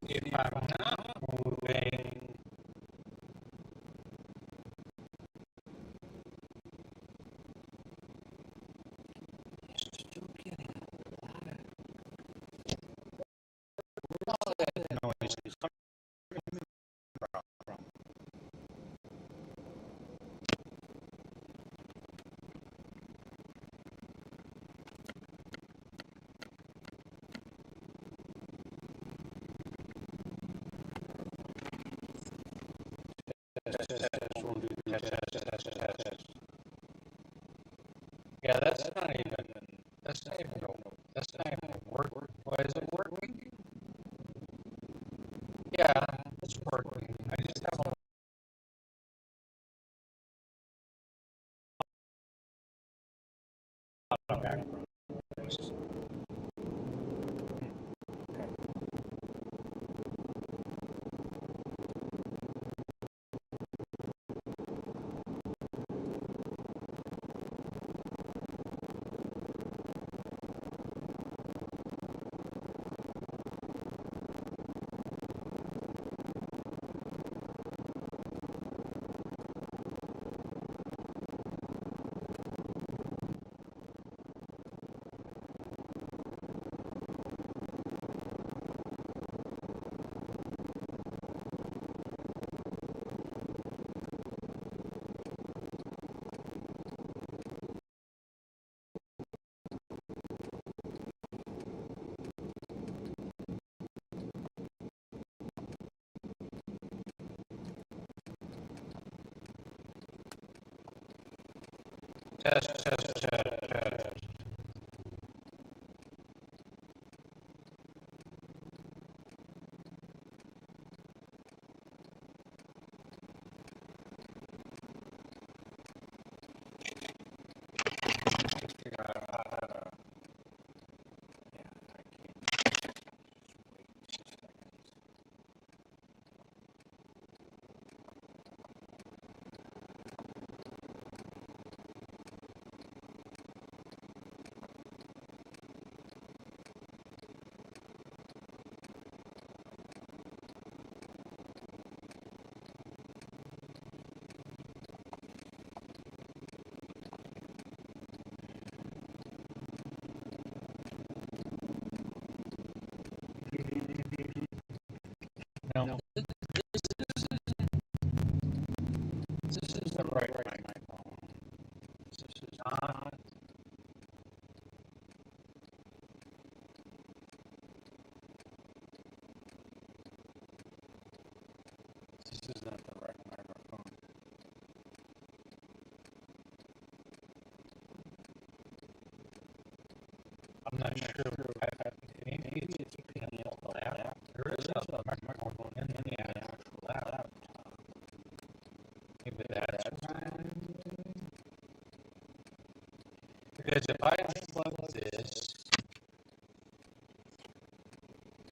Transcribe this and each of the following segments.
If I'm not moving, still getting a lot of noises coming from. Yeah, that's not even work. Why is it working? Yeah, it's working. I just have a lot of background noise. Test, test, test, test. that the right microphone? I'm not sure. Maybe it's picking up the laptop. There is a microphone in the actual laptop. Maybe that's right. Because if I plug this,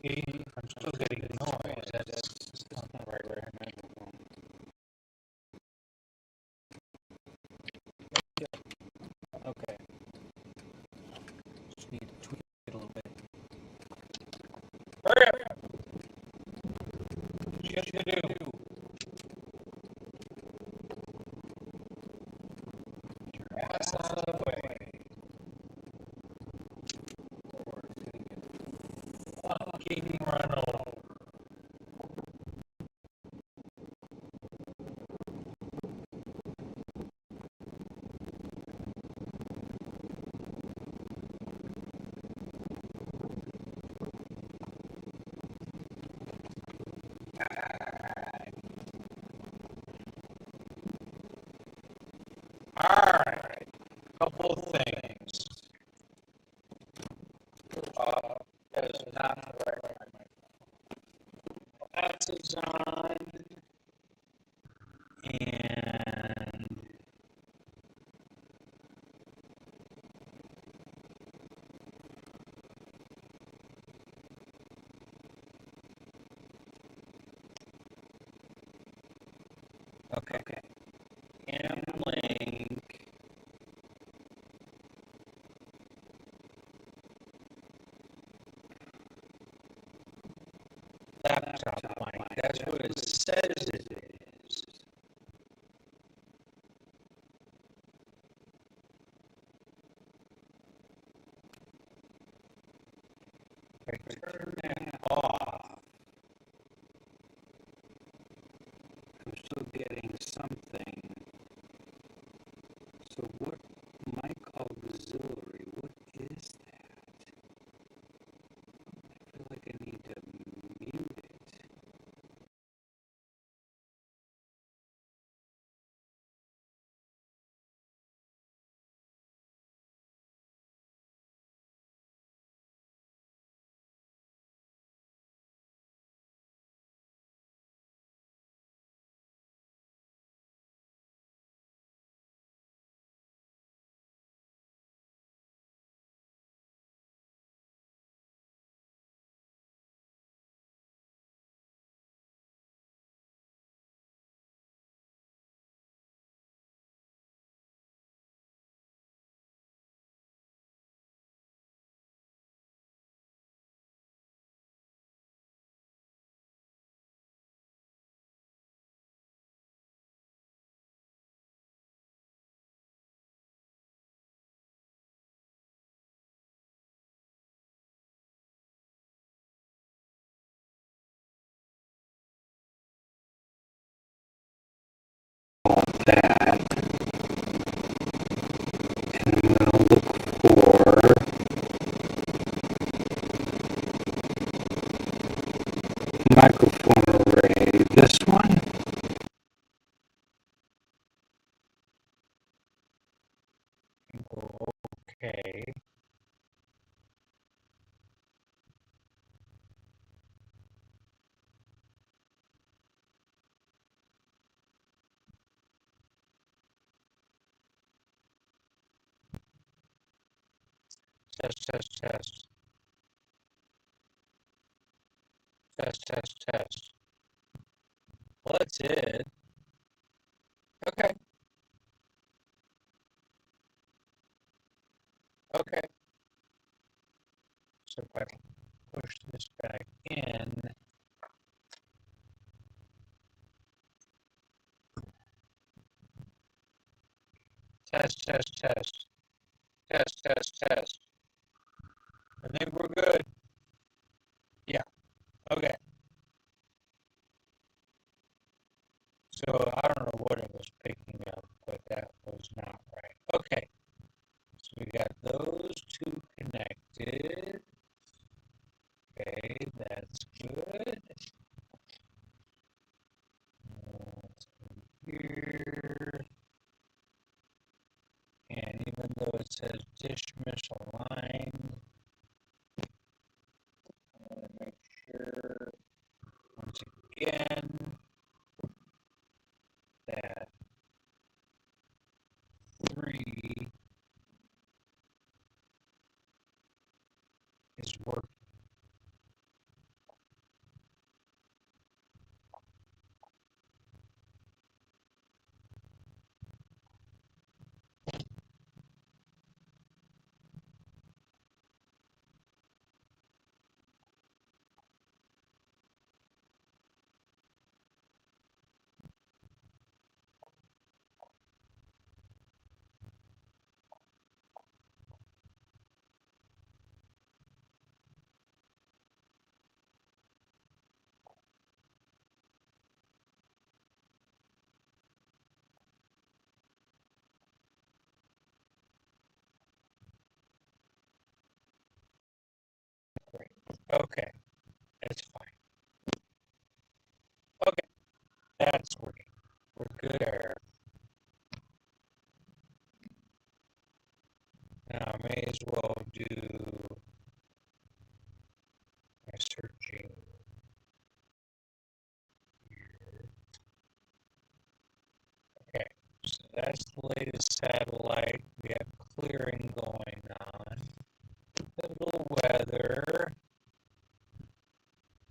I'm still getting noise. That's not the right microphone. Okay. Just need to tweak it a little bit. Hurry up! Yes, you do. Your ass out of the way. Fucking run over. Alright, couple of things. That is not the right microphone. That's is on, and okay. And link. Laptop mic. That's what it says it is. If I turn that off, I'm still getting something. So what mic auxiliary? What is that? I feel like I need to mute it. That, and I'm going to look for microphone array. This one. Okay. Test, test, test. Test, test, test. Well, that's it. Okay. Okay. So if I push this back in, test, test, test. Test, test, test. I think we're good. Yeah. Okay. So I don't know what it was picking up, but that was not right. Okay. So we got those two connected. Okay, that's good. is working. Great. Okay, that's fine. Okay, that's working. We're good there. Now I may as well do my searching here. Okay, so that's the latest satellite. We have clearing going on. A little weather.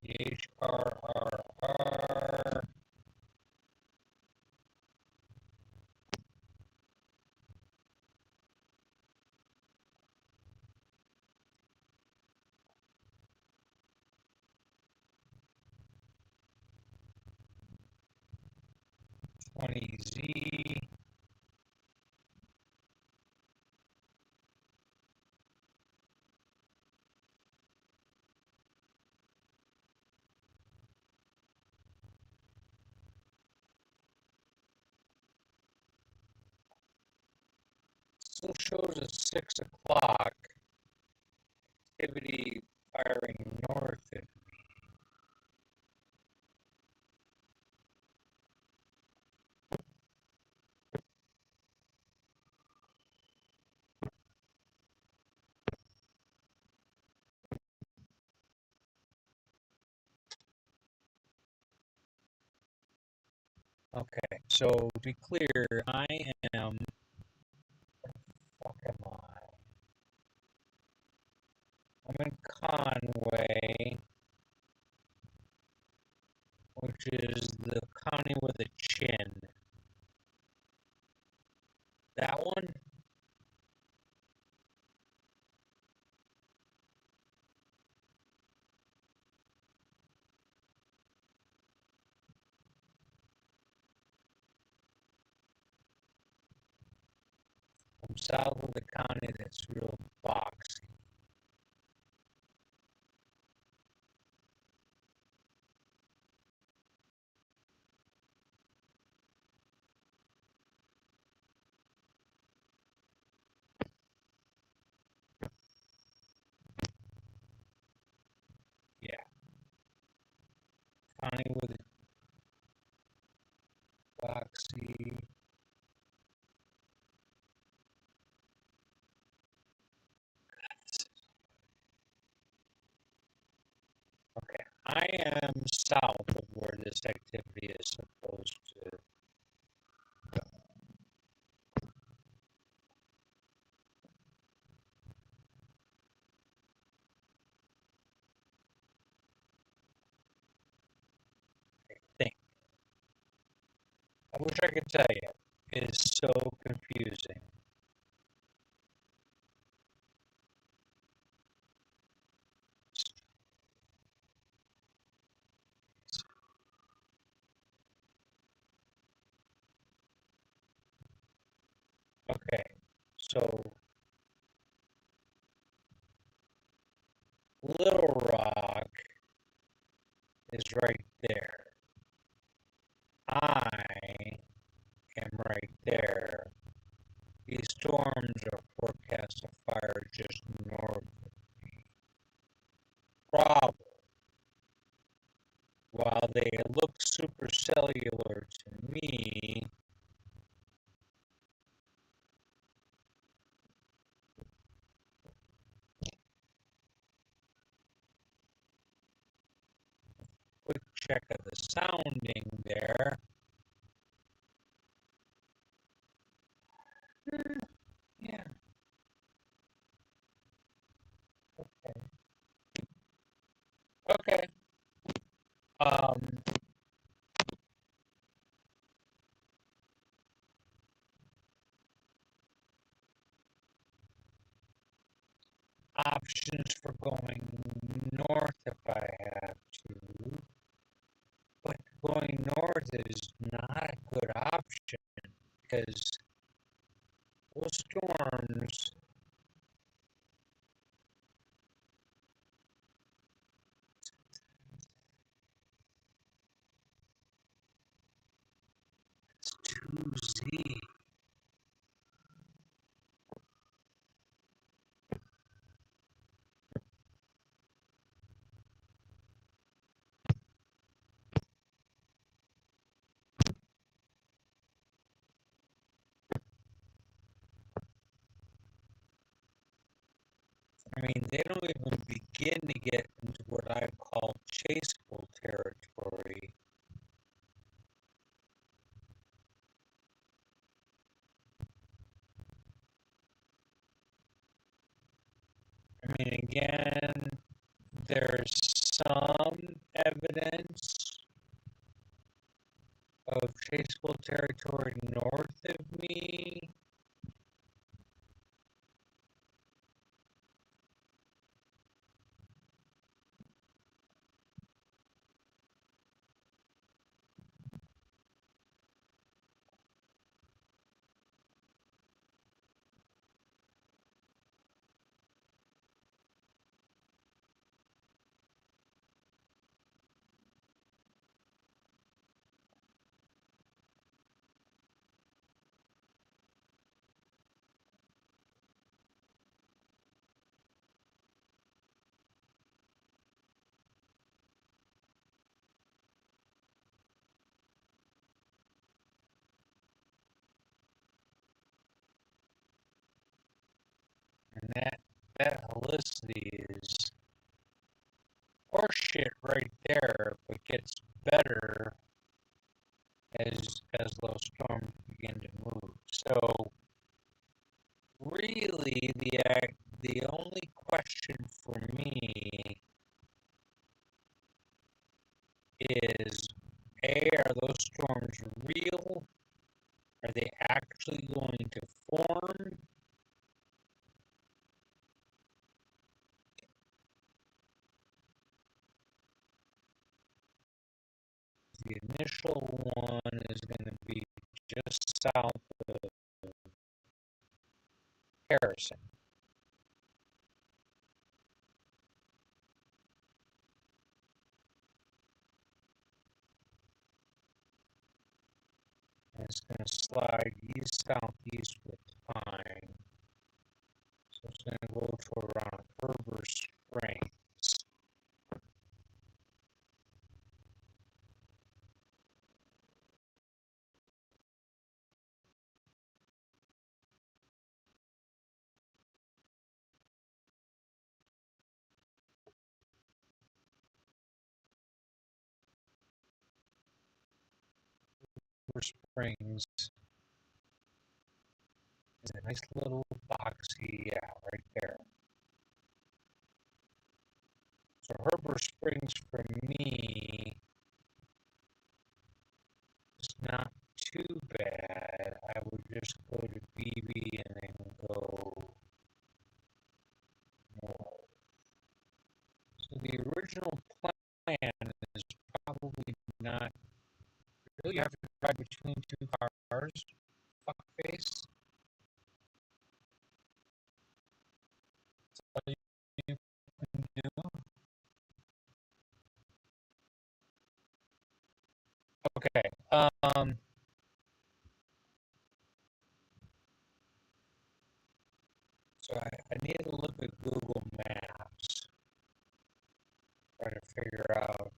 HRRR. 20Z. Still shows at 6 o'clock. Activity firing north of me. Okay, so to be clear, I am. What the fuck am I? I'm in Conway, which is the county with a chin. That one? I'm south of the county that's real boxy. Yeah, county with a boxy. Okay, I am south of where this activity is supposed to go. I think. I wish I could tell you. It is so confusing. Okay, so Little Rock is right there. I am right there. These storms are forecast to fire just north of me. Problem. While they look supercellular to me, quick check of the sounding there. Yeah, okay. Um, Options for going north if I have to, but going north is not a good option because those storms, it's 2Z. I mean, they don't even begin to get into what I call chaseable territory. I mean, again, there's some evidence of chaseable territory north of me. And that helicity is horseshit right there, but gets better as those storms begin to move. So really, the only question for me is: A, are those storms real? Are they actually going to form? The initial one is going to be just south of Harrison. And it's going to slide east southeast with time. So it's going to go to around Heber Springs. Heber Springs is a nice little boxy, yeah, right there. So Heber Springs for me is not too bad. I would just go to Beebe and then go north. So the original plan is probably not really have to drive between two cars. Fuck face. That's all you can do. Okay. So I need to look at Google Maps, try to figure out.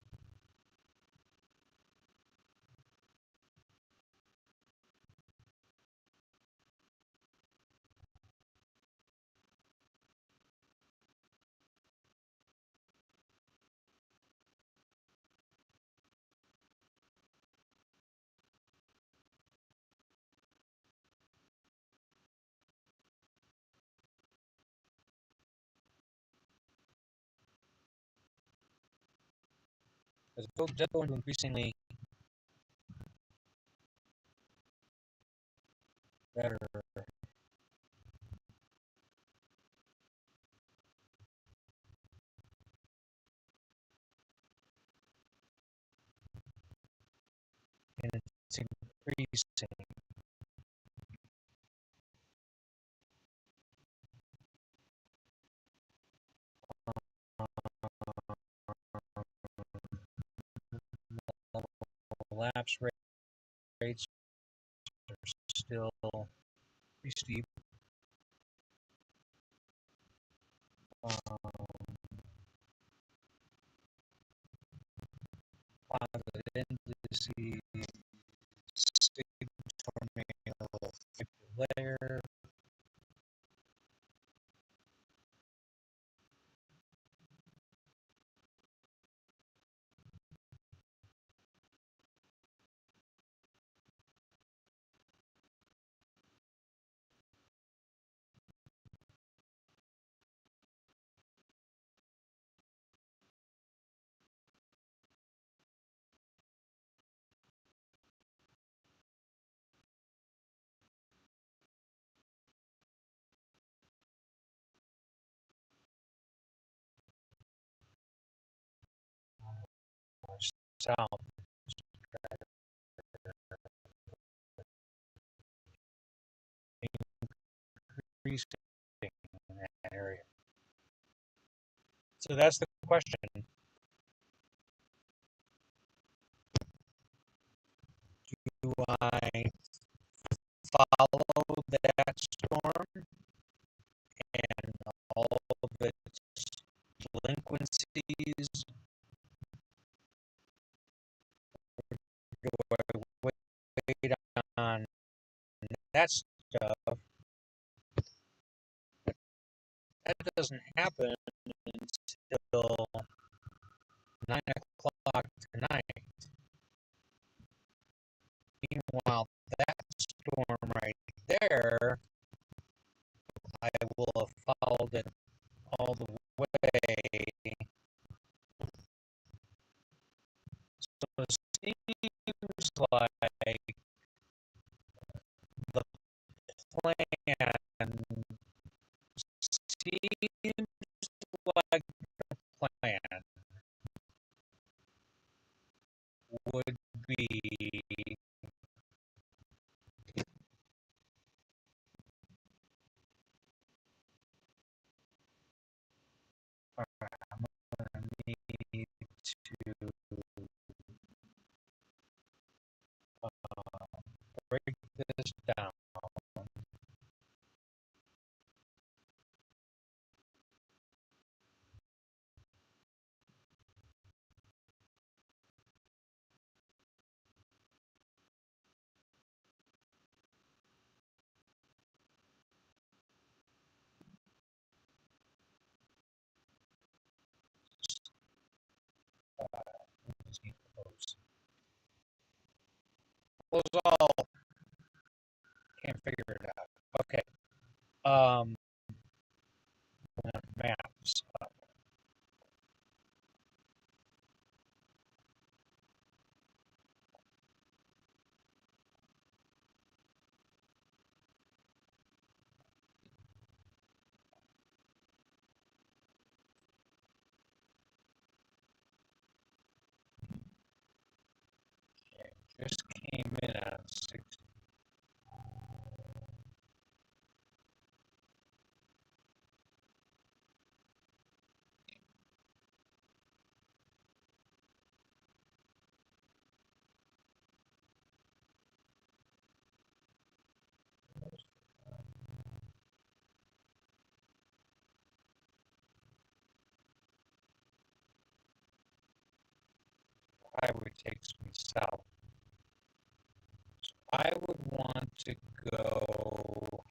As it does go into increasingly better and it's increasing. Lapse rates are still pretty steep. Positive indices, tornado layer, south increasing in that area. So that's the question. Do I follow that storm and all of its delinquencies? Do I wait on that stuff? That doesn't happen until 9 o'clock tonight. Meanwhile, that storm right there, I will have followed it all the way. So it seems like the plan seems like the plan would be I'm gonna need to break this down. Close. Close all. Can't figure it out. Okay. Maps. Okay. Just came in at 6. Highway takes me south. So I would want to go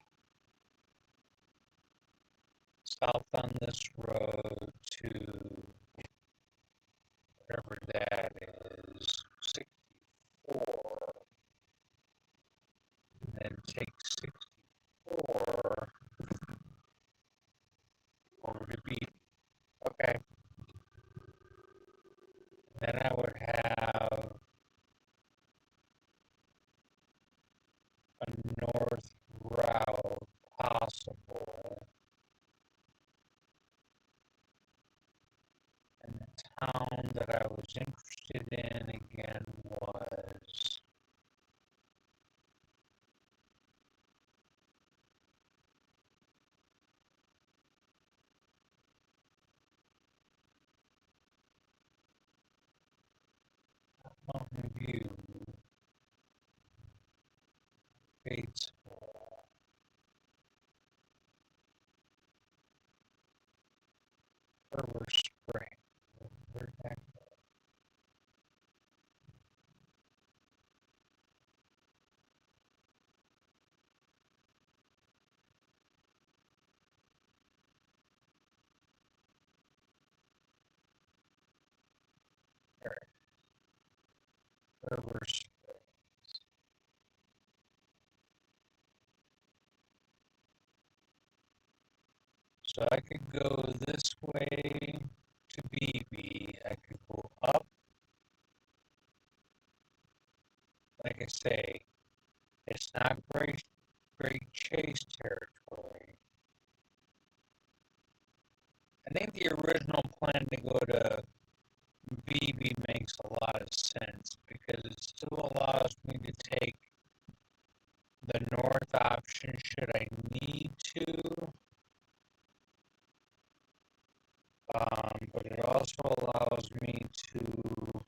south on this road to whatever that is, 64, and then take 64 over to B. Okay. Then I would that I was interested in again was Mountain View, Batesville, River Spring. Where'd that go? River Spring. So I could go this way to BB. I could go up, like I say, it's not Great Chase territory. I think the original plan to go to BB makes a lot of sense because it still allows me to take the north option should I need to, but it also allows me to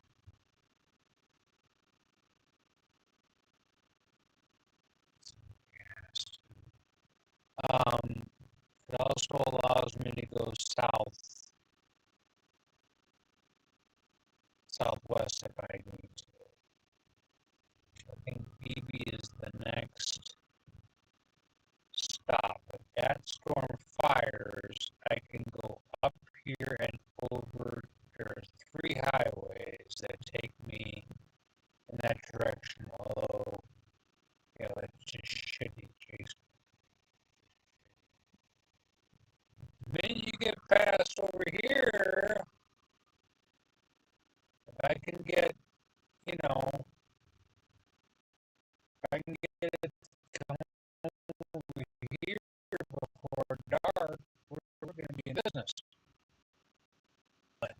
it also allows me to go southwest if I need to. I think BB is the next stop. If that storm fires, I can go up here and over. There are three highways that take me in that direction, although, yeah, that's just shitty, Jason. Then you get past over here, if I can get, you know, if I can get it to come over here before dark, we're going to be in business. But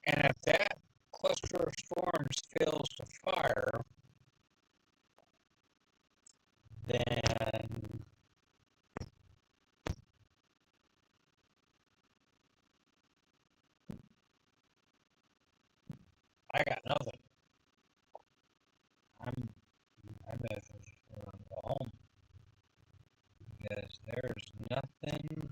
and if that cluster of storms fails to fire, then I got nothing. I may as well just go home because there's nothing.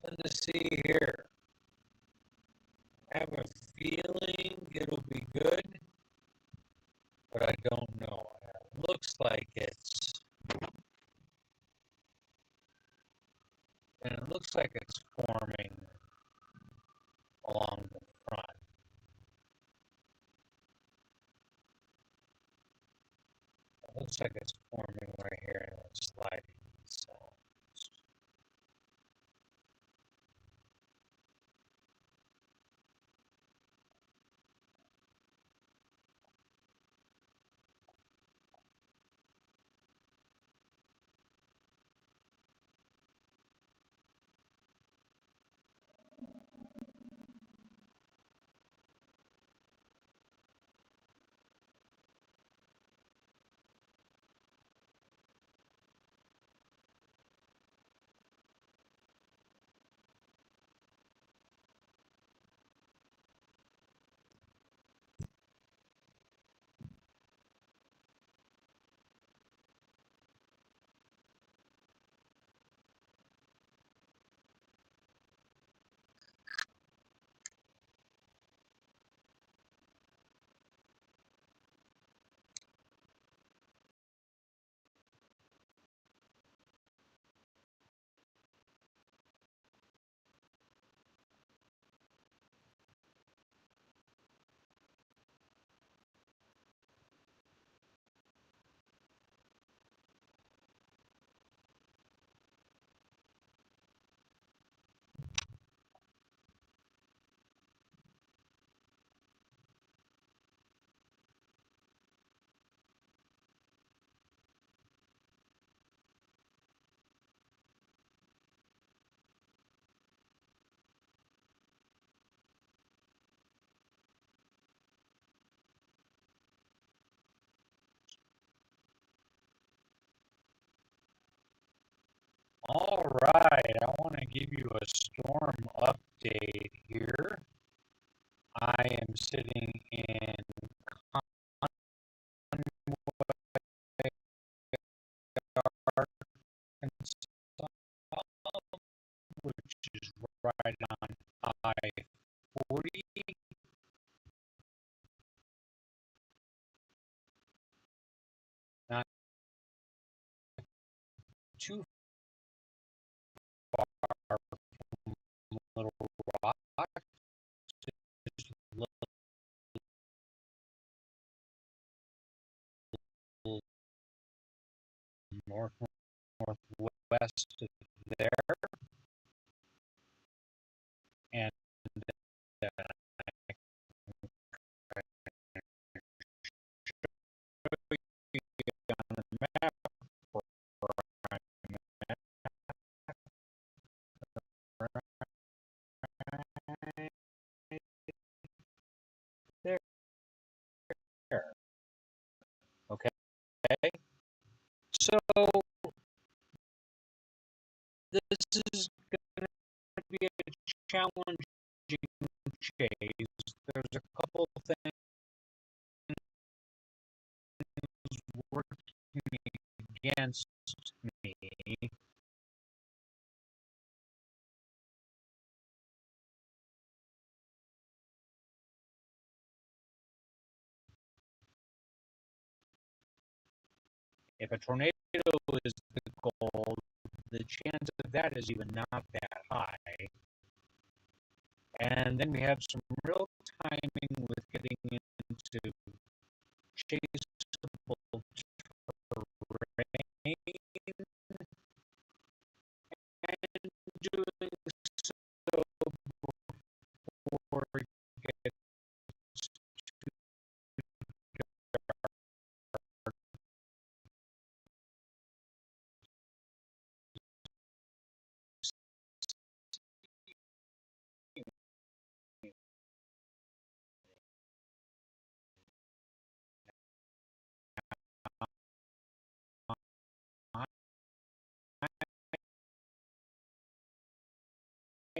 Nothing to see here. I have a feeling it'll be good, but I don't know. It looks like it's forming along the front. It looks like it's forming right here and it's sliding. So give you a storm update here. I am sitting in Arkansas, which is right on I-40. Not too far from Little Rock, just a little northwest of there, and on the map right there. Okay, so this is going to be a challenging chase. There's a couple of things working against me. If a tornado is the goal, the chance of that is even not that high. And then we have some real timing with getting into chaseable terrain and doing so before it gets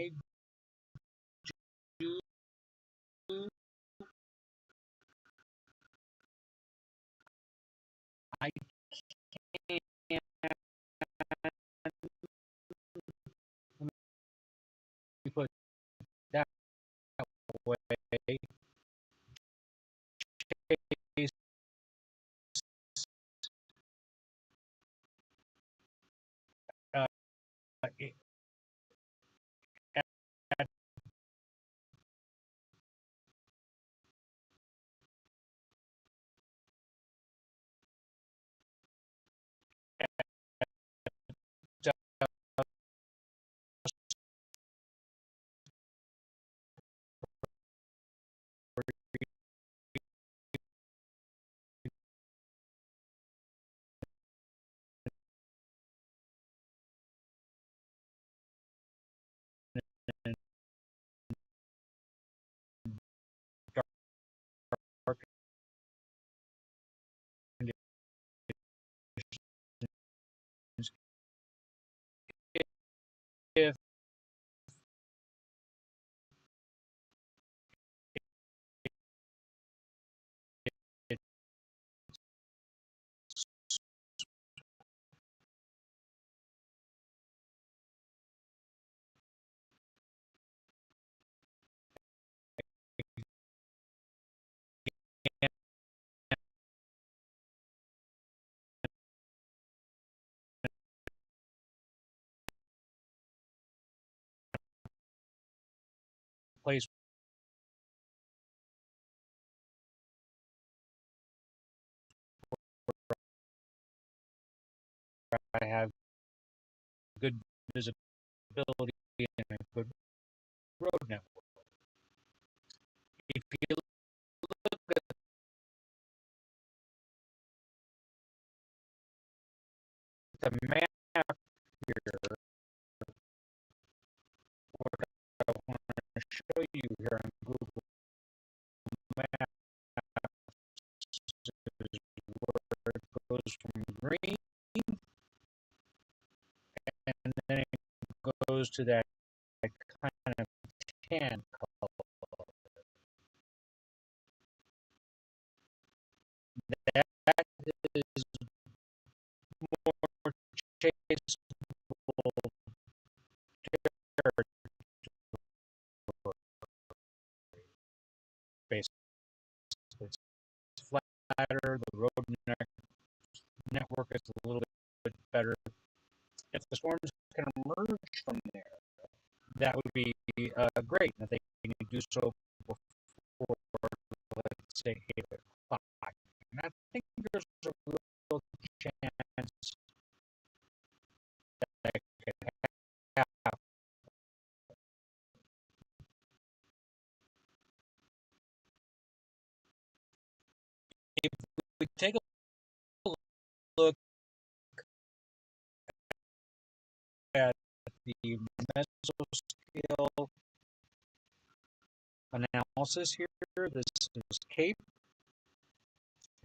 too I do I can't put that way. Chase, uh, at, dark conditions. If it's a place where I have good visibility and a good road network. If you look at the map here, what I want to show you here on Google Maps is where it goes from green and then it goes goes to that kind of tan color. That is more chaseable territory, basically. It's flatter, the road network is a little bit better. If the storms can emerge from there, that would be great. And if they can do so before, let's say, 8 o'clock. And I think there's a real chance that could happen. If we take a look at the mesoscale analysis here, this is Cape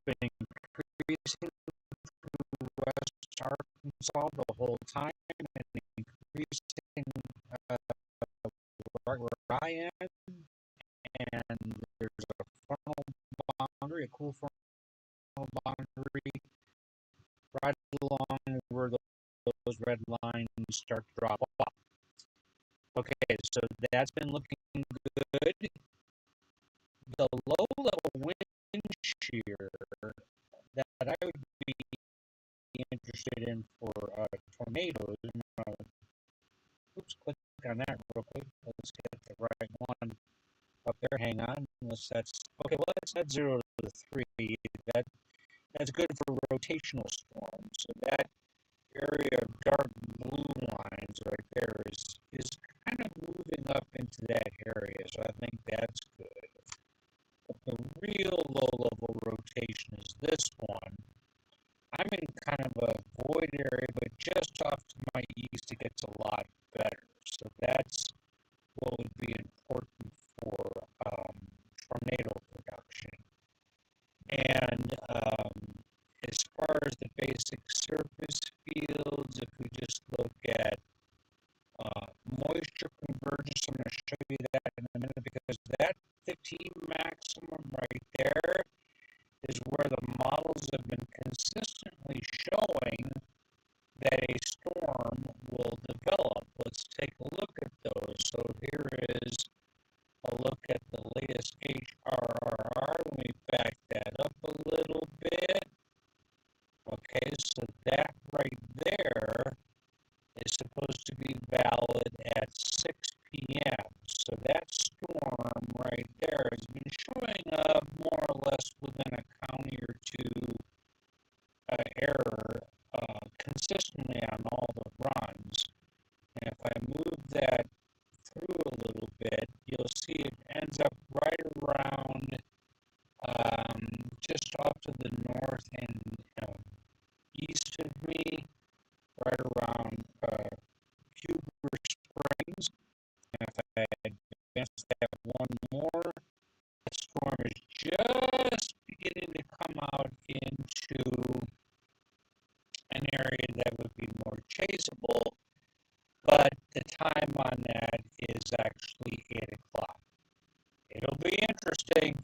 been increasing through West Arkansas the whole time and increasing right where I am. And there's a frontal boundary, a cool frontal boundary right along where those red lines start to drop off. Okay, so that's been looking good. The low-level wind shear that I would be interested in for tornadoes. Oops, click on that real quick. Let's get the right one up there. Hang on. Okay. Well, let's set 0 to 3. That's good for rotational storms. So that area of dark blue lines right there is kind of moving up into that area. So I think that's good. But the real low-level rotation is this one. I'm in kind of a void area, but just off to my east, it gets a lot better. So that's what would be important for tornado production. And as far as the basic surface fields, if we just look at moisture convergence, I'm going to show you that in a minute because that 15 maximum right there is where the models have been consistently showing that a storm will develop. Let's take a look at those. So here is a look at the latest HRRR. Let me back that up a little bit. Okay, so that right there is supposed to be valid at 6 p.m. So that storm right there has been showing up more or less within a county or two error consistently on all the runs. And if I move that through a little bit, you'll see it ends up right around just off to the north and east of me, right around Huber Springs. And if I advance that one more, that storm is just beginning to come out into an area that would be more chaseable, but the time on that is actually 8 o'clock. It'll be interesting.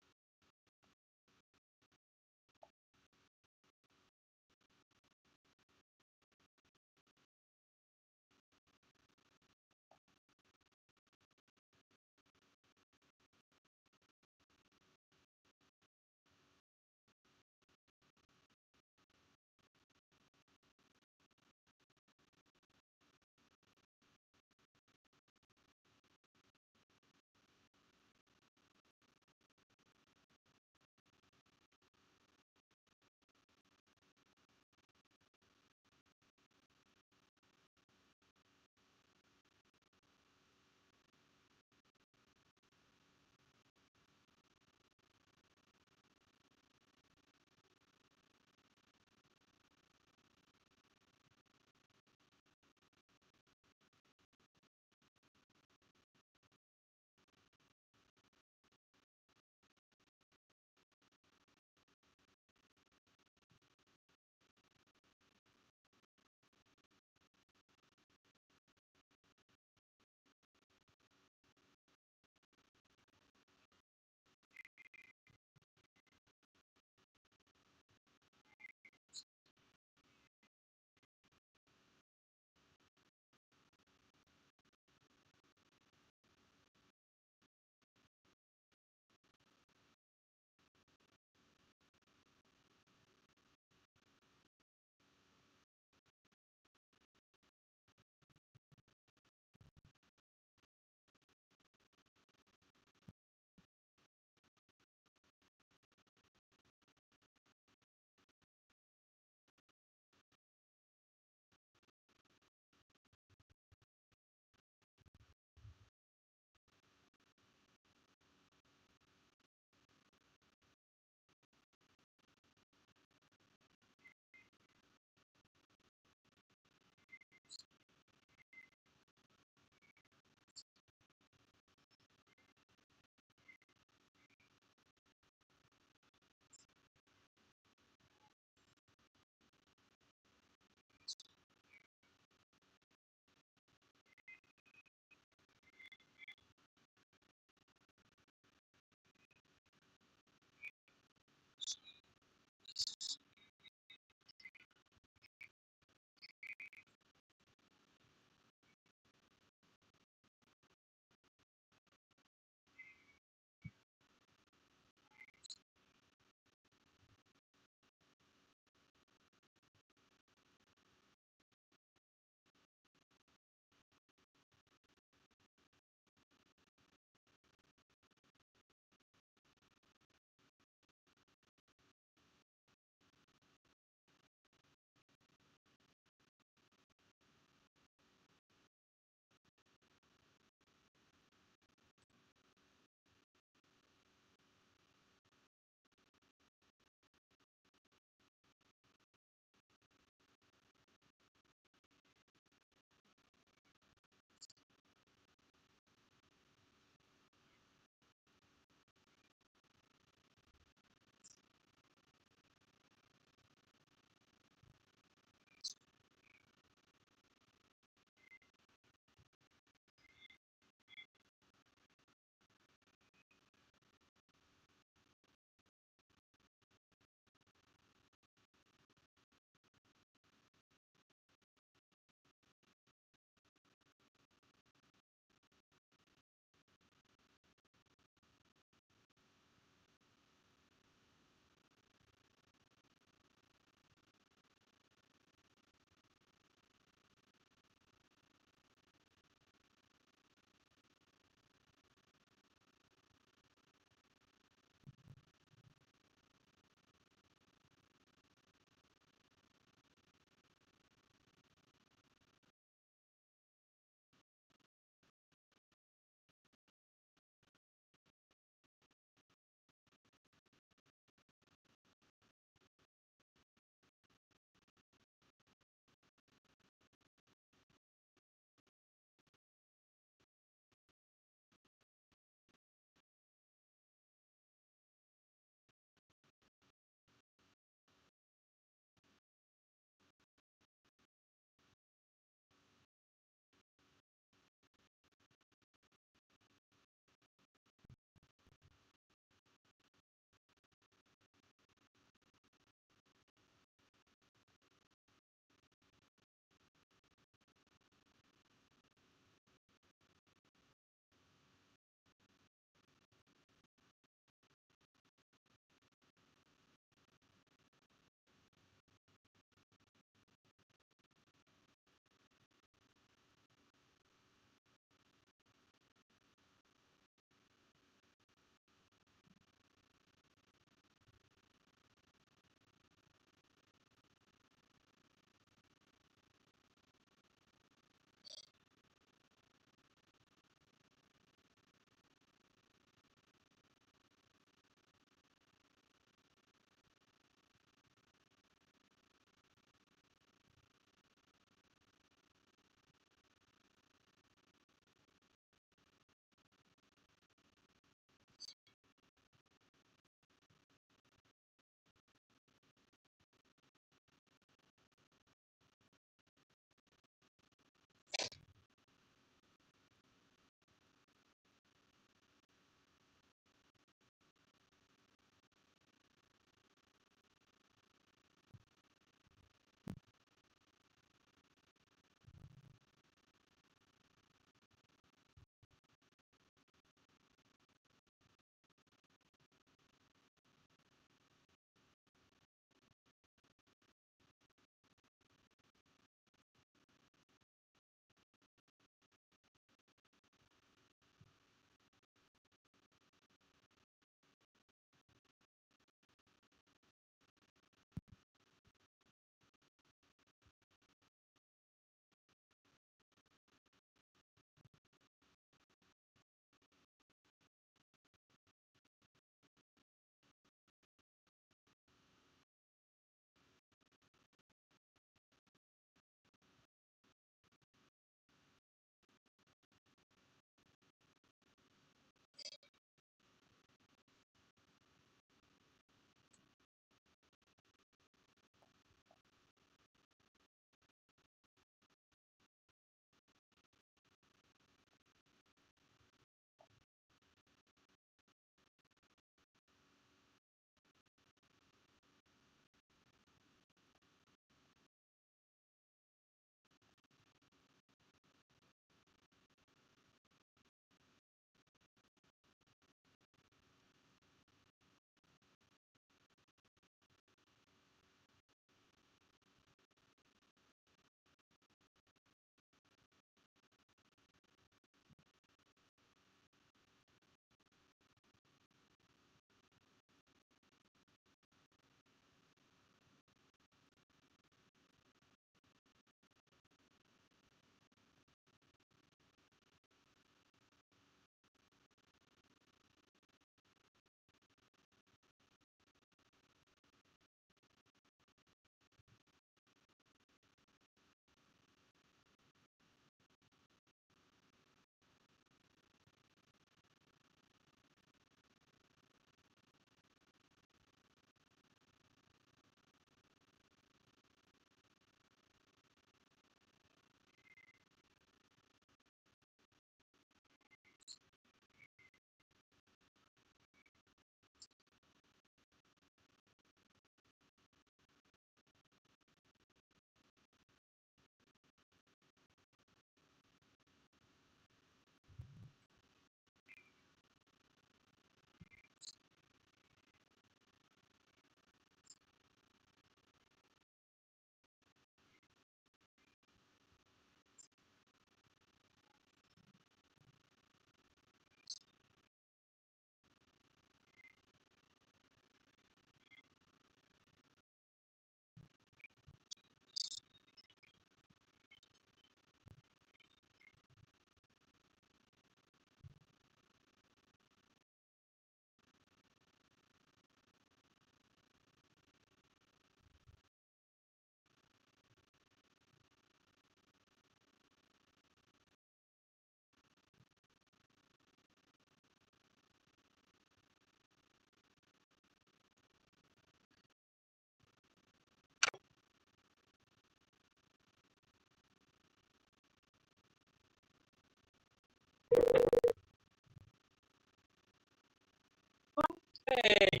Hey,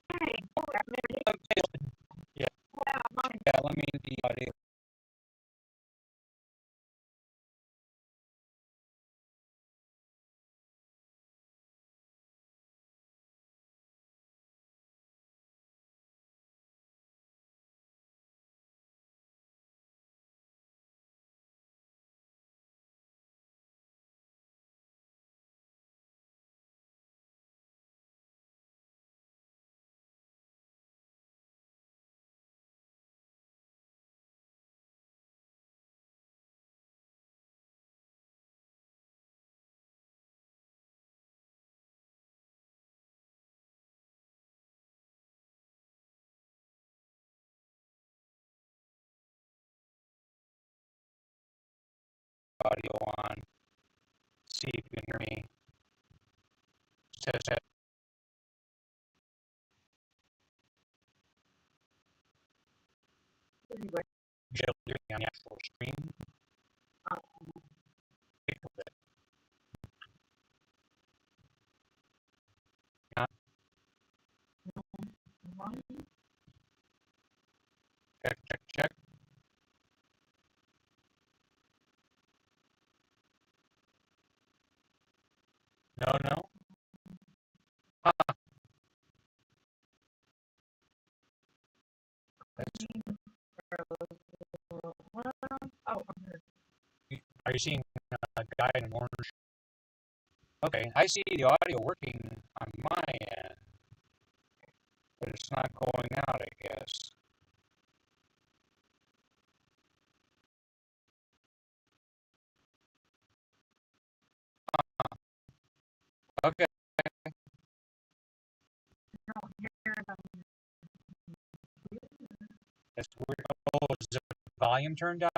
Hey, okay. Yeah, yeah, let me do the audio. Audio on. See if you can hear me. Test. You're on the actual screen. Check, check, check. No, no. Are you seeing a guy in an orange? Okay, I see the audio working on my end, but it's not going out, I guess. Okay. That's weird. Oh, is the volume turned down?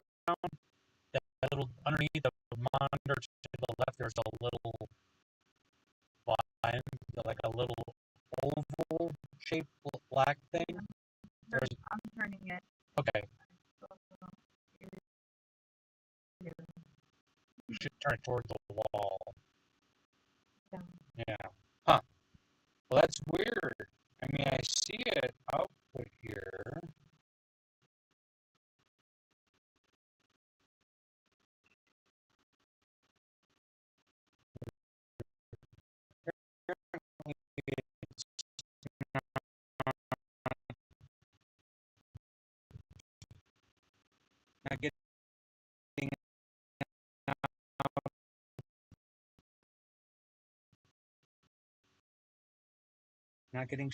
That little underneath the monitor to the left, there's a little volume, like a little oval shaped black thing. I'm turning it. Okay. You should turn it toward the wall. Yeah. Huh. Well, that's weird. I mean, I see it output here. It's not getting not getting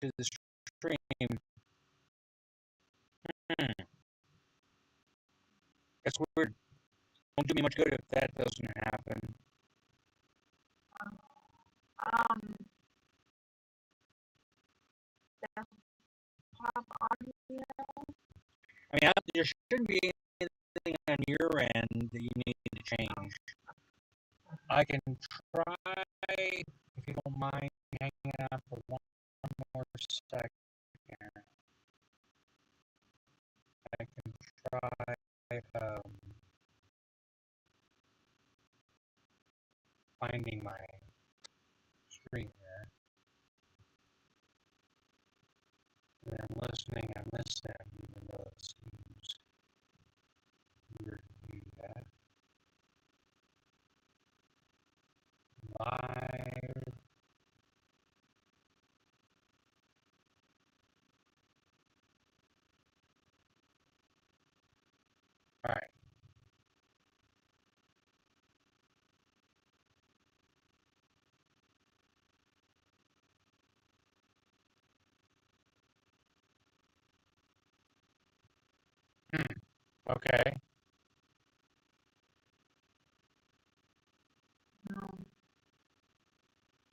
to the stream. That's weird. Won't do me much good if that doesn't happen. Desktop audio. I mean, there shouldn't be anything on your end that you need to change. I can try, if you don't mind hanging out for one more second. I can try finding my screen here. And I'm listening on this end, even though it seems weird to do that. Live. All right. Okay. No.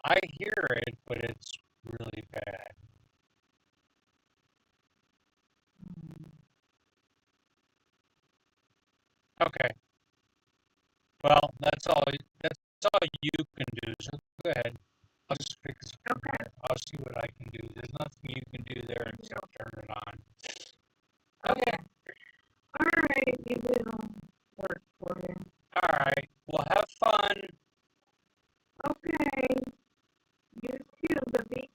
I hear it, but it's really bad. Okay. Well, that's all you can do. So go ahead. I'll just fix it from here. I'll see what I can do. There's nothing you can do there except turn it on. Okay. All right, maybe it'll work for you. All right. Well, have fun. Okay. You too, but be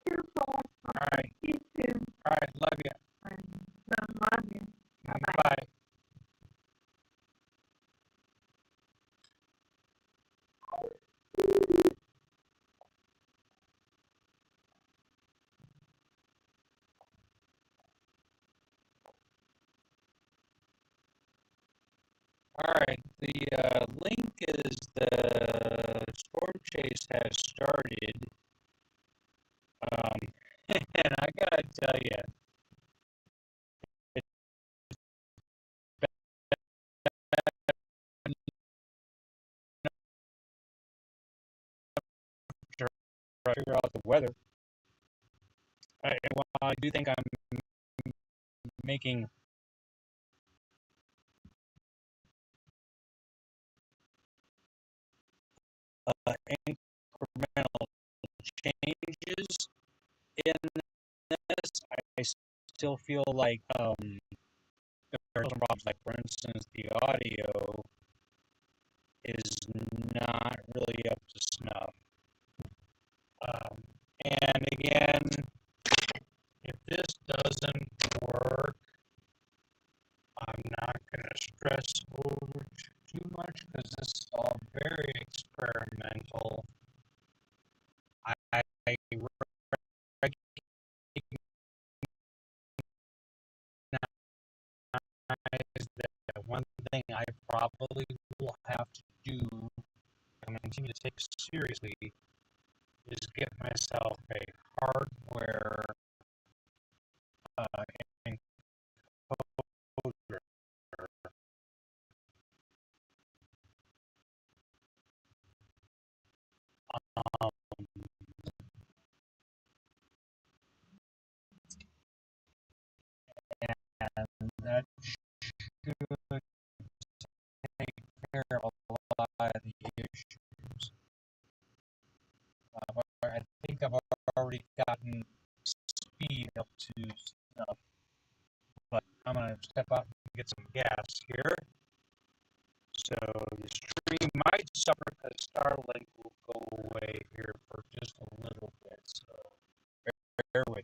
Alright, the link is the storm chase has started. And I gotta tell you, it's better to figure out the weather. While I do think I'm making incremental changes in this, I still feel like there are some problems. Like for instance, the audio is not really up to snuff. Um, and again, if this doesn't work, I'm not going to stress over too much because this is all very experimental. I recognize that one thing I probably will have to do and continue to take seriously is get myself a hardware encoder. Um, and that should take care of a lot of the issues. I think I've already gotten speed up to stuff, but I'm going to step out and get some gas here. So the stream might suffer because Starlink will go away here for just a little bit. So bear with me.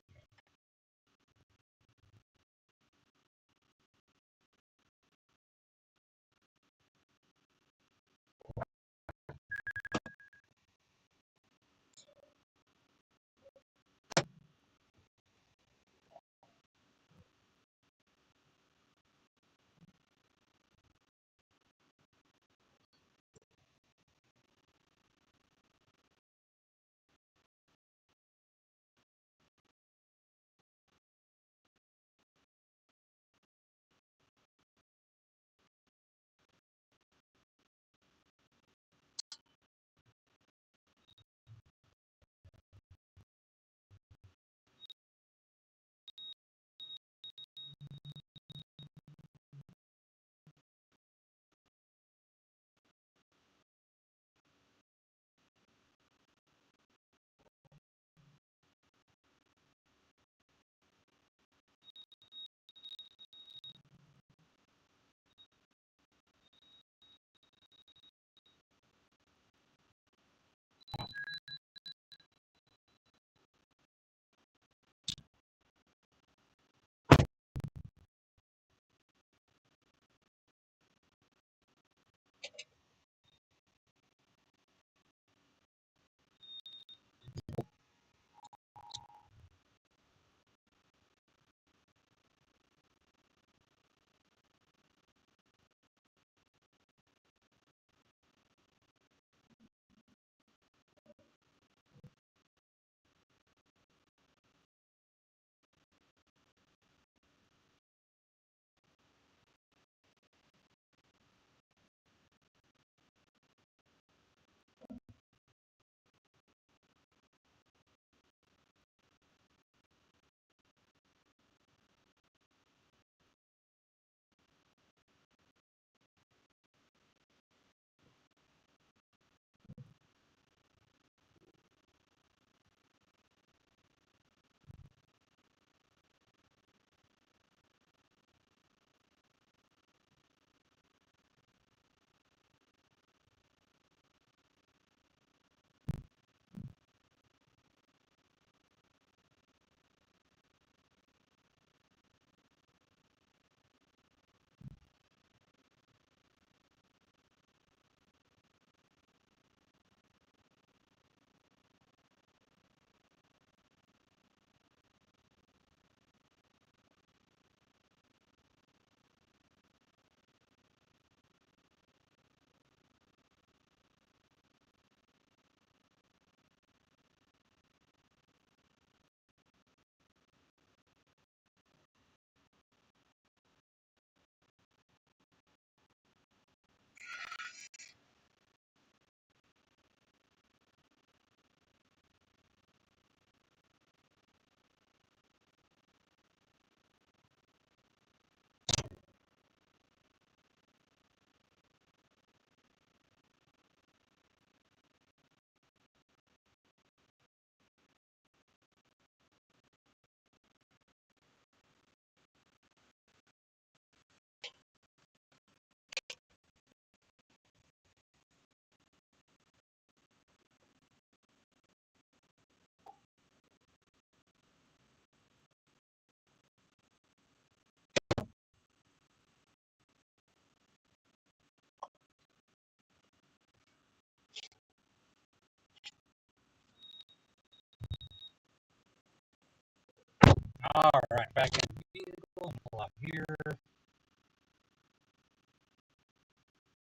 All right, back in the vehicle, pull up here.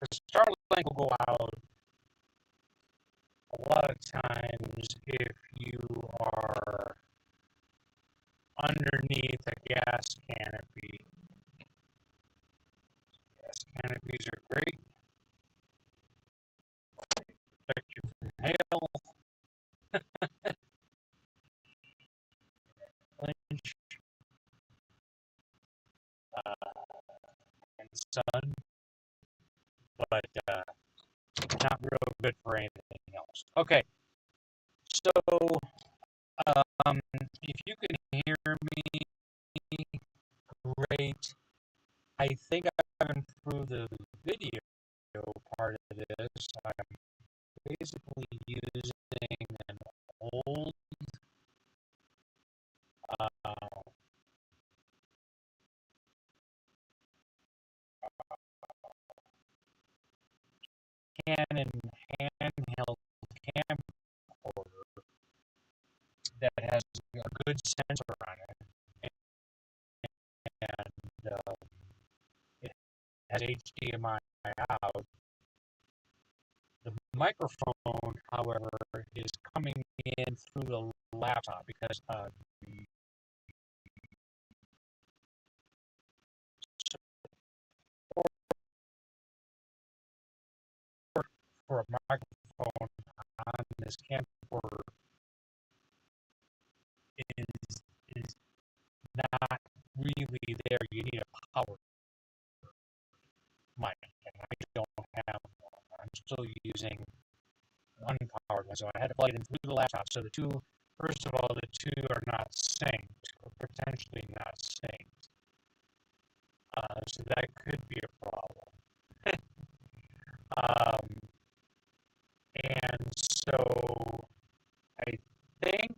The Starlink will go out a lot of times if you are underneath a gas canopy. Gas canopies are great. Protect you from hail, lynch, and sun, but not real good for anything else. Okay, so if you can hear me, great. I think I've been through the video part of this. I'm basically using an old Canon handheld camcorder that has a good sensor on it, and it has HDMI out. The microphone, however, is coming in through the laptop because the support for a microphone on this camcorder is not really there. You need a power mic, and I don't have one. I'm still using an unpowered one, so I had to plug it in through the laptop. So the two, first of all, the two are not synced, or potentially not synced. So that could be a problem. And so I think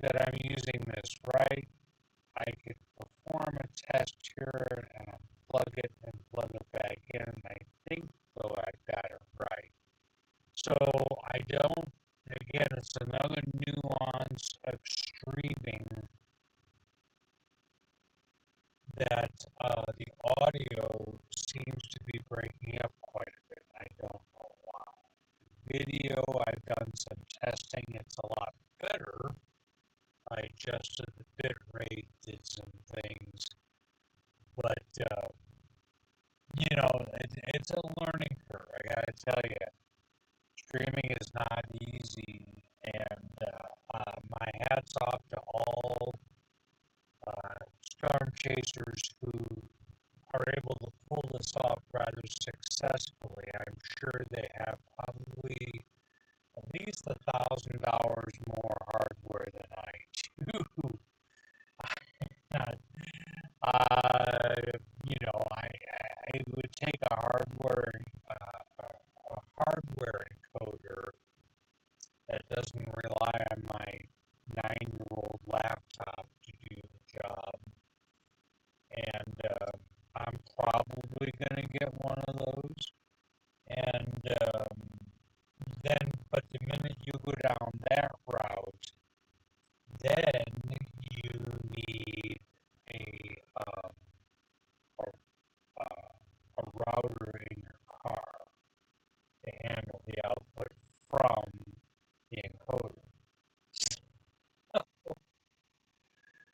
that I'm using this right. I could perform a test here and unplug it and plug it back in. I think, though, I got it right. So I don't, again, it's another nuance of streaming that the audio seems to be breaking up quite a bit. I don't know why. Video, I've done some testing. It's a lot better. I adjusted the bit rate, did some things, but it's a learning curve. I gotta tell you, streaming is not easy, and my hats off to all storm chasers who are able to pull this off rather successfully. I'm sure they have probably at least $1,000 more hardware than I do. It would take a hardware encoder that doesn't rely on my 9-year-old laptop to do the job, and I'm probably going to get one of those. And but the minute you go down that route, then you need a router in your car to handle the output from the encoder.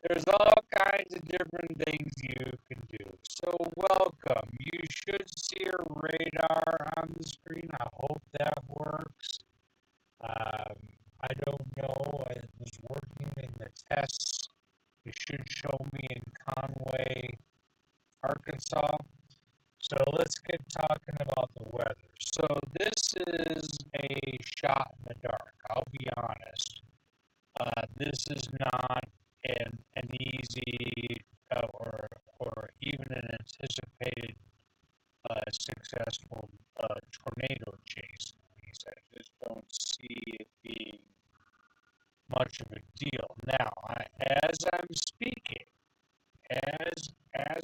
There's all kinds of different things you can do. So welcome. You should see a radar on the screen. I hope that works. I don't know. It was working in the tests. It should show me in Conway, Arkansas. So let's get talking about the weather. So this is a shot in the dark. I'll be honest. This is not an easy or even an anticipated successful tornado chase. I just don't see it being much of a deal. Now, as I'm speaking, as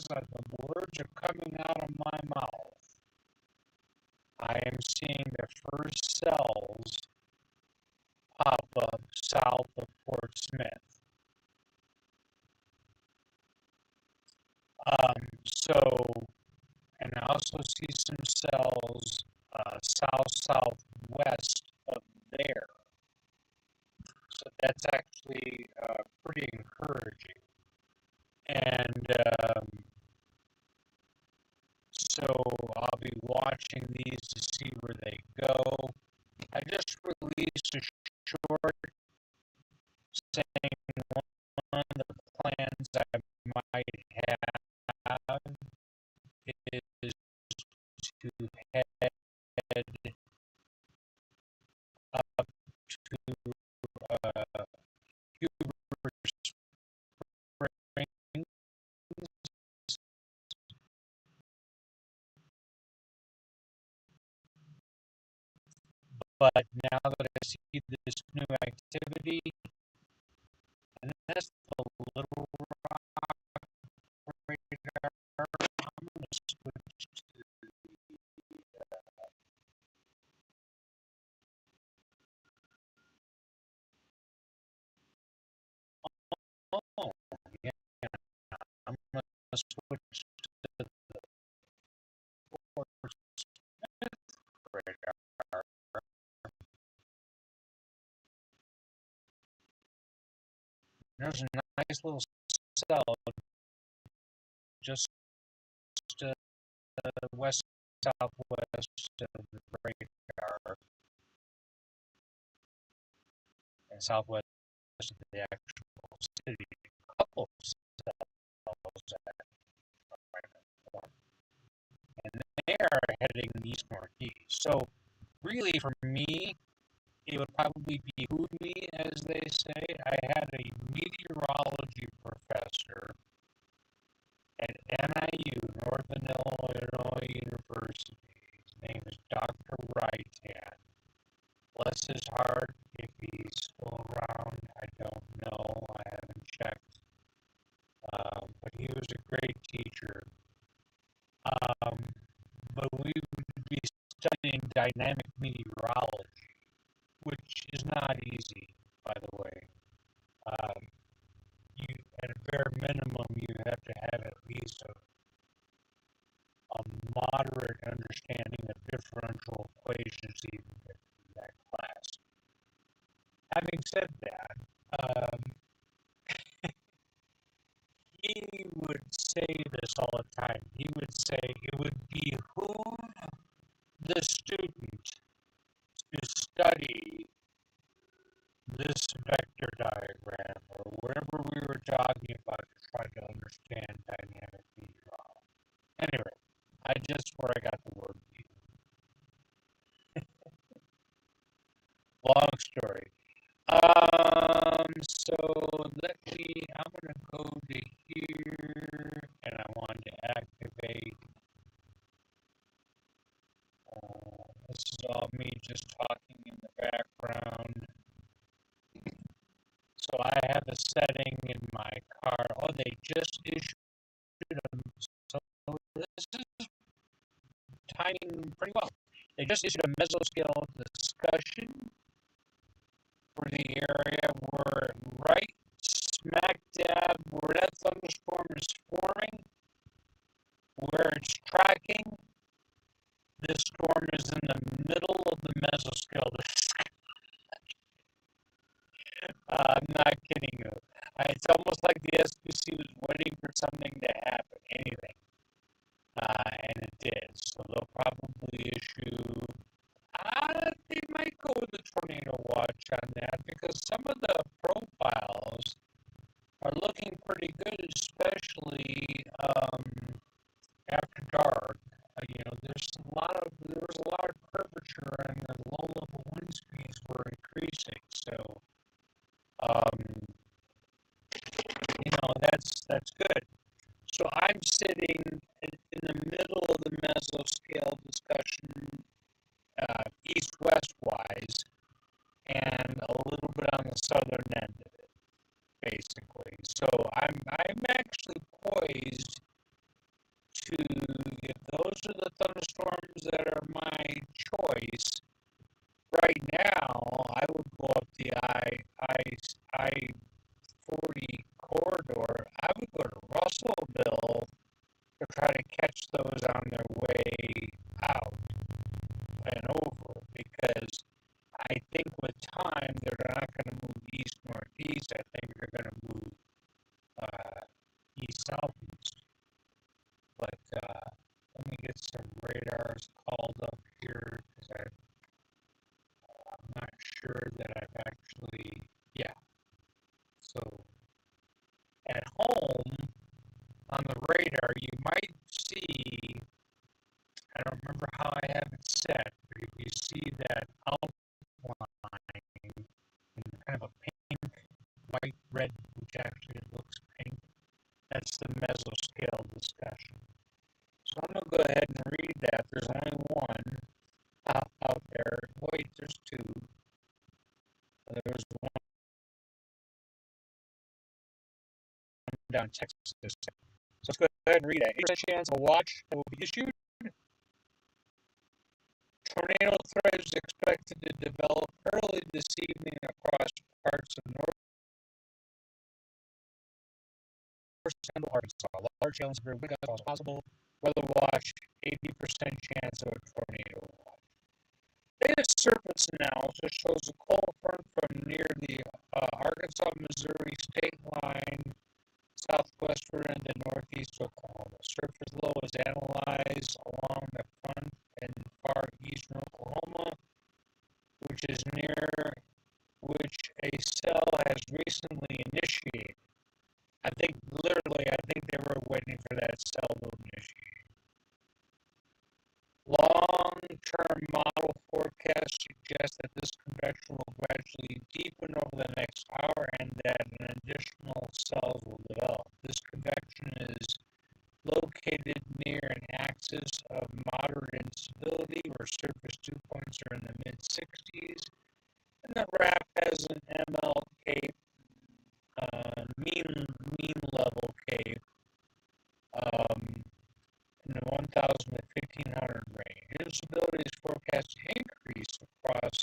the words are coming out of my mouth, I am seeing the first cells pop up south of Fort Smith. So, and I also see some cells south-southwest of there. So that's actually pretty encouraging. And so I'll be watching these to see where they go. I just released a short saying one of the plans I might have is to head up to Huber Springs, but now that I see this new activity, and that's the Little Rock radar, I'm going to switch to oh yeah, I'm going to switch to the Fort Smith radar. There's a nice little cell just west southwest of the radar and southwest of the actual city. A couple of cells and they are heading east northeast. So really, for me, it would probably behoove me, as they say. I had a meteorology professor at NIU, Northern Illinois University. His name is Dr. Raitan. Bless his heart, if he's still around, I don't know. I haven't checked. But he was a great teacher. But we would be studying dynamic meteorology, which is not easy, by the way. You, at a bare minimum, you have to have at least a moderate understanding of differential equations to even get through that class. Having said that, he would say this all the time. He would say it would behoove the student to study this vector diagram or whatever we were talking about to try to understand dynamic meteorology. Anyway, I just where I got the word long story. So let me, I'm going to go to here and I want to activate. This is all me just talking in the background. So I have a setting in my car. Oh, they just issued them. So this is timing pretty well. They just issued a mesoscale discussion for the area. We're right smack dab where that thunderstorm is forming, where it's tracking. This storm is in the middle of the mesoscale discussion. I'm not kidding you. It's almost like the SPC was waiting for something to happen, anything. And it did. So they'll probably issue. They might go with the tornado watch on that because some of the profiles are looking pretty good, especially after dark. There was a lot of curvature and the low level wind speeds were increasing. So, that's good. So I'm sitting in the middle of the mesoscale discussion, east-west wise, and a little bit on the southern end of it, basically. So I'm actually poised to, if those are the thunderstorms that are my choice, right now I would go up the I-40 corridor. I would go to Russellville northeast. I think they're going to move east southeast. But let me get some radars called up here because I'm not sure that I've actually, yeah. So at home on the radar, you might see, I don't remember how I have it set, but if you see that outline in kind of a pink, white, red, which actually looks pink, that's the mesoscale discussion. So I'm going to go ahead and read that. There's only one out there. Wait, there's two. There's one down in Texas. So let's go ahead and read that. 80% chance of a watch that will be issued. Tornado threat is expected to develop early this evening across parts of north central Arkansas. Large hail and severe wind gusts possible. Weather watch, 80% chance of a tornado watch. Latest surface analysis shows a cold front from near the Arkansas-Missouri state line southwestward into northeast Oklahoma. Surface low is analyzed along the front in far eastern Oklahoma, which is near which a cell has recently initiated. I think they were waiting for that cell to initiate. Long-term model forecasts suggest that this convection will gradually deepen over the next hour and that an additional cells will develop. This convection is located near an axis of moderate instability where surface dew points are in the mid-60s, and the wrap has an ML cape, mean level cape, in the 1,000 to 1,500 range. Instability is forecast to increase across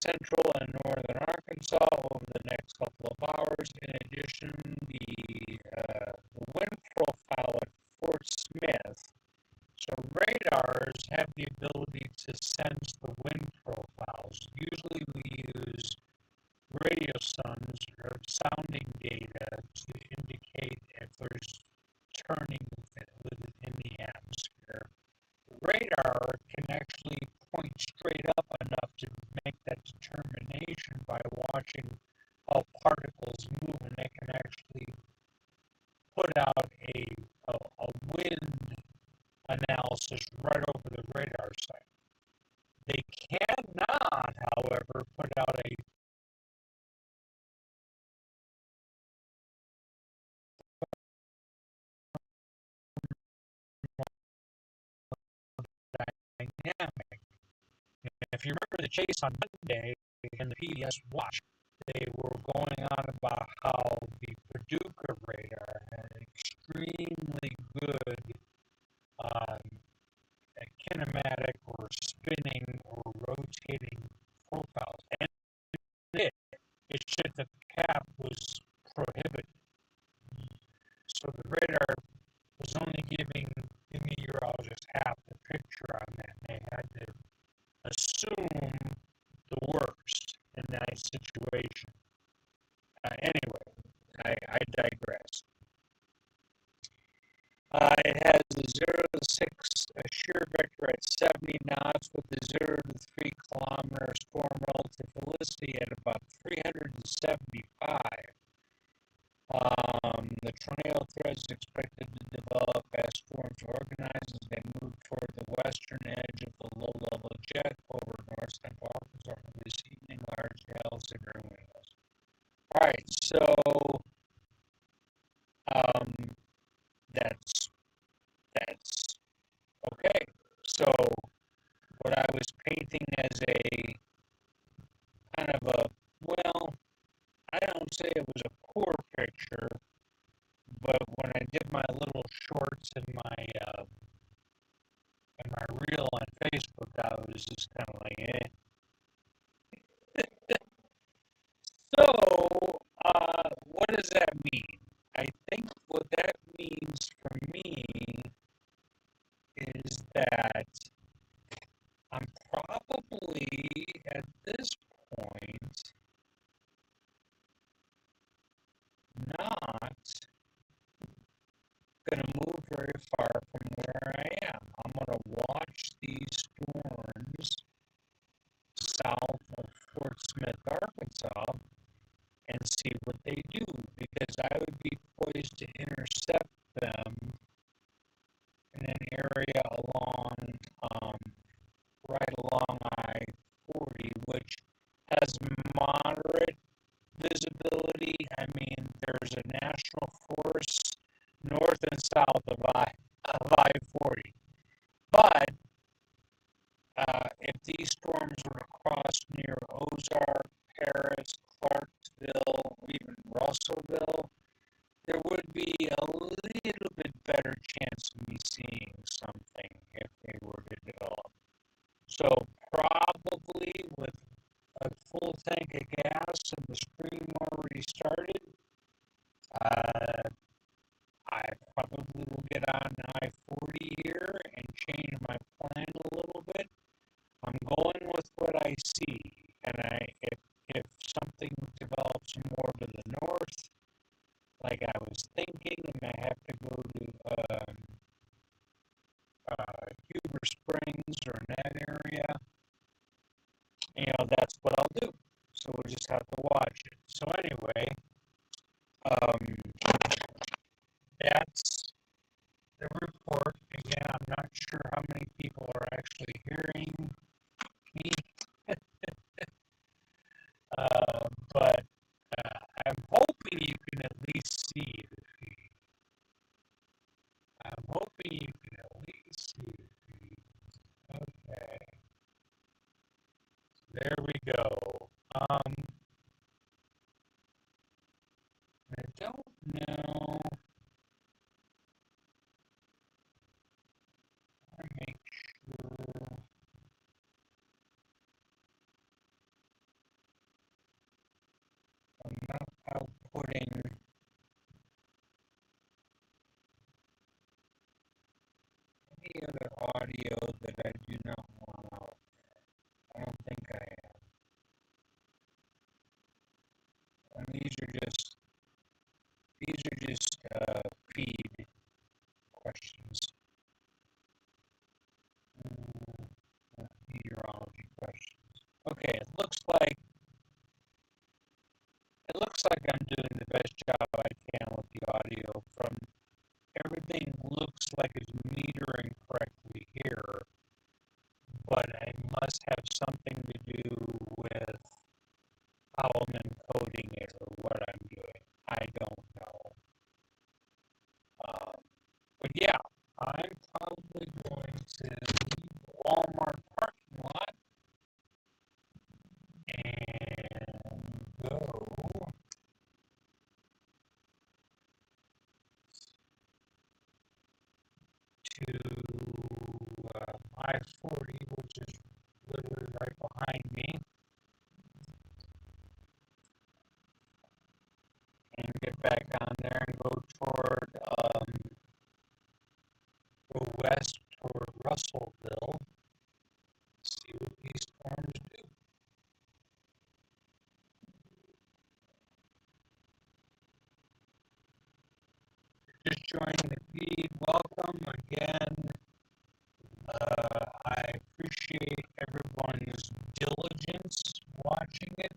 central and northern Arkansas over the next couple of hours. In addition, the wind profile at Fort Smith. So radars have the ability to sense the wind profiles. Usually we use radio sons or sounding data to indicate if there's turning within the atmosphere. Radar can actually point straight up enough to make that determination by watching how particles move, and they can actually put out a wind analysis right over the radar site. They cannot, however, put out a dynamic. If you remember the chase on Monday and the PBS watch, they were going on about how the Paducah radar had extremely good kinematic or spinning or rotating profiles. And it's just the cap was prohibited. So the radar was only giving the meteorologist half the picture on that. They had to assume the worst in that situation. Anyway, I digress. It has a 0 to 6 shear vector at 70 knots with a 0 to 3 kilometer storm relative velocity at about 375. The tornado threat is expected to develop as storms organize as they move toward the western edge of the low-level jet over north central Arkansas this evening. Large hail, severe wind gusts. All right, so that's okay. So what I was painting as a kind of a, well, I don't say it was a poor picture, but when I did my little shorts in my reel on Facebook, I was just kind of like, eh. So, what does that mean? I think what that means for me is that I'm probably at this point and see what they do, because I would be poised to intercept them in an area um, right along I-40, which has moderate visibility. I mean, there's a national forest north and south of I-40. But if these storms were to cross near Ozark, Paris, Clarksville, even Russellville, there would be a little bit better chance of me seeing something if they were to develop. So probably with a full tank of gas and the stream already started, I probably will get on I-40 here and change my plan a little bit. I'm going with what I see, and if something develops more to the north, like I was thinking, and I have to go to Huber Springs or in that area, that's what I'll do. So we'll just have to watch it. So anyway, that's the report. Again, I'm not sure how many people are actually hearing me, but I'm hoping you can at least see the feed. I'm hoping you can at least see the feed. Okay, there we go. I don't know. I make sure I'm not outputting any other audio that I do not want out. I don't think I am. And these are just feed questions, meteorology questions. Okay, it looks like I'm doing the best job I can with the audio. From everything looks like it's metering correctly here, but it must have something to do with how I'm encoding it or what I'm doing. I don't know. But yeah, I'm probably going to leave the Walmart parking lot and go to I-40, which is literally right behind me, and get back on there and go west toward Russellville, see what these storms do. Just joining the feed, welcome again. I appreciate everyone's diligence watching it.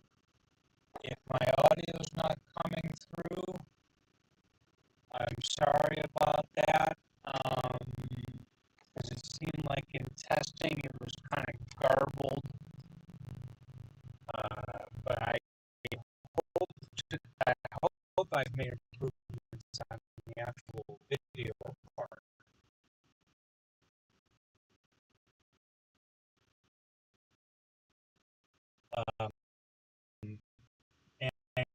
If my audio's not coming through, I'm sorry about that. Because it seemed like in testing it was kind of garbled. But I hope I've made improvements on the actual video part. And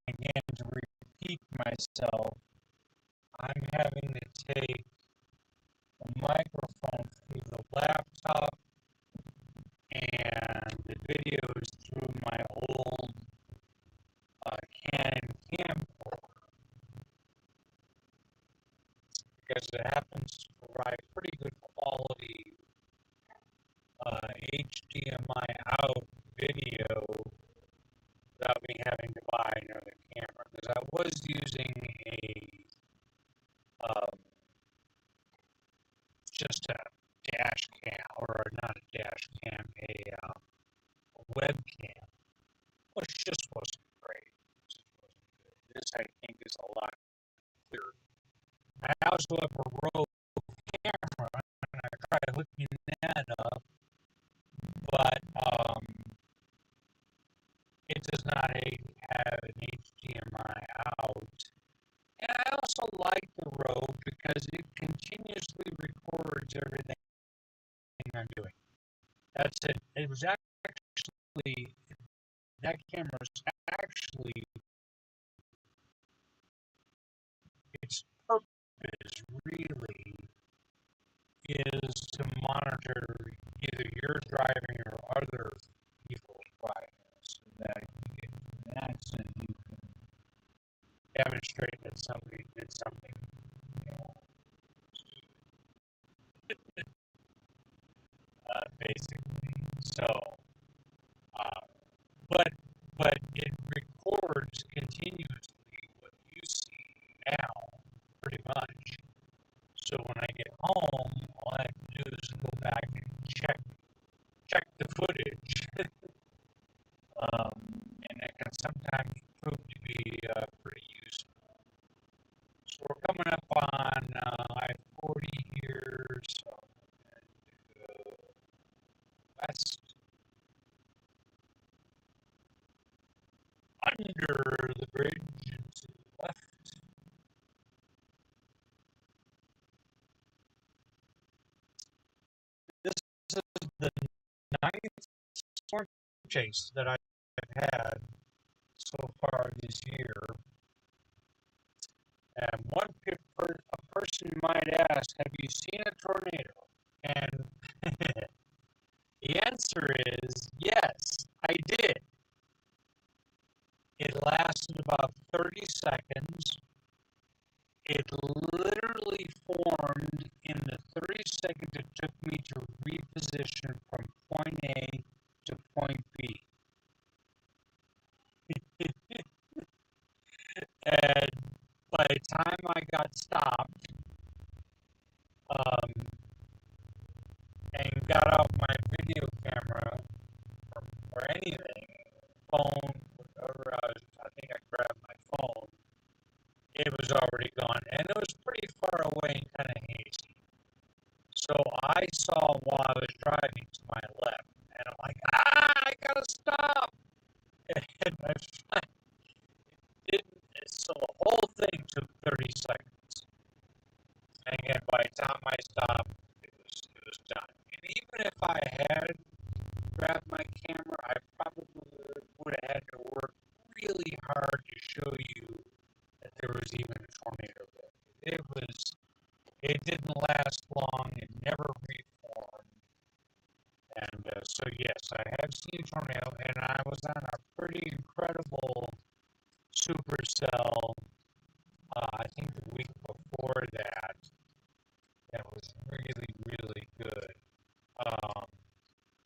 again, to repeat myself, I'm having to take the microphone through the laptop and the videos through my old Canon camcorder, because it happens to provide pretty good quality HDMI out video without me having to buy another camera. Because I was using just a dash cam, or not a dash cam, a webcam, which just wasn't great. is a lot clearer. I also have a Rode camera, and I tried hooking that up, but it does not have an HDMI out. And I also like the Rode because it continuously records everything I'm doing. That's it. It was actually, that camera is actually, its purpose really is to monitor either your driving or other people's driving, so that you get an accident, you can demonstrate that somebody did something, you know, basically. So, uh, but it records continuously what you see now, pretty much. So when I get home, all I have to do is go back and check the footage, and that can sometimes prove to be pretty useful. So we're coming up on I-40 here, so go west under the bridge and to the left. This is the ninth storm chase that I've had so far this year. And a person might ask, have you seen a tornado? And the answer is yes, I did. It lasted about 30 seconds. It literally formed in the 30 seconds it took me to reposition from point A to point B. And by the time I got stopped, and got out my video camera or anything, phone, whatever I think I grabbed my phone, it was already gone, and it was pretty far away and kind of hazy. So I saw while I was driving to my left, and I'm like, I gotta stop. And I didn't, so the whole thing took 30 seconds. And again, by the time I stopped, it was done. And even if I had grabbed my camera, I probably would have had to work really hard to show you that there was even a tornado there. It didn't last long, it never reformed. And so yes, I have seen a tornado, and I was on a pretty incredible supercell, I think the week before that, that was really, really good.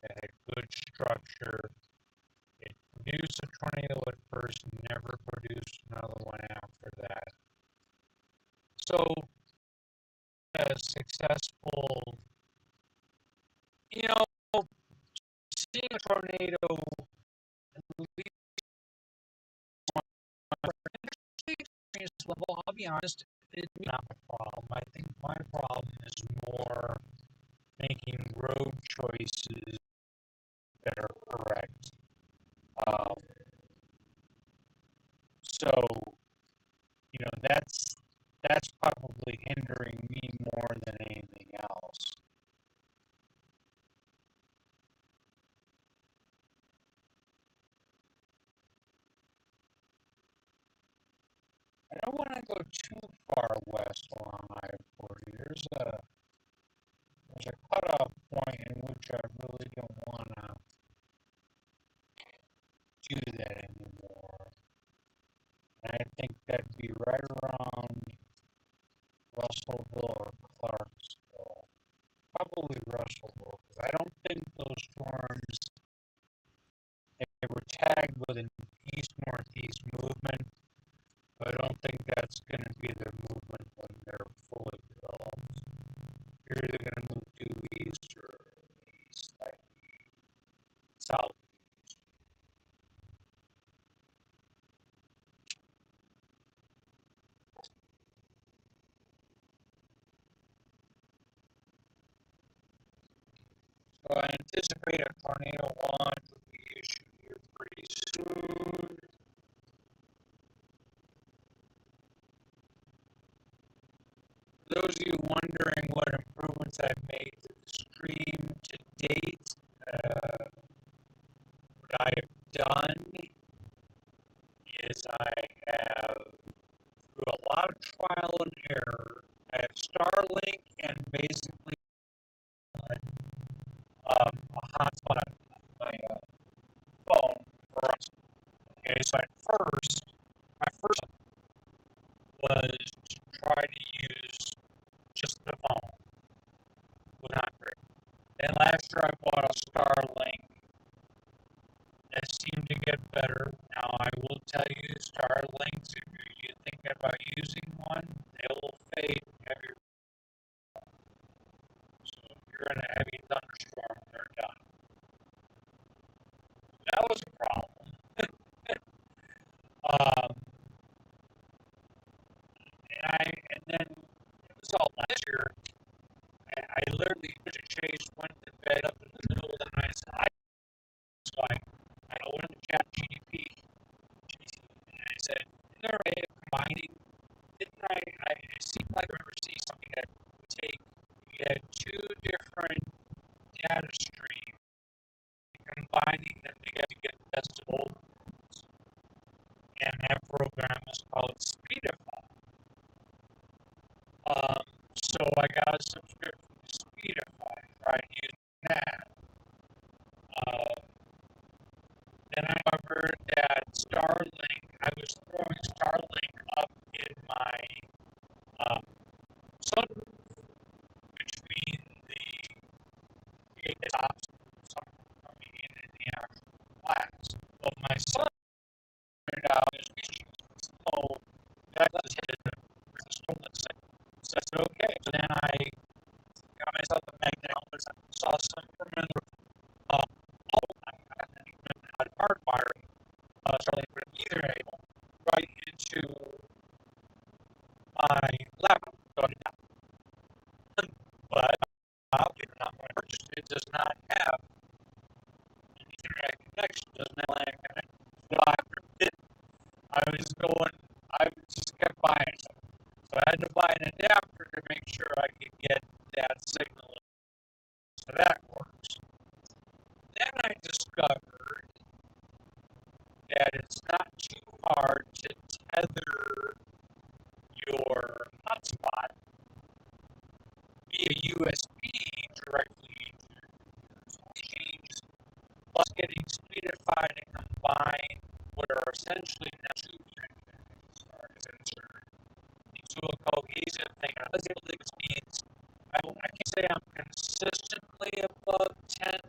It had good structure. It produced a tornado at first, never produced another one after that. So, a successful, you know, seeing a tornado, at least on experience level, I'll be honest, it's not my problem. I think my problem is more making road choices that are correct. Um, so, you know, that's probably hindering me more than anything else. I don't want to go too far west along I-40. There's a cutoff point in which I really don't want to do that anymore. And I think that'd be right around Russellville or Clarksville. Probably Russellville, because I don't think those storms, they were tagged with an east-northeast movement, but I don't think that's going to be their movement when they're fully developed. You're either going to move due east or east, like south. So I anticipate a tornado watch will be issued here pretty soon. For those of you wondering what improvements I've made to the stream to date, what I have done is I have, through a lot of trial and error, I have Starlink and basically a hotspot on my phone for us. Okay, so at first, my first was to try to use just the phone with not great. Then last year I bought a Starlink that seemed to get better. Now I will tell you, Starlinks, if you're thinking about using one, they will fade heavy. So if you're in a heavy thunderstorm, they're done. That was a problem. um, and then it was all last year. I literally took a chase, went to bed up in the middle of the night. So I went to ChatGPT and I said, is there a way of combining? Didn't it seemed like I remember seeing something that would take, you had two different data streams, combining them together to get the best of both worlds. And that program is called Speedify. So I got a subscription to Speedify, tried using that. Then I covered that Starlink. I was throwing Starlink up in my sunroof, which means it stops something coming in the actual glass. But my son pointed out his issues. So that does hit the Stolen segment. So I said, okay. So then I got myself a magnet helmet. I saw some from the roof. I didn't even know how to hardwire Starlink with Ethernet right into my laptop. So I did that. But believe it or not, when I purchased it, it does not have an Ethernet connection. It doesn't have a LAN connection. So I just kept buying it. So I had to buy an adapter to make sure I could get that signal. So that works. Then I discovered that it's not too hard to tether your hotspot via USB directly to your machines, plus getting Speedify to combine what are essentially now two into a cohesive thing. I was able to experience, I can say I'm consistently above 10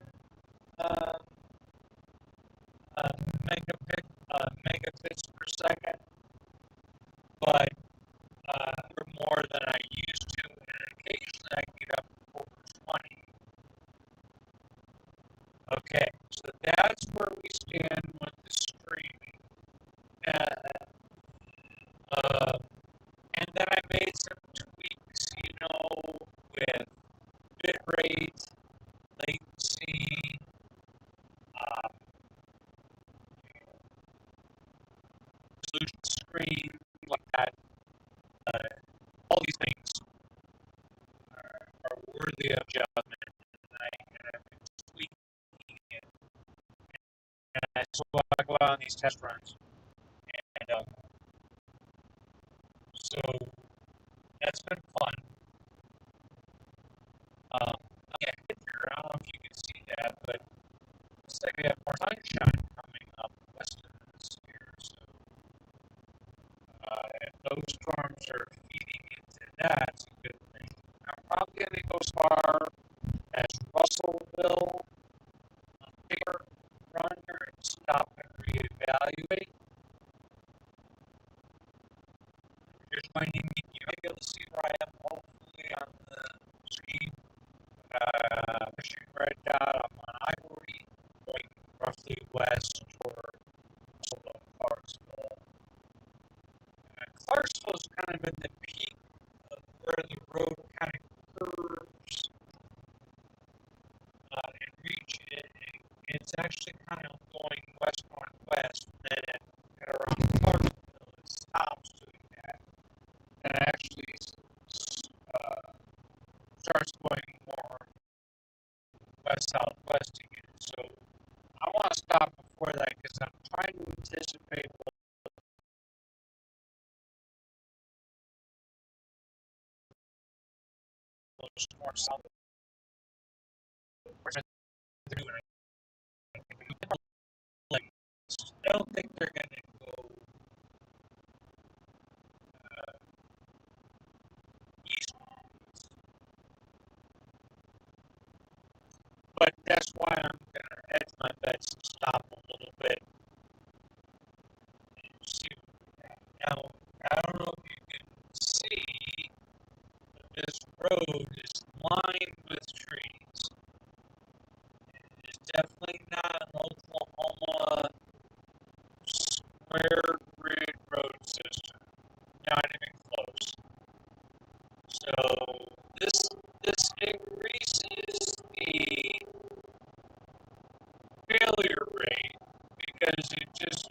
megabits per second, but more than I used to, and occasionally I get up over 20. Okay, so that's where we stand with the streaming. And then I made some tweaks, with bit rate, latency, um, resolution screen, like that. All these things are worthy of adjustment, and I've been tweaking it. And so I go out on these test runs, and so that's been fun. Yeah, here, I don't know if you can see that, but looks like we have more sunshine coming up west of us here. So if those storms are feeding into that, it's a good thing. I'm probably going to go as far as Russellville, paper run here, and stop and reevaluate. You're joining me. You may be able to see where I am, hopefully on the screen. Pushing right out. I'm on I-40, going roughly west toward Clarksville. Clarksville is kind of in the peak of where the road kind of curves and trying to anticipate what those more south they're doing. Like, I don't think they're going to go east, but that's why I'm going to hedge my bets and stop a little bit. And see. Now, I don't know if you can see, but this road is lined with trees. It's definitely not an Oklahoma square grid road system. Not even close. So this increases the failure rate because it just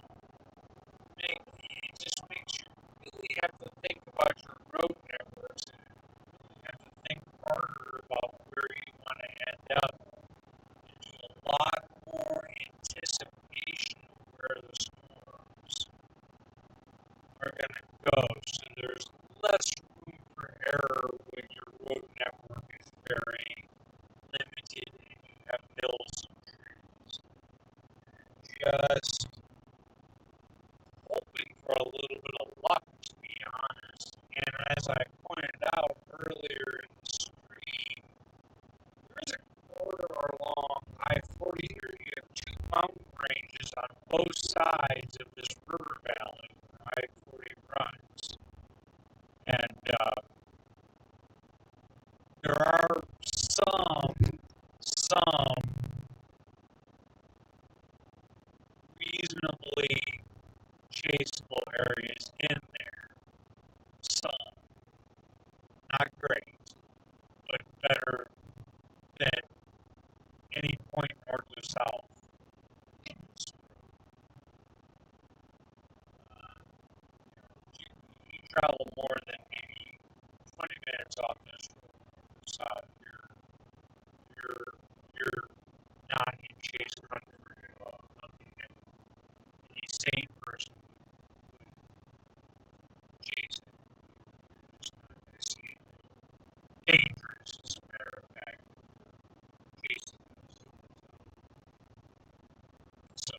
makes you really have to think about your road networks and you have to think harder about where you want to end up. There's a lot more anticipation of where the storms are going to go. So there's less room for error when your road network is very limited and you have hills and trees. Just hoping for a little bit of luck, to be honest. And as I pointed out earlier in the stream, there is a corridor along I-40 here. You have two mountain ranges on both sides of this river valley where I-40 runs. And there are some reasonably chaseable areas in there. Some. Not great, but better than any point north or south. You travel more than maybe 20 minutes off this road south, you're not in chase country at all. Nothing that any sane person would chase it. It's not going to see it. Dangerous, as a matter of fact, chasing it. So,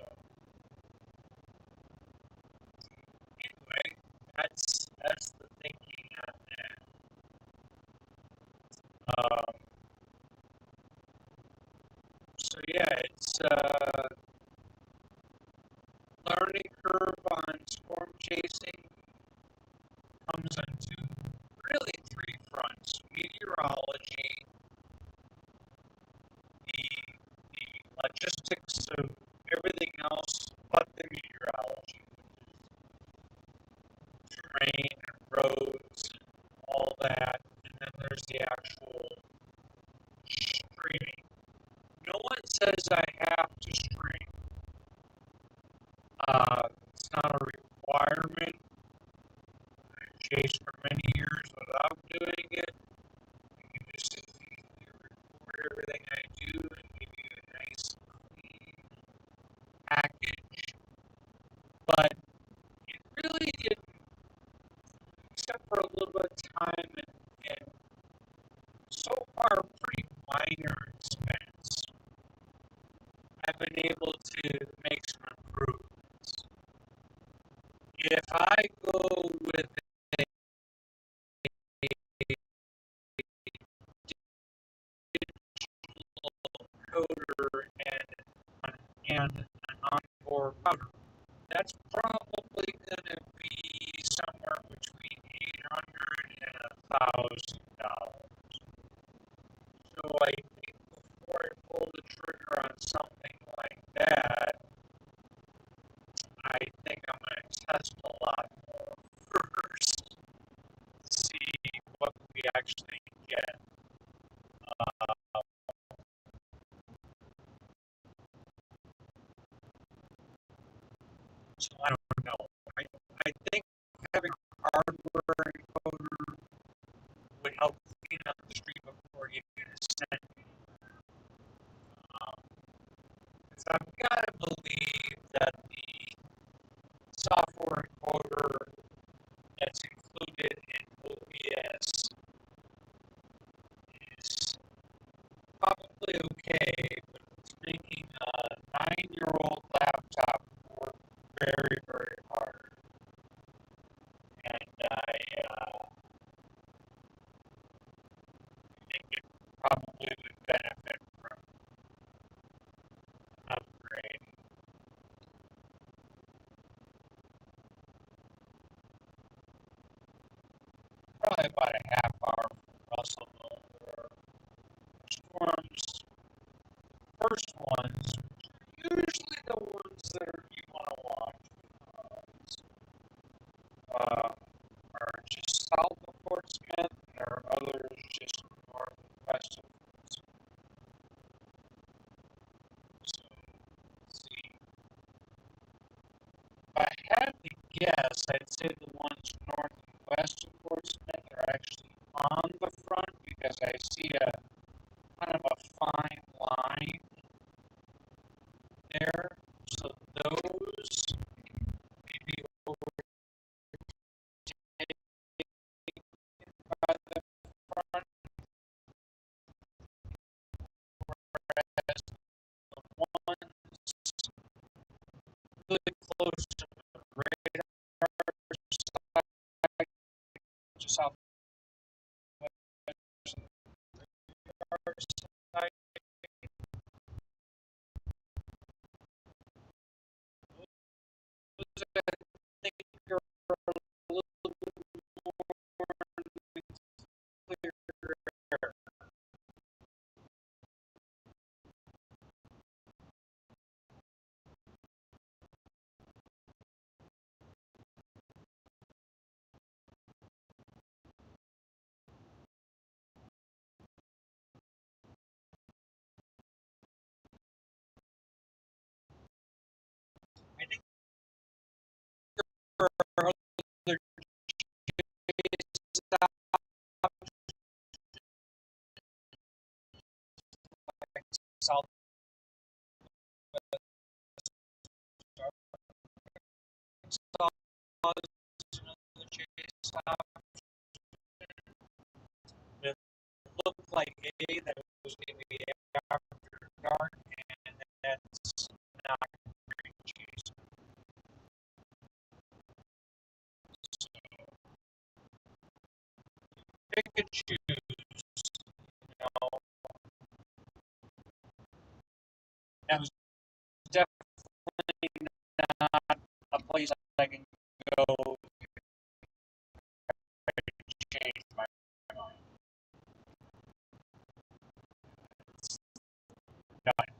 anyway, that's the thinking on that. So yeah, it's learning curve on storm chasing comes on really three fronts: meteorology, the logistics of everything else but the meteorology, terrain and roads and all that, and then there's the actual streaming. No one says I have to stream. It's not a requirement. I chased for many years without doing it. You can just record everything I do and give you a nice clean package. But it really didn't, except for a little bit of time and so far pretty minor expense, I've been able to make some improvements. If I go with a digital coder and an onboard router, that's probably going to be somewhere between $800 and $1,000. So I think before I pull the trigger on something like that, I think I'm going to test a lot more first to see what we actually get. So I don't know. I think having a hardware encoder would help clean up the stream before you get a send. Because I've got to believe that the that's included in OBS is probably okay, but it's making a 9-year-old laptop work very, very hard. And I think it probably would benefit from upgrading. Probably about a half hour from Russell or Storm's first ones, usually the ones that you want to watch are just south of Fort Smith, and there are others just north and west of Fort Smith. So, let's see. If I had to guess, I'd say the ones north and west of Fort Smith are actually on the front because I see a kind of a fine line there. So those maybe overtaken by the front, whereas the ones really close to the radar side, just south of the radar side, those I think are a little bit more clear. I think there are other stops like South Arkansas, another chase stop that looked like that was going to be after dark, and that's not very chase. So pick and choose. That was definitely not a place I can go change my mind. It's done.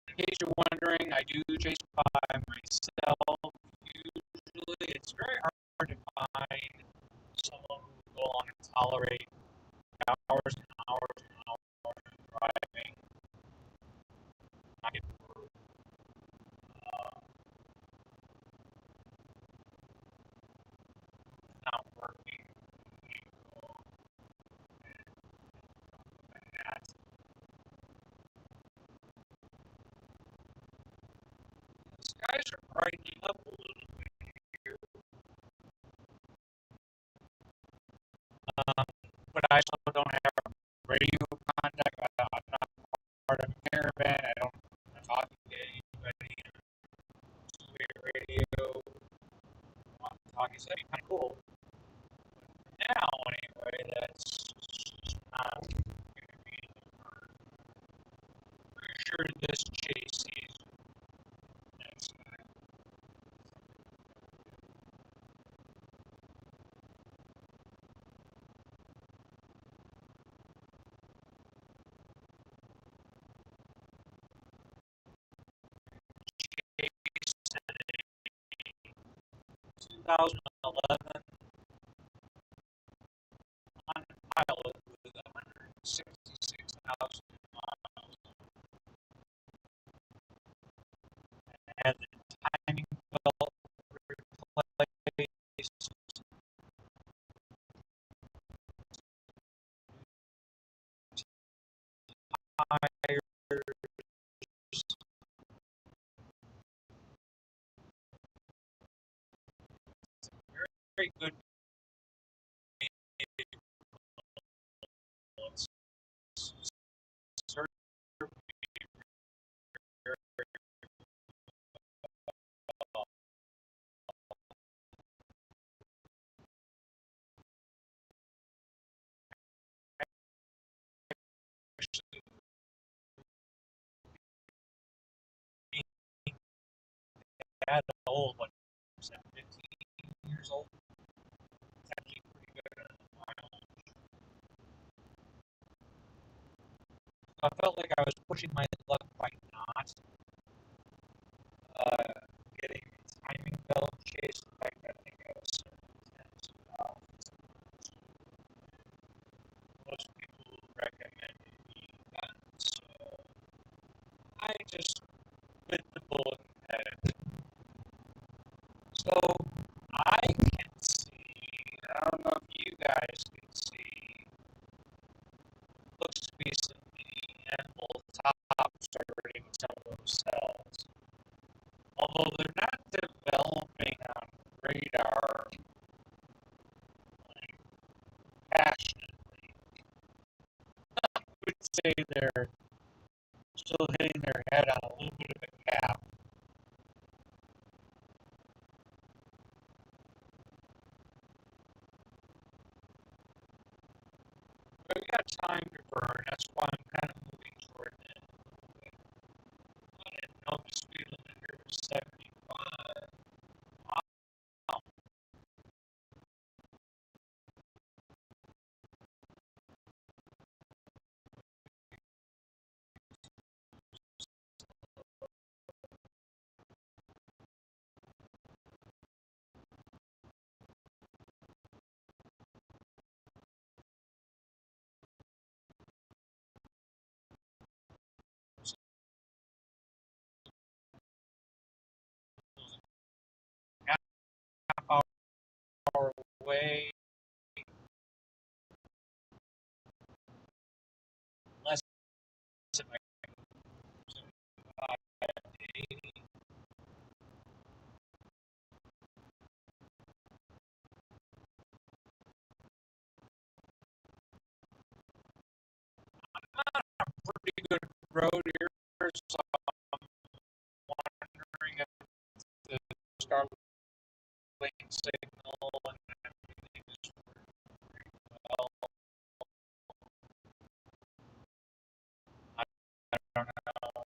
In case you're wondering, I do chase by myself. Usually, it's very hard to find someone who will go along and tolerate hours and hours and hours of driving. Not get bored. Not working. The skies are brightening up a little bit here. But I also don't have radio contact. I'm not part of a caravan. I don't talk to anybody on two-way radio. Talking is kind of cool. Now, anyway, that's just not going to be for sure this chase season. That's chase 2011 on pilot with 166 miles, had the timing belt replaced, tires, very good vehicles. Served me very well. Actually, being that old, what was that, 15 years old? It's actually pretty good mileage. I felt like I was pushing my luck by not uh, getting the timing belt chased. In fact, I think I was tens of thousands. Most people recommend me that, so I just bit the bullet and had it. So I can see, I don't know if you guys can see, looks to be some animal tops starting with some of those cells. Although they're not developing on radar like, passionately, I would say they're still hitting their head on a little bit of a gap. But we got time to burn. That's why I'm kind of moving toward it. I didn't know the speed limit here was 75. Wow. Half hour away, less than my 75 to 80. Pretty good road here, so I'm wondering if the Starlink signal and everything is working well. I don't know.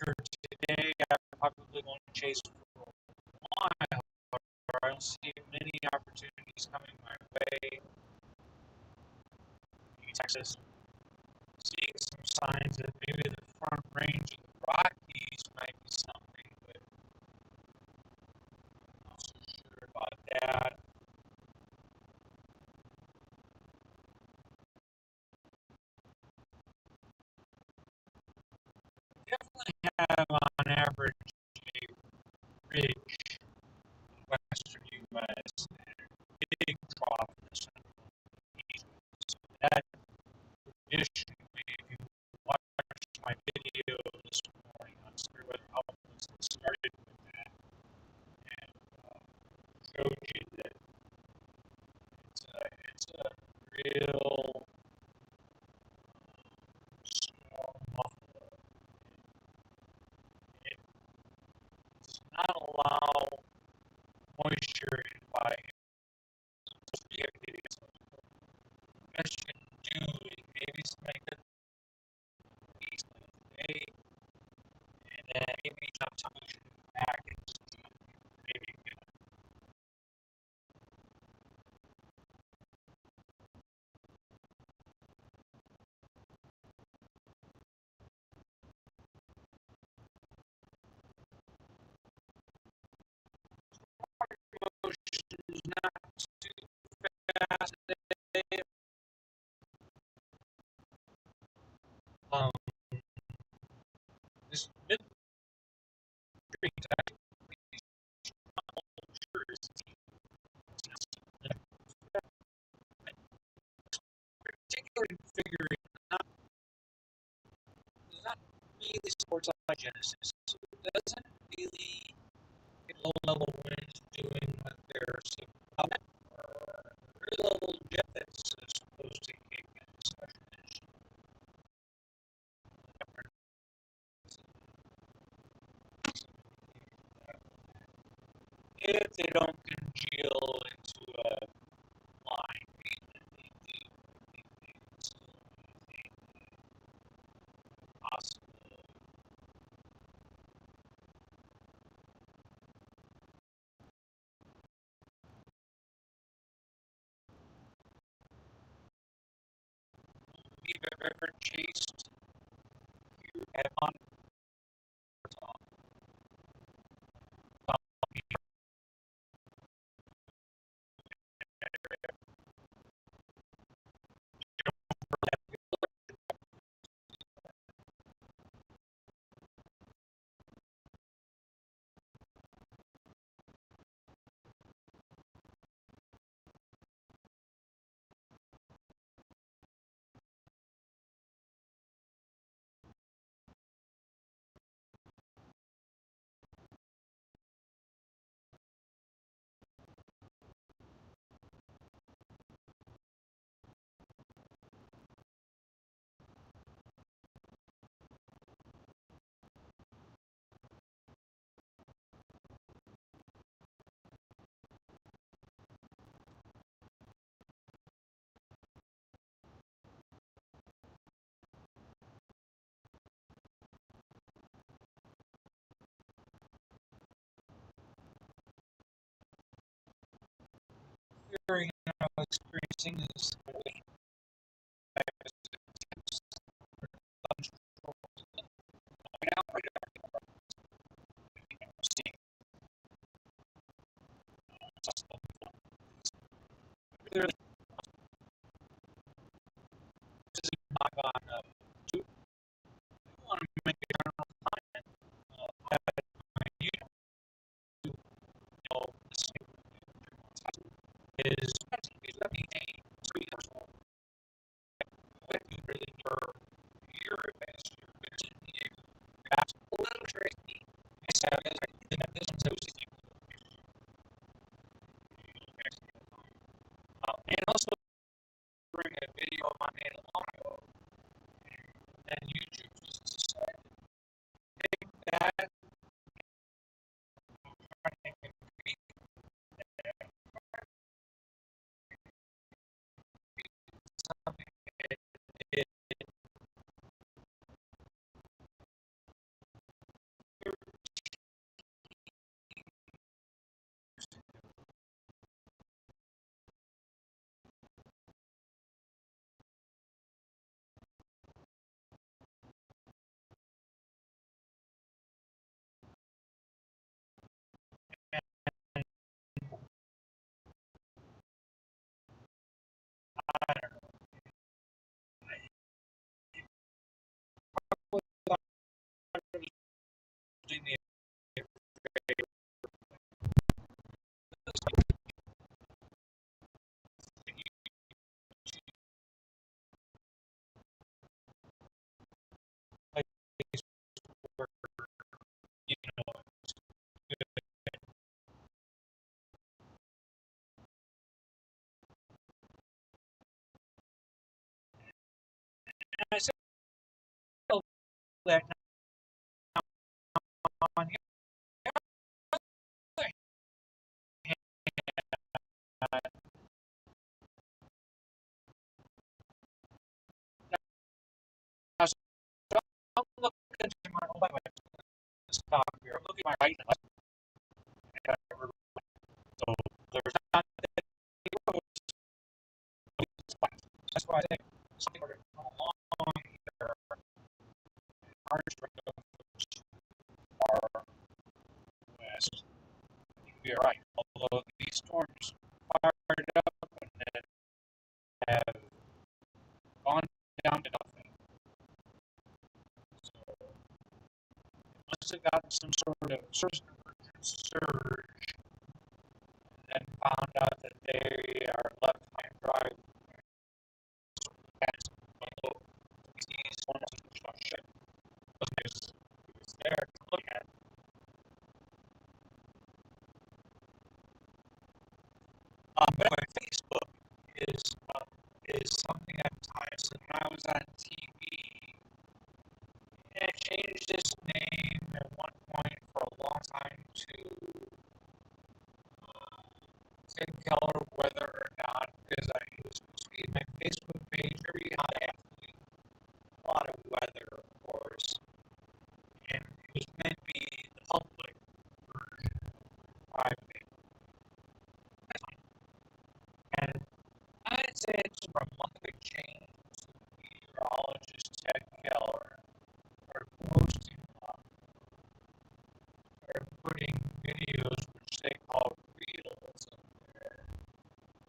After today, I'm probably going to chase for a while. I don't see many opportunities coming my way. In Texas, seeing some signs that maybe the front range of the Rockies might be something, but I'm not so sure about that. Definitely have on average a ridge in western U.S. and a big trough in the central east. So that traditionally, if you watched my video this morning on Spirit Outlets that started with that and showed you that it's a real snow buffalo. It does not allow moisture in by not too fast. Um, this mid-range actually sure is particularly figuring out not really sports like Genesis. So it doesn't really get low-level winds doing what they're supposed or level jet that's supposed to kick in discussion. If they don't congeal into a line that they do, it's possible. If you've ever chased your head on fearing I was experiencing is clearly not on to want to make a general comment that you know is let me name 3 years old. What you really were your best year. That's a little tricky. I said I think this one's and also bring a video of my name long ago, and YouTube just decided to take that something it I don't know. You know, and I said that on the other hand, so I'll look into my stop here. Look at my right and left. So there's not any roads. That's why I think something were to come along here. Are west. You're right. Although these storms first surge, and then found out that they are left-hand drive. That's one of these ones shit. It was there to look at. But anyway, Facebook is something at times. And when I was on TV, it changed its name at one point for a long time to Tim Keller, whether or not, because it was supposed to be my Facebook page, every athlete, a lot of weather, of course, and it was meant to be the public version of private. And I'd say it's from a month ago change to meteorologist Ted Keller are posting are putting videos which they call reels in there.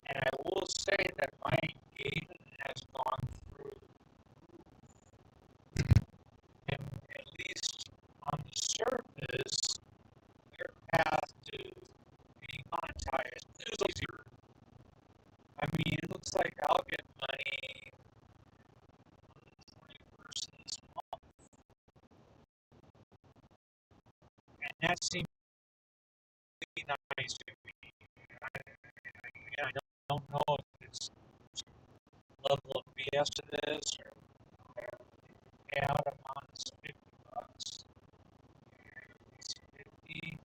And I will say that my engagement has gone through, and at least on the surface, their path to being monetized is easier. I mean, it looks like I'll get money on the 21st of this month, and that seems really nice to me. I don't know if it's level of BS it is, or payout amount is $50. It's 50.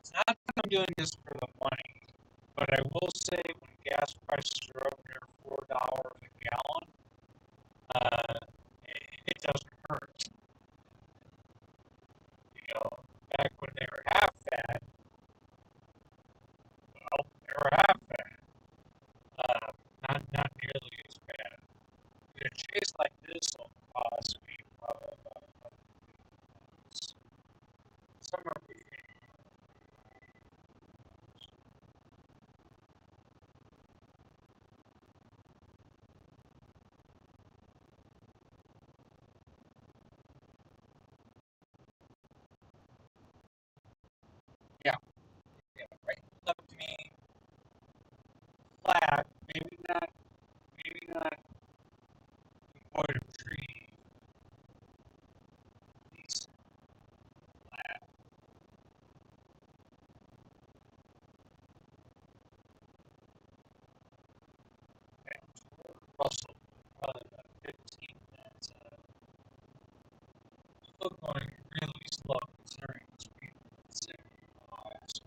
It's not that I'm doing this for the money, but I will say when gas prices are up near $4 a gallon, it doesn't hurt. You know, back when they were half fat, well, they were half fat. Not nearly as bad. A chase like this will cost me probably about somewhere between. Yeah, yeah, right left me flat, maybe not devoid of tree, decent flat. Okay, Russell, probably about 15 minutes. Still going really slow considering the speed of the 75. So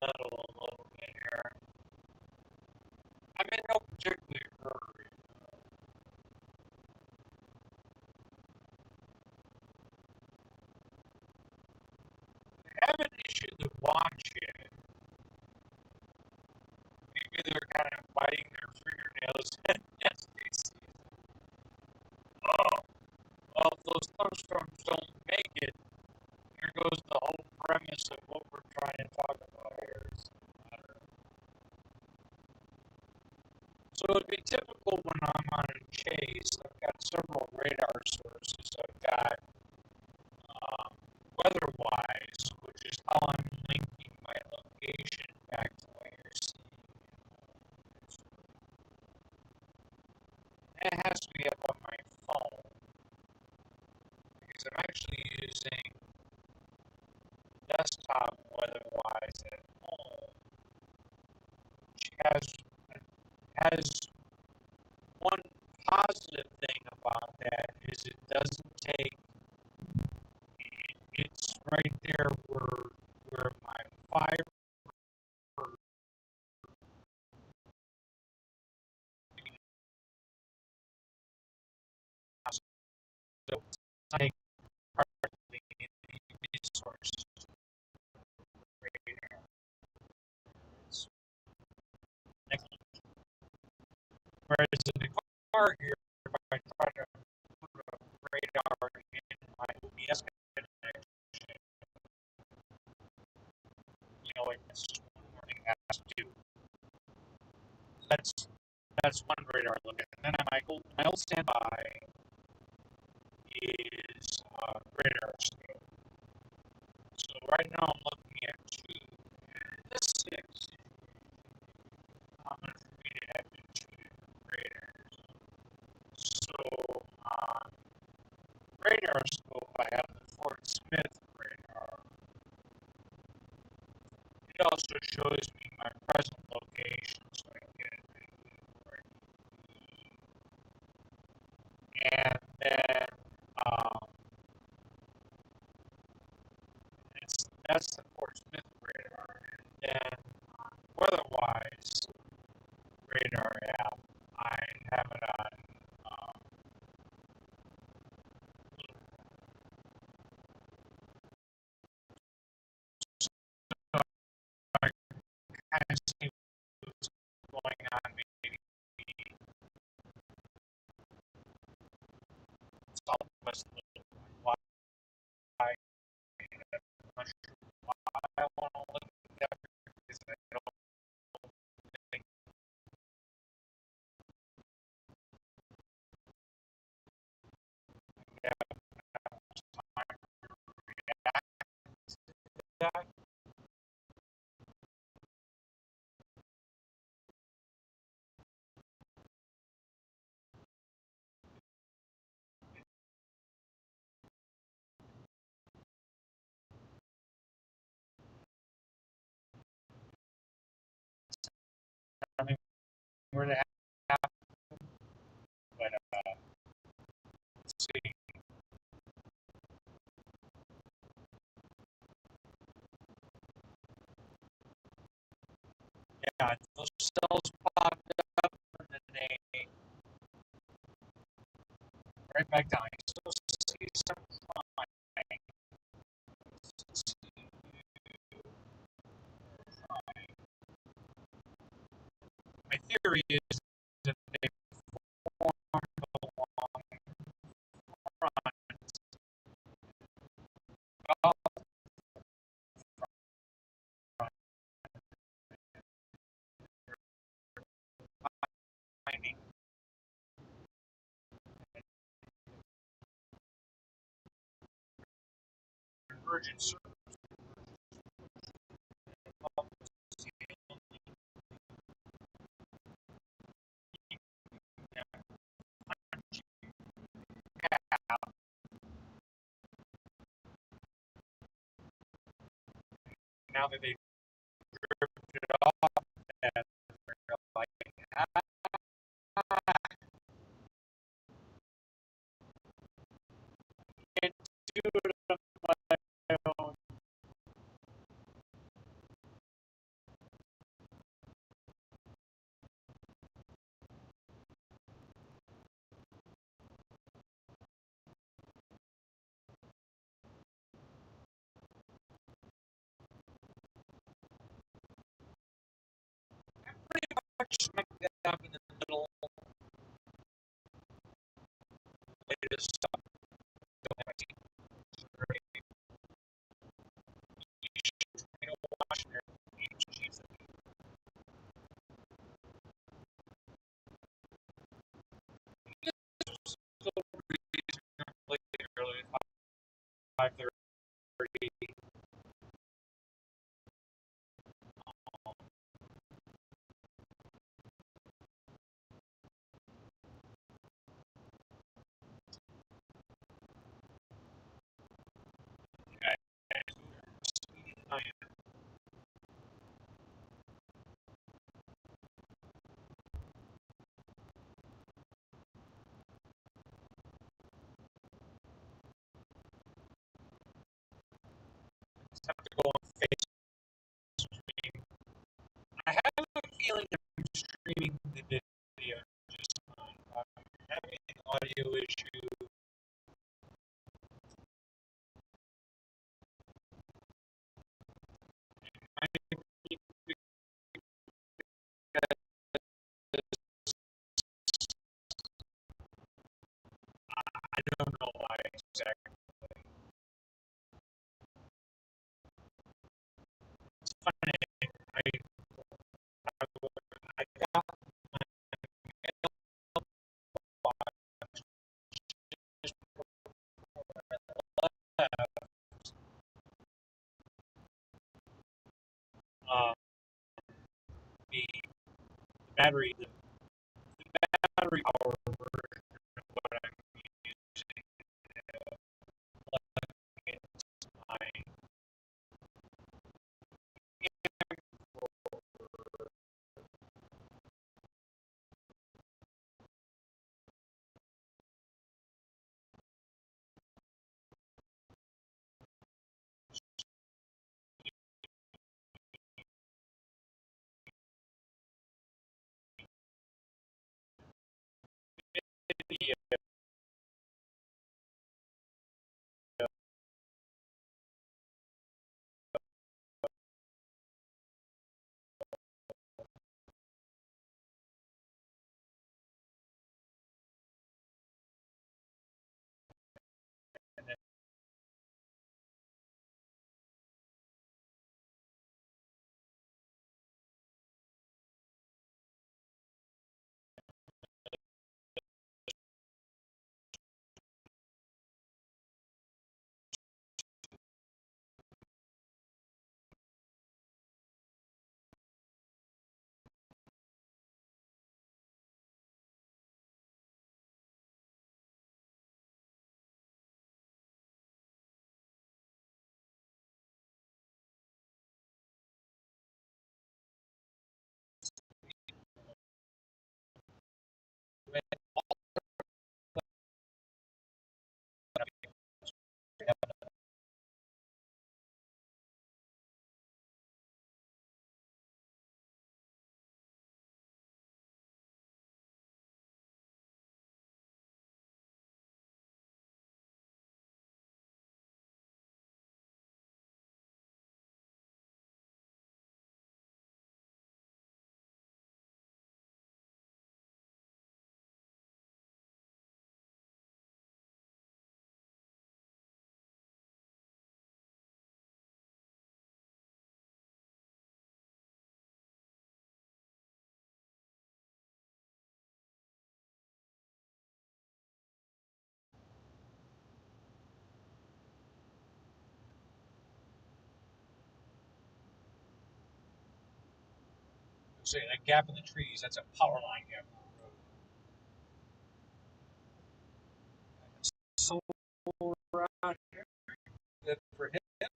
that'll a little bit here. I'm in no particular hurry. They haven't issued the watch yet. Maybe they're kind of biting their fingernails as they see it. Oh, well, if those thunderstorms don't make it, here goes the whole premise of what we're trying to talk about here. So it would be typical when I'm on a chase. I've got several radar sources. I've got weather-wise, which is how I'm linking my location back to what you're seeing. It has to be up on my phone because I'm actually using desktop weather-wise at home, which has one positive thing about that is it doesn't take. It's right there where my fiber. So I take hardly any resources. Whereas in the car here, if I try to put a radar in my OBS connection, like this morning has to do. That's one radar I look at. And then I my old standby is radar scope. So right now I'm looking at 2 and 6. Common for me to have 2 radars. So radar scope, I have the Fort Smith radar. It also shows me my present location, so I can get an idea of where I am. And then that's the Fort Smith radar. And then weather-wise radar app, I have it on. So I kind of see what's going on. Maybe Southwest a little bit. Why? I'm not sure why I want to look at that because I don't think I have time to react to that. I mean, where to have, but let's see. Yeah, those cells popped up and then they right back down. You still see some flying. My theory is that they formed along front of finding convergent circles. Now that they drifted off, and they're like, ah, can't do it on my own. I'm pretty much smack dab in the middle. Latest stuff. Don't have any watch there. Still reasonably early, 5:30. Have to go on face stream. I have a feeling I'm streaming the video just fine. I'm having an audio issue. I don't know why exactly. It's funny. I got my mailbox Um, the battery power version of what I'm using against my say that gap in the trees. That's a power line gap on the road. So around here that for him,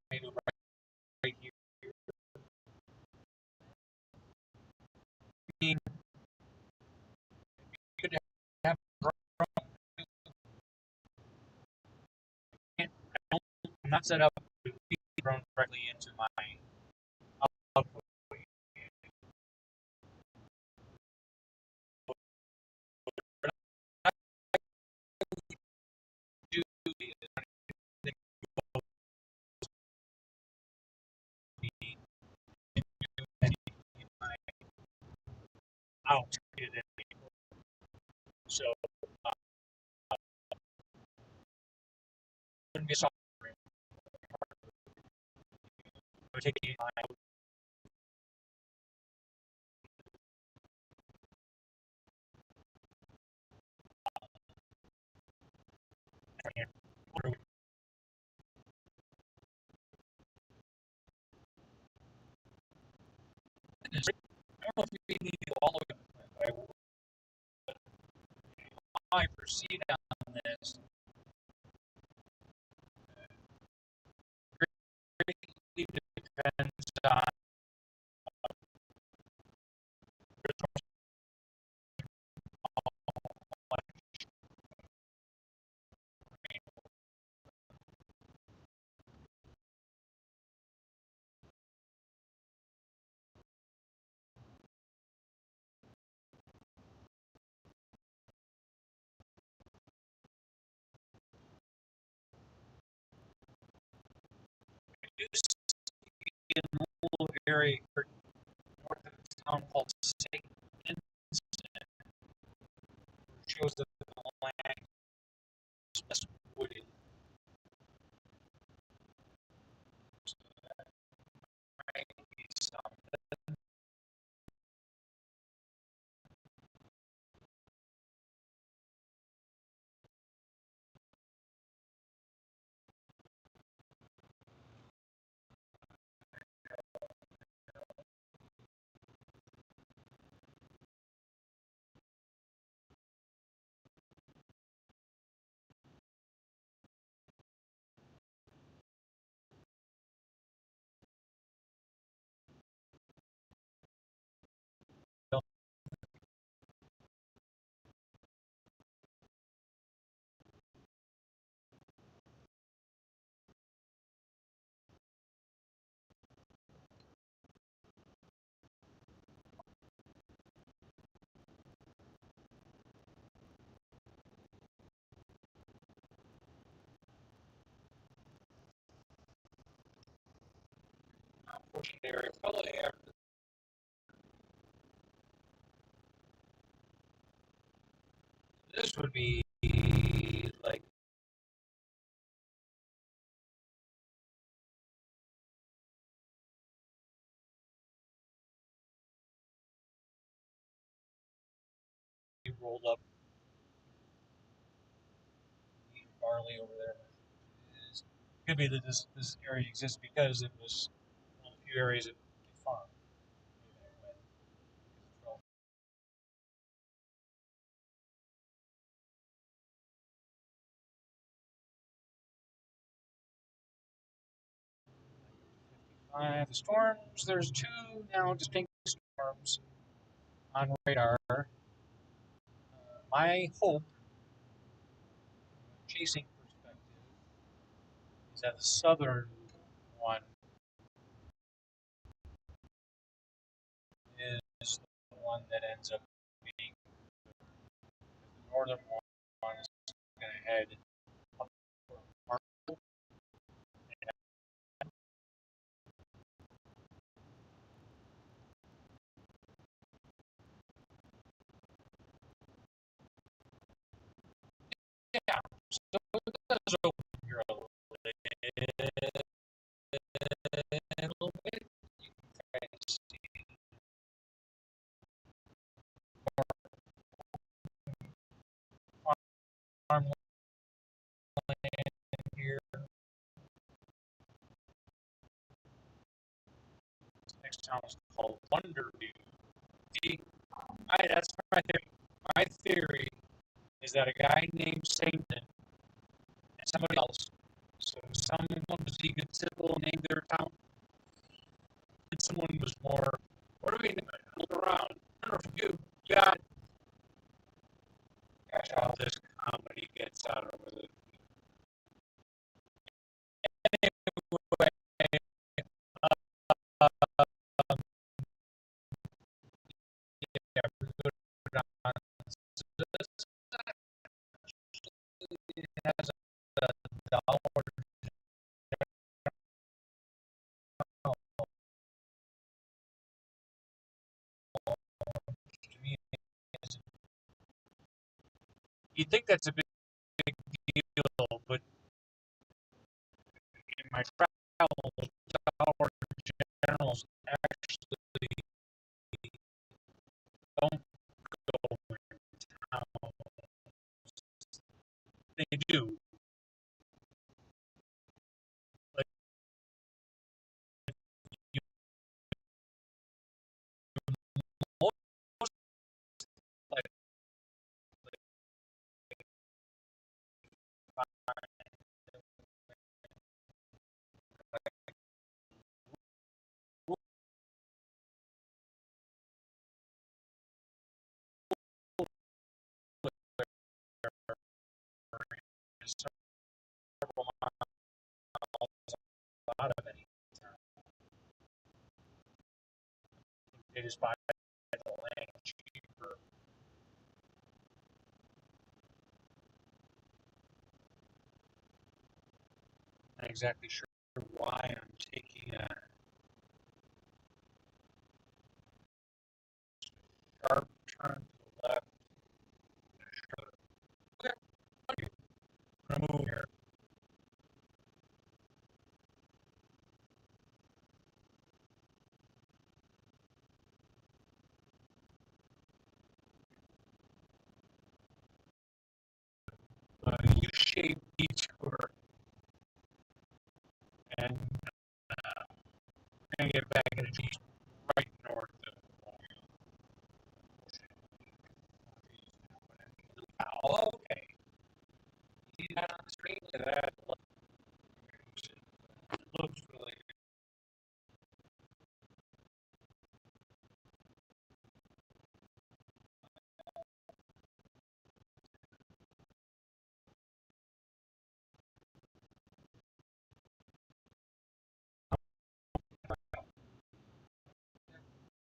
maybe right here. I mean, you could have I'm not set up to feed the drone directly into my output. Do in my out so wouldn't be a software. We're taking my I don't know if we need to go all the way. I proceed on this greatly depends on in a little area north of town called St. Vincent, shows that the land is less wooded. So that might be something. ocean area, probably after this would be like rolled up barley over there. It could be that this area exists because it was one of the few areas that they farmed. The storms, there's two now distinct storms on radar. My hope, chasing perspective, is that the southern one is the one that ends up being the northern one is going to head up toward Marshall. Yeah, so it does open here a little bit. You can kind of see farmland here. This next town is called Wonderview. See, that's my theory. My theory is that a guy named Satan and somebody else, so someone was egotistical, named their town, and someone was more, what are we doing? Look around. I don't know if you got it. Gosh, how this comedy gets out of it. Anyway, yeah, we're good on this. It has a dollar to me. You'd think that's a big deal, but in my travels, Dollar Generals actually don't go in town. They do. Like you most like several miles out of any town. They just buy the land cheaper. Not exactly sure why I'm taking a sharp turn to the left. Okay, I'm gonna move here. U-shaped detour, and we're gonna get back into G right north of. Oh, okay. See that on the screen? Look at that. Looks really good.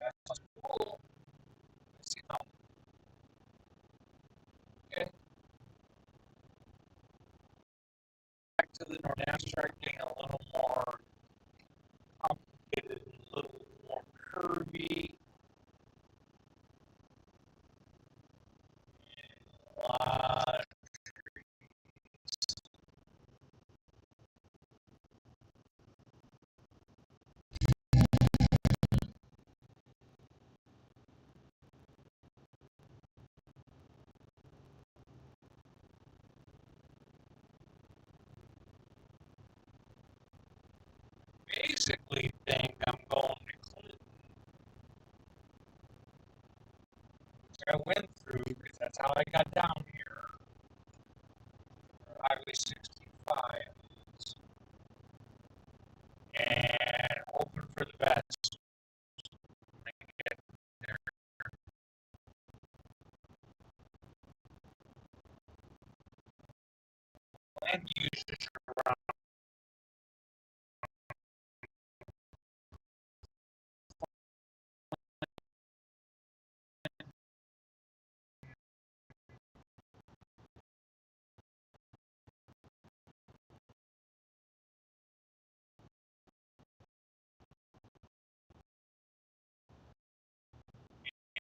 That's cool. Let's see how. Okay. Back to the north. Now start getting a little more complicated and curvy. A lot. Basically think I'm going to Clinton. I went through because that's how I got down here. Highway 65. And hoping for the best. I get there. Land usage around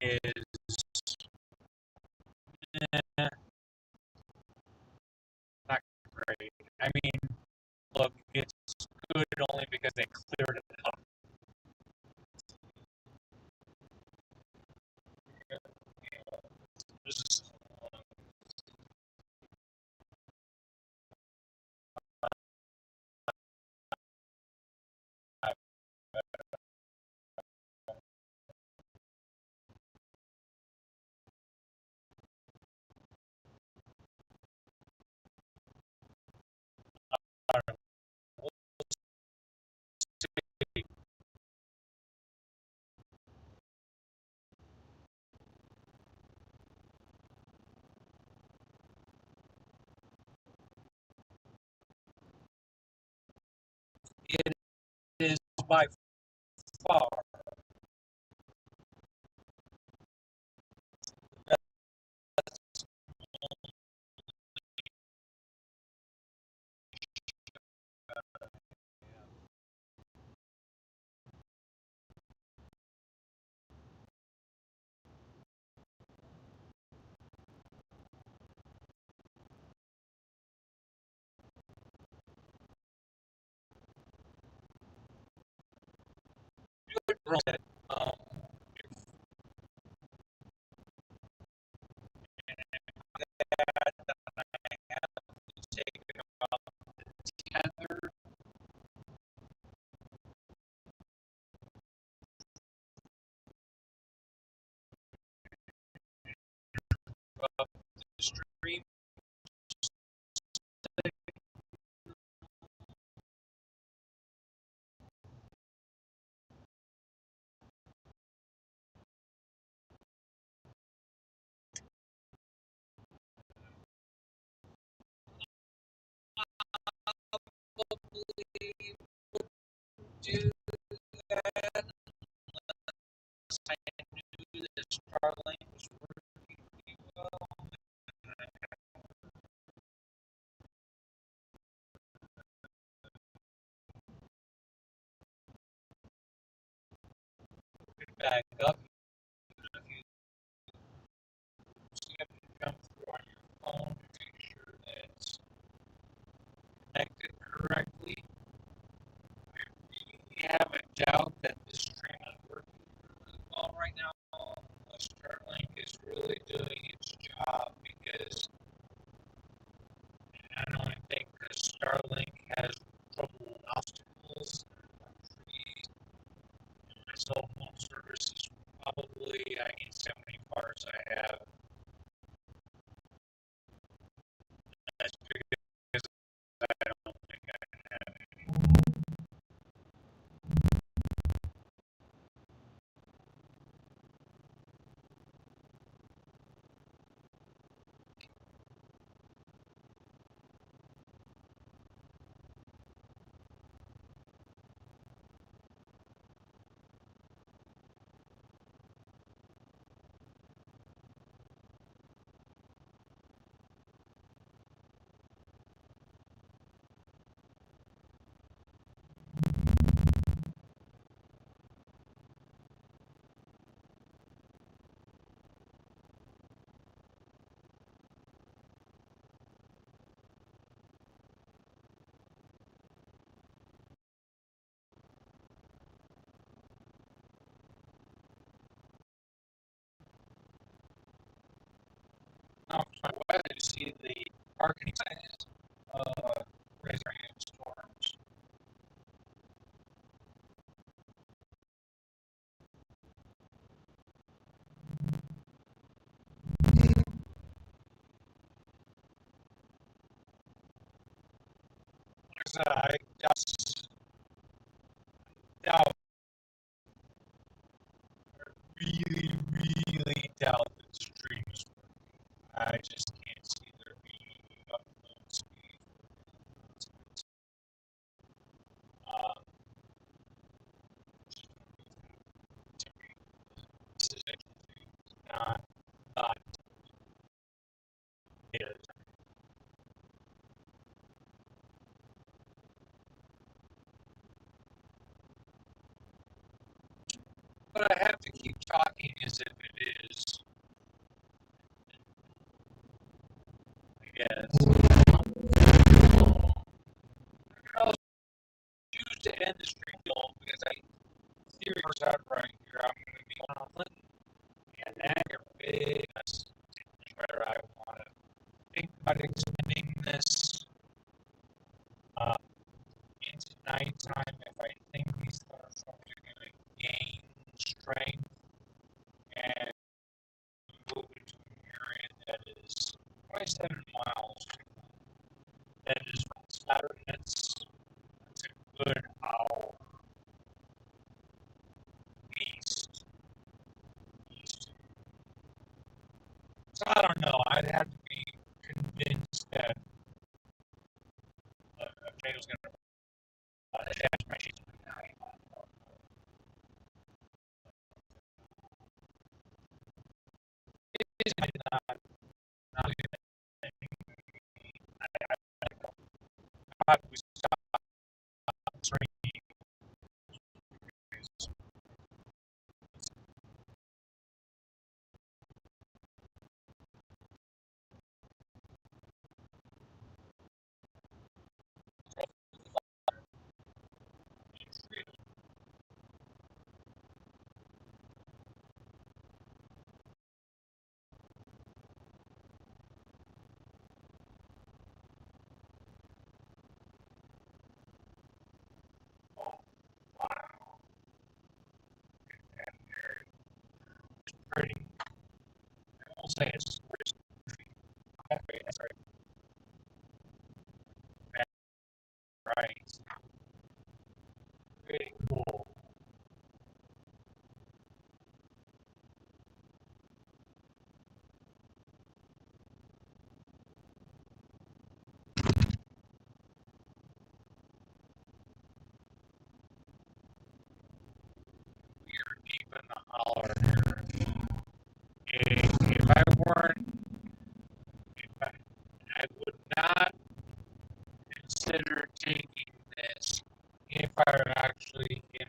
is not great. I mean, look, it's good only because they cleared it up. This is it is by far the best. Um, take it off the tether of the stream. Probably do that unless I knew that Starlink was working pretty well. Back up. If you have to jump through on your phone to make sure that it's connected correctly. I really have a doubt that this stream is working really well right now. Starlink is really doing its job because I don't think Starlink has trouble obstacles, trees. My cell phone service is probably, I can't say how many bars I have. That's because I don't think I have any. off to my west, you see the darkening signs of razor hand storms. I just doubt, really doubt that streams work. I just can't see there being upload speed. Um, this is not it. But I have to keep talking as if it is, I guess. I'll choose to end the stream because I theory works out right here. I'm going to be on Clinton and aggravate us whether I want to think about extending this into nighttime if I think these thunderstorms are going to gain strength and move into an area that is 27 miles. That is Saturday. That's a good hour east. So I don't know. I'd have to be convinced that a tornado's going to attach my sheets. It's not how we stop training. Pretty. I will say it's right. Pretty cool. We're deep in the holler here. If I weren't, if I would not consider taking this if I were actually in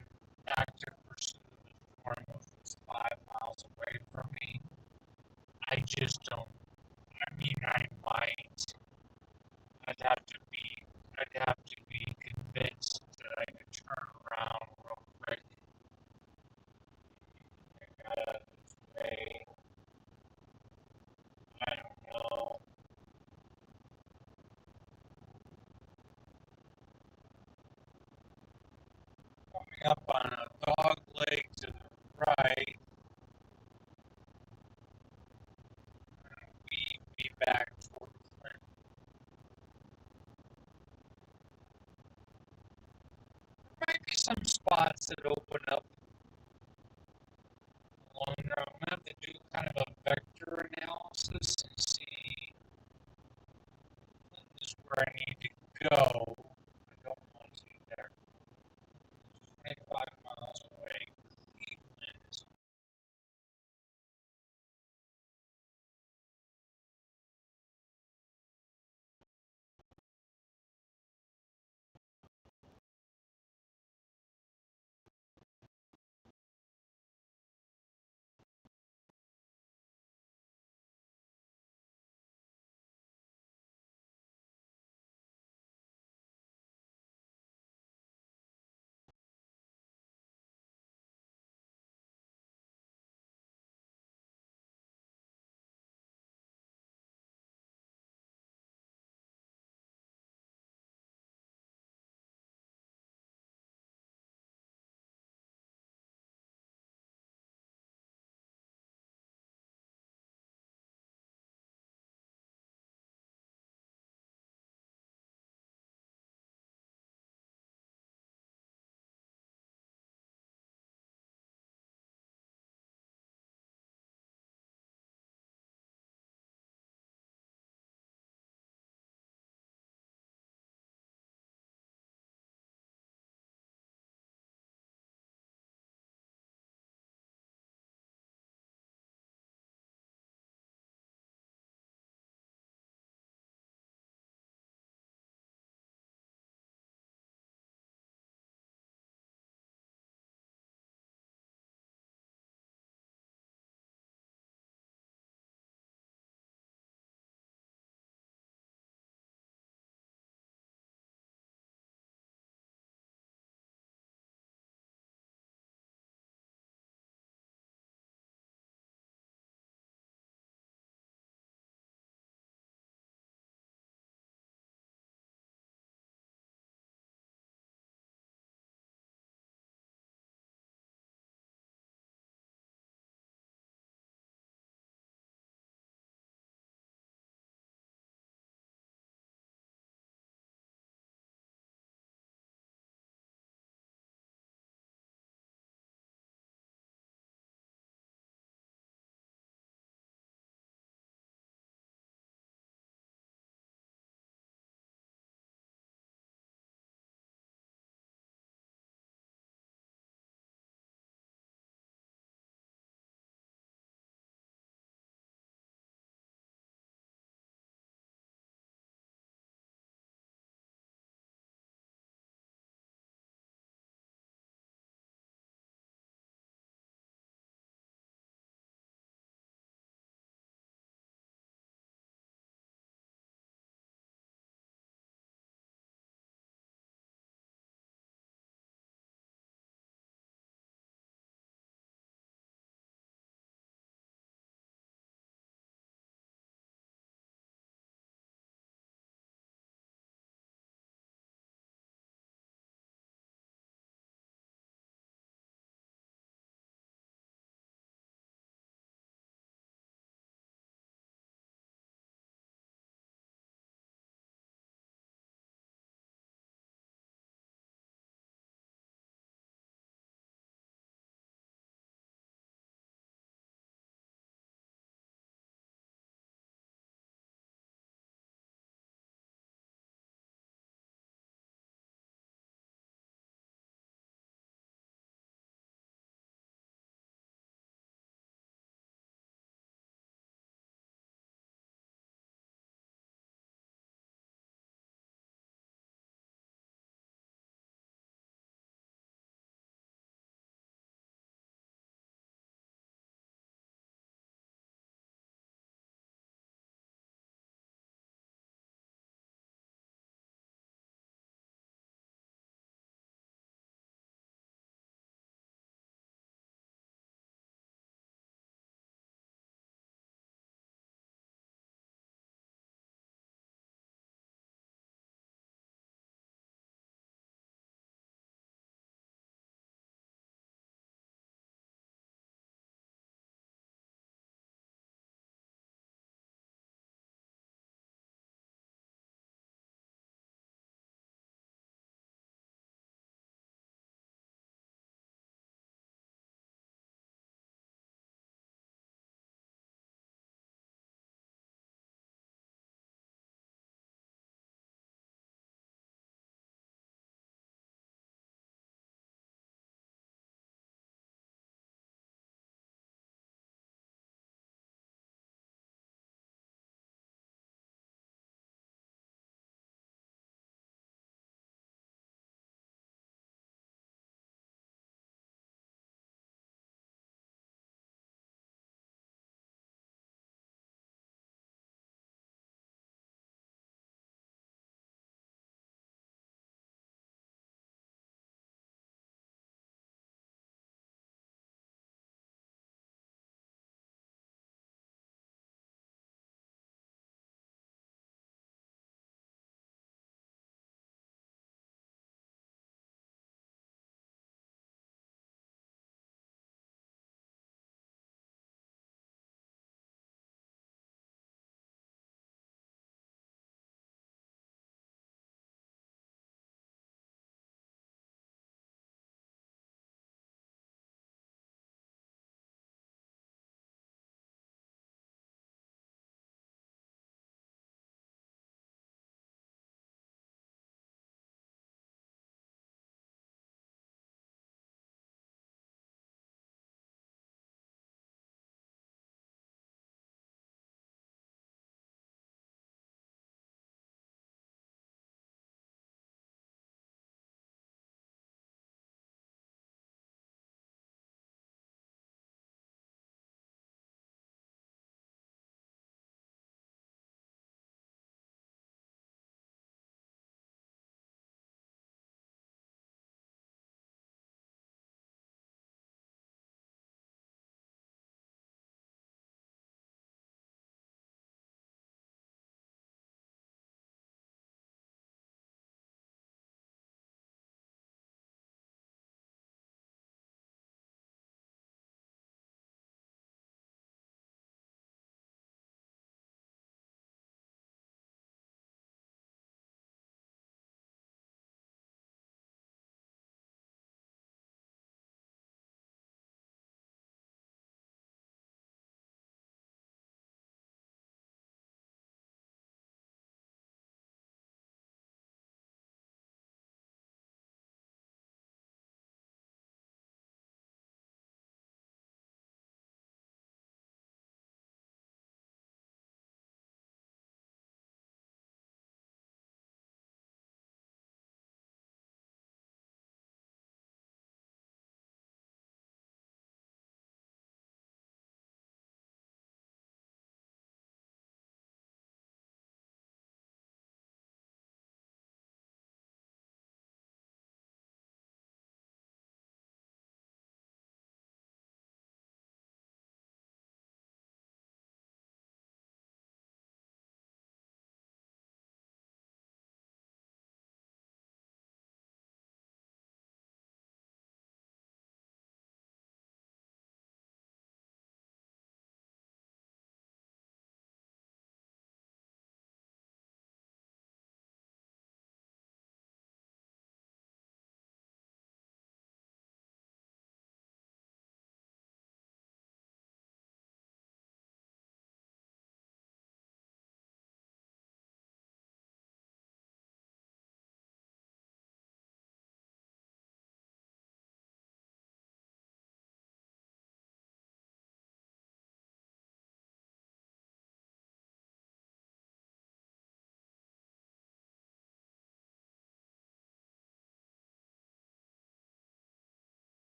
active pursuit of the storm, which was 5 miles away from me. I just don't. I mean, I might. I'd have to be. I'd have to be convinced that I could turn around real quick. This way. I don't know. Coming up on a dog leg to the right, we be back towards Clinton. There might be some spots that open up along there. I'm gonna have to do kind of a vector analysis and see this is where I need to go. I don't want to be there. 25 miles away. Cleveland.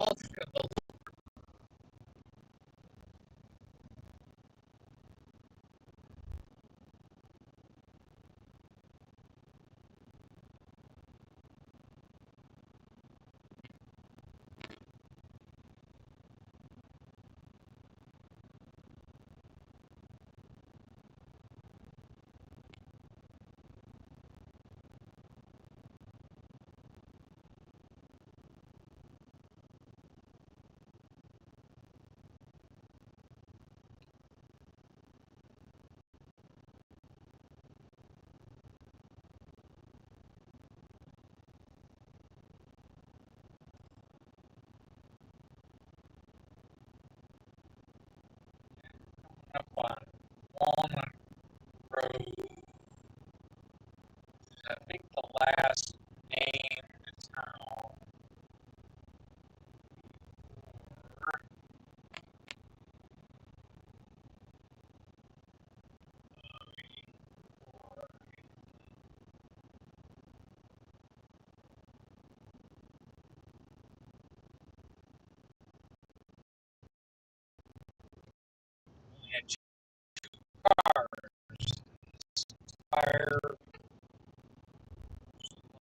Gulf of the up on Walnut Road. I think the last name is how. We had two cars. Fire,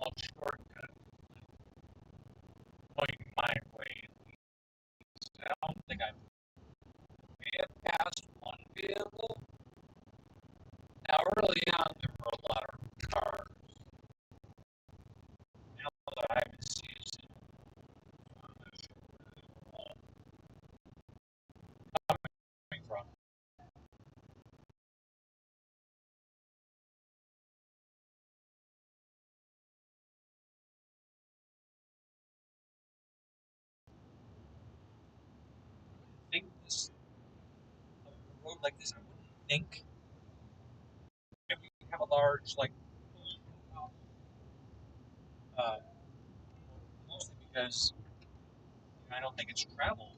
little shortcut going my way. I don't think I may have passed one vehicle. Now, early on, there were a lot of cars. Now that I haven't seen it, coming from. I think this a road like this, I wouldn't think if we have a large like uh, mostly because I don't think it's traveled.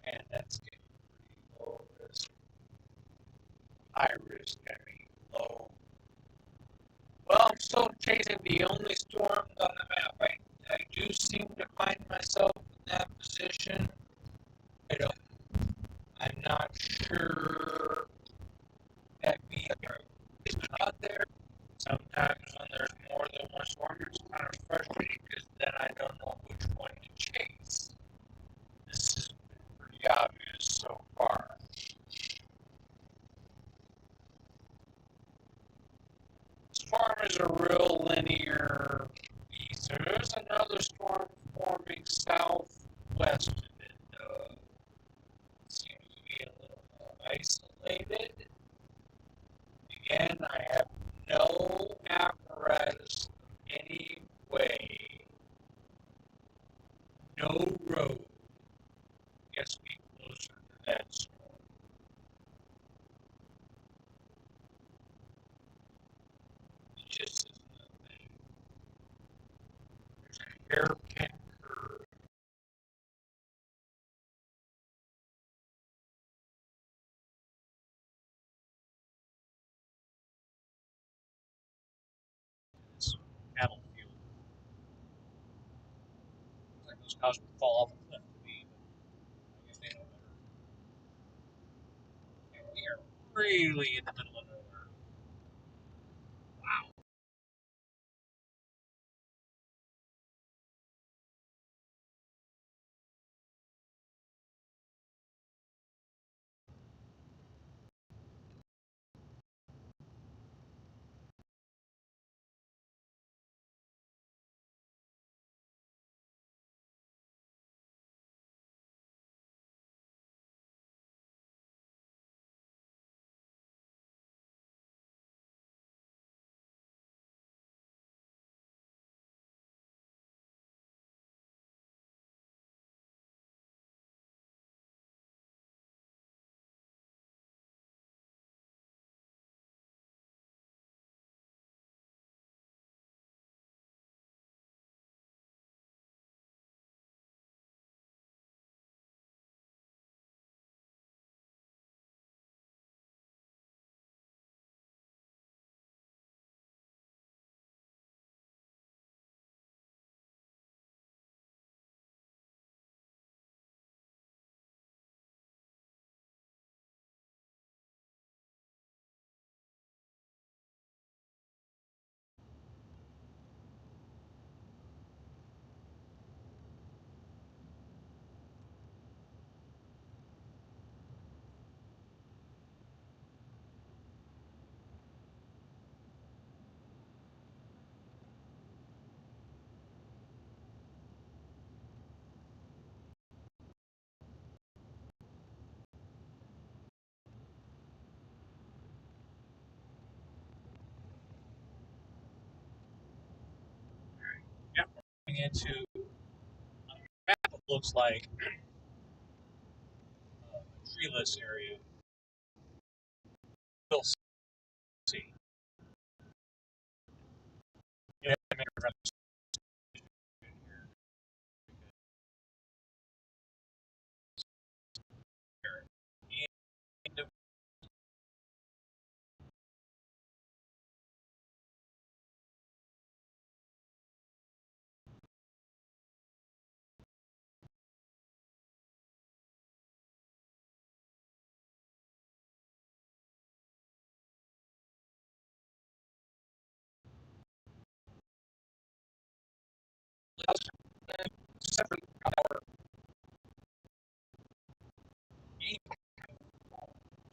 And that's getting pretty low risk. High risk, I mean low. Well, I'm still chasing the only storm on the map right I do seem to find myself in that position. I don't, I'm not sure that being out there. Sometimes when there's more than one storm, it's kind of frustrating because then I don't know which one to chase. This has been pretty obvious so far. Storm is a real linear piece. There is another storm forming southwest of it, though. It seems to be a little more isolated. Again, I have no apparatus of any way, no road gets me closer to that storm. It just isn't a thing. There's a hairpin curve. This battlefield. Looks like those cows would fall off a cliff to me, but I guess they know better. And we are really in the middle of nowhere. Wow. Yeah, we're going into a map that looks like a treeless area. We'll see. Yeah, I make a reference here. And separate power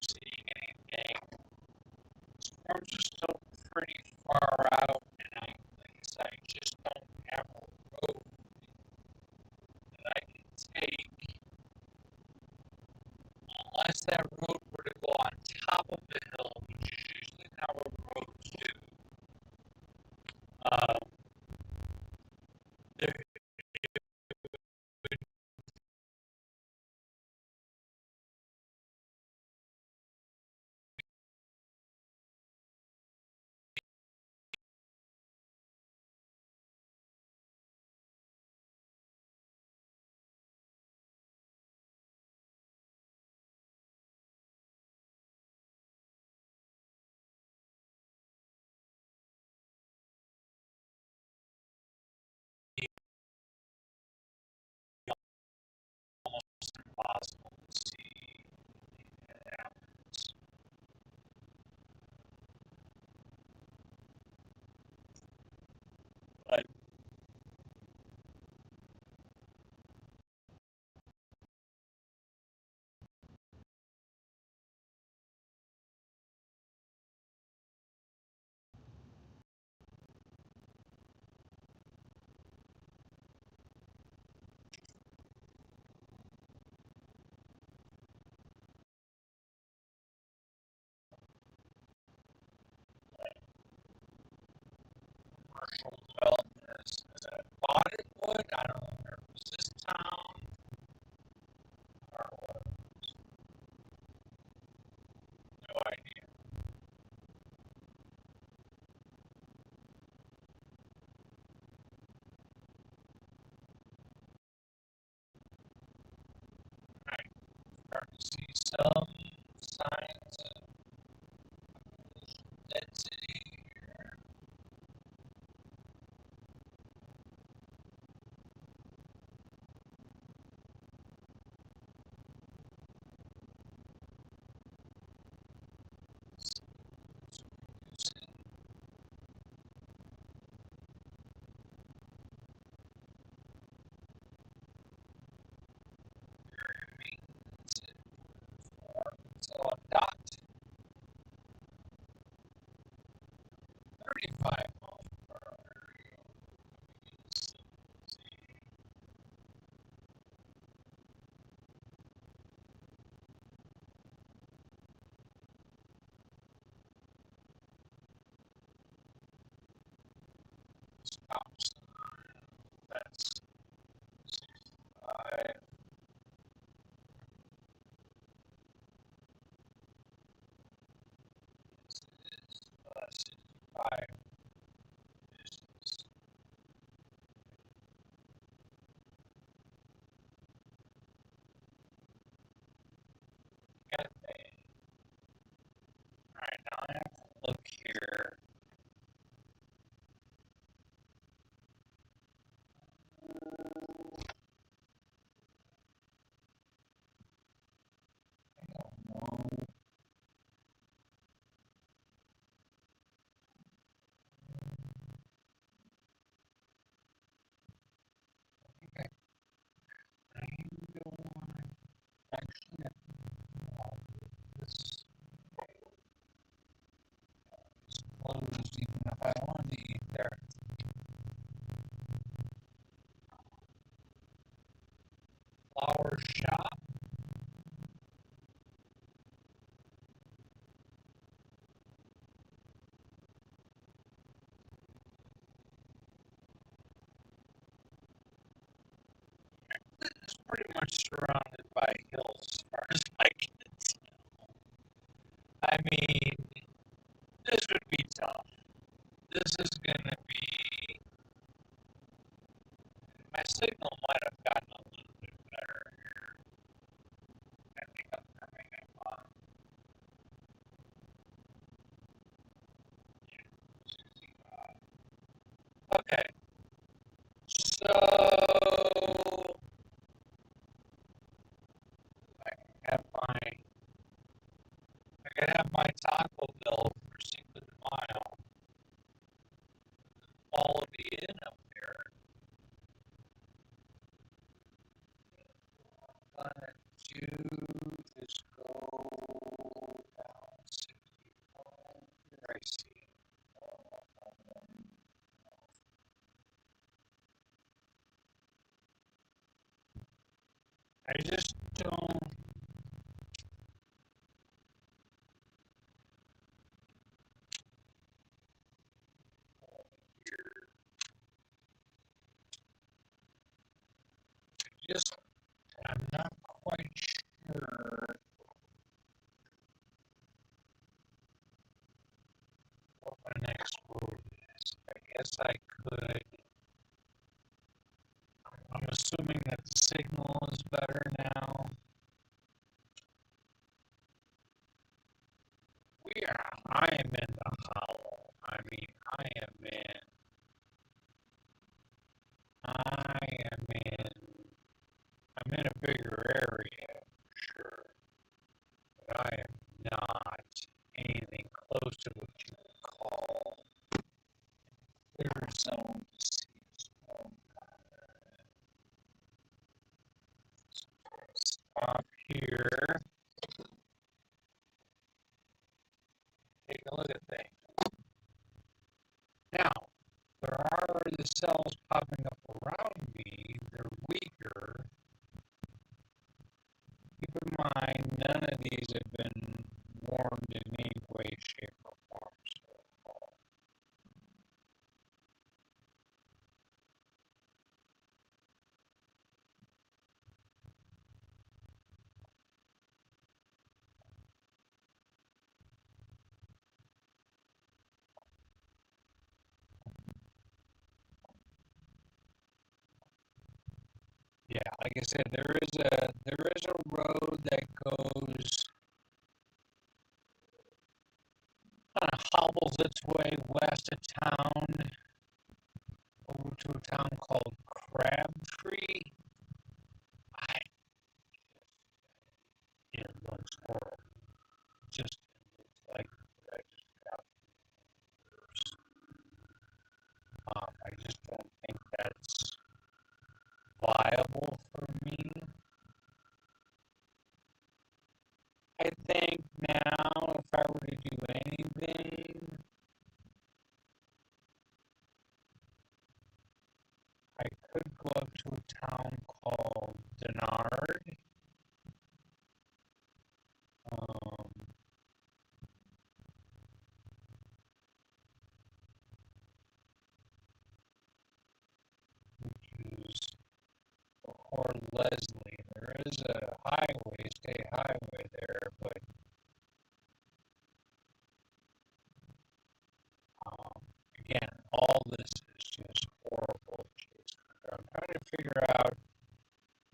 seeing anything. Storms are still pretty far out, and I just don't have a road that I can take unless that road were to go on top of the hill, which is usually how roads do. Um, there impossible to see anything that happens. But commercial development as I thought it would. I don't know if it was this town or what. No idea. I start to see some signs of density here. So a dot 35 miles per hour. Stop sign. That's 65. This is 65. This is cafe. Alright, now I have to look here. I don't know. Okay. I'm going actually this is closed even if I wanted to eat there. Flower shop. It's pretty much surrounded by hills as far as I can tell. I mean, this would be tough. This is gonna be. My signal might have gotten a little bit better here. I think I'm coming up on 65. Okay, so I can have my Taco Bell for Cinco de Mayo. Follow the inn up there. I'm gonna do is go down 65. Here I see. I just don't. Just, I'm not quite sure what my next move is. I guess I could. I'm assuming that the signal is better now. I am in the hollow. I mean, I'm in a bigger area. close to what you would call clear zone to see a storm. Stop here. Take a look at things. Now, there are the cells popping up around me. They're weaker. Keep in mind, none of these have been warmed in any way, shape, or form. Yeah, like I said, there is a road that goes kind of hobbles its way west of town over to a town called Crabtree. I, it looks horrible. Just looks like I just got worse. I just don't think that's viable for me. I think now, if I were to do anything, I could go up to a town called Denard. Um, which is, or Leslie. There is a highway, state highway there, but again, all this is just horrible. I'm trying to figure out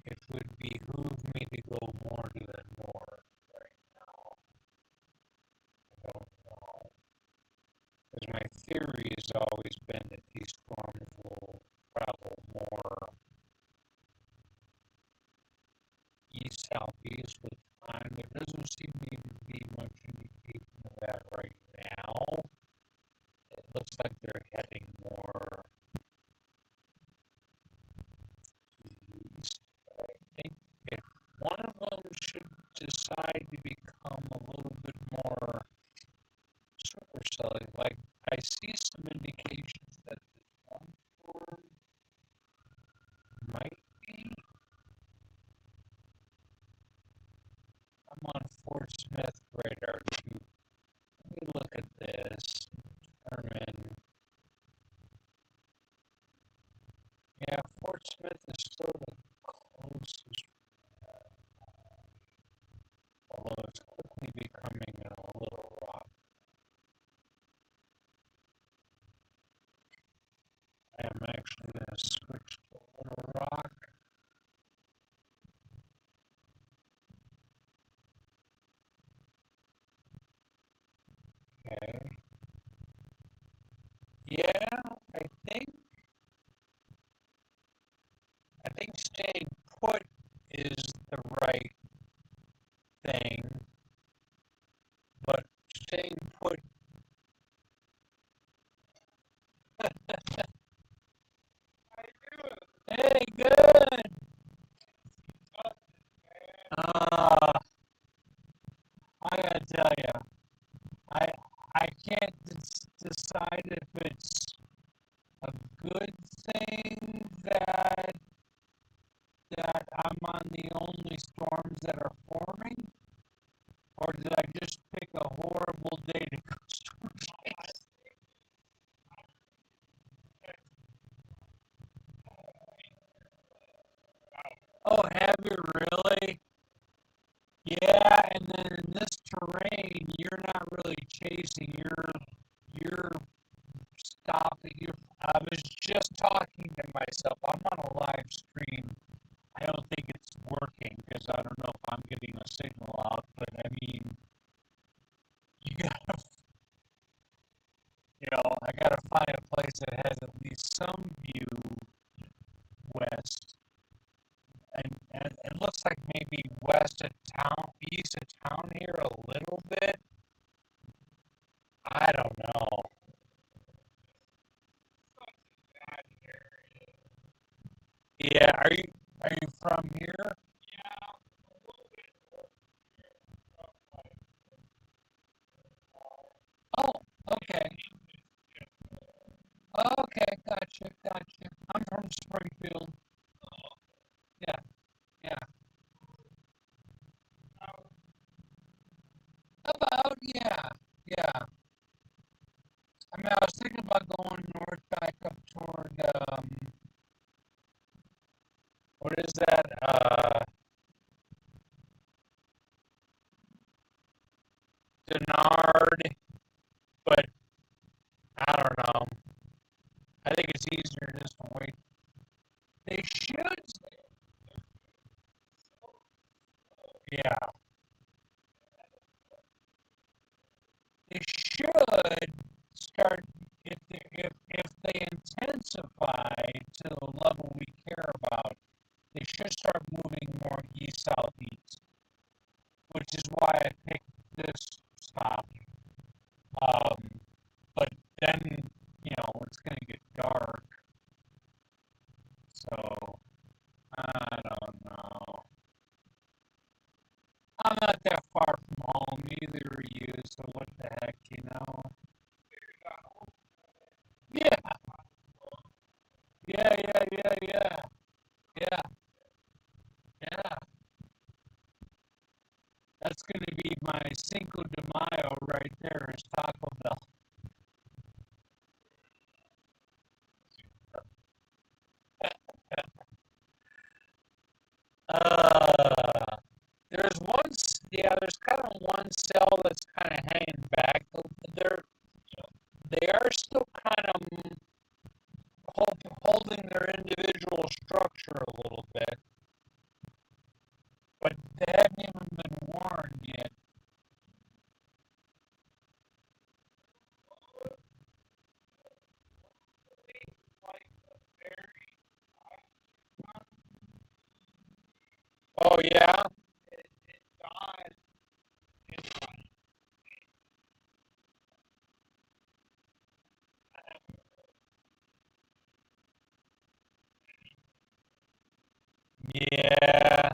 if it would behoove me to go more to the north right now. I don't know. Because my theory has always been that these storms will travel more east southeast with time. There doesn't seem to even be much indication of that right now. It looks like they're heading more east. I think if one of them should decide to become a little bit more supercellular, like I see some indications that this one storm might be. I'm on Fort Smith radar too. Let me look at this. Determine. Yeah, Fort Smith is still the closest, although it's quickly becoming a Little Rock. I am actually going to switch to Little Rock. Okay. Yeah, I think staying put is the right thing, but staying put. Hey, good. Uh, I gotta tell you, I I can't decide if it's a good thing that I'm on the only storms that are forming, or did I just pick a horrible day to go storm chase? Oh, have you really? Yeah, and then in this terrain, you're not really chasing. You're stopping. I was just talking to myself. I'm on a live stream. I don't think it's working because I don't know if I'm getting a signal out. But I mean, you gotta, I gotta find a place that has at least some view west. And it looks like maybe west of town, east of town here a little bit. I don't know. Yeah, are you from here? Oh, okay. Okay, gotcha. I'm from Springfield. Yeah, yeah. About, yeah. I mean, I was thinking about going north back up toward, what is that? Denard, but I don't know. I think it's easier just to wait. They should, yeah, they should start if they intensify to the level we care about. They should start moving more east southeast, which is why I picked this stop. Um, but then it's gonna get dark, so I don't know. I'm not that far from home, neither are you, so what the heck, Yeah, yeah. Yeah, yeah. That's gonna be my Cinco de Mayo right there is Taco Bell. Uh, there's kind of one cell that's kind of hanging back. They're, they are still kind of holding their individual structure a little bit, but they haven't even been warned yet. Oh yeah, yeah.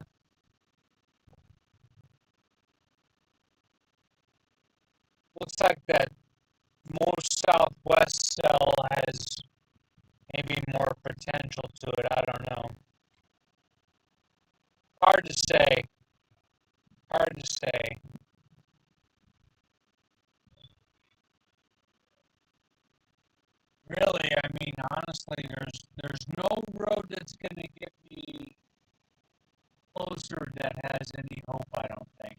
Looks like that most southwest cell has maybe more potential to it. I don't know. Hard to say. Hard to say. Really, I mean, honestly, there's no road that's gonna get me closer that has any hope. I don't think.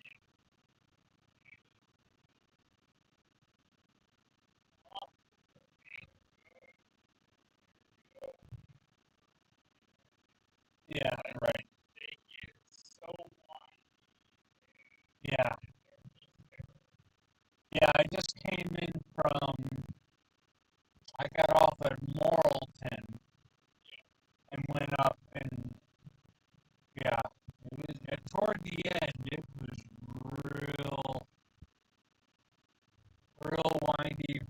Yeah, right. Yeah, yeah. I just came in from. I got off at Morrilton and went up, and yeah, it was toward the end. It was real, real windy,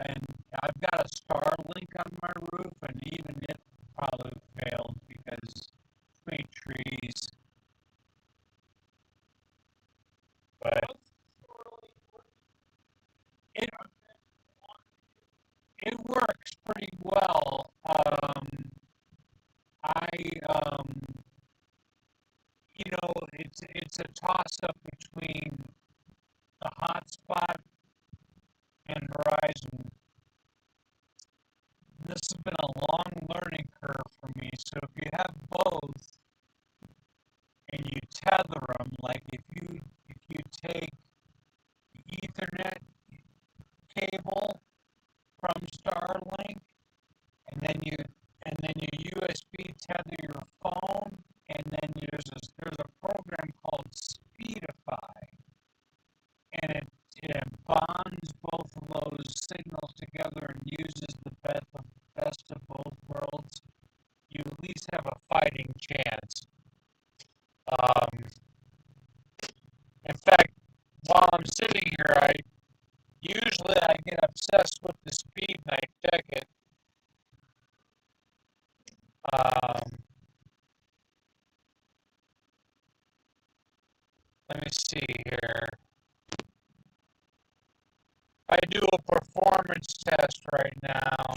and I've got a Starlink on my roof, and even it probably failed because between trees. But it it works pretty well. I it's a toss up between the hotspot and Verizon. This has been a long learning curve for me. So if you have both and you tether them, like if you take the Ethernet cable from Starlink and then you USB tether your phone, and then there's a program called Speedify, and it bonds both of those signals together and uses the best of both worlds. You at least have a fighting chance. Um, in fact, while I'm sitting here, I get obsessed with the speed and I check it. Let me see here. I do a performance test right now.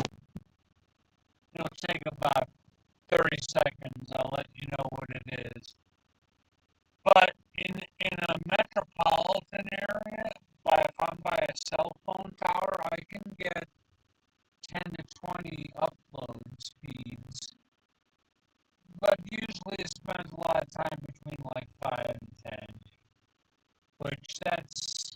It'll take about 30 seconds. I'll let you know what it is. But in a metropolitan area, if I'm by a cell phone tower, I can get 10 to 20 upload speeds. But usually it spends a lot of time between like 5 and 10. Which it's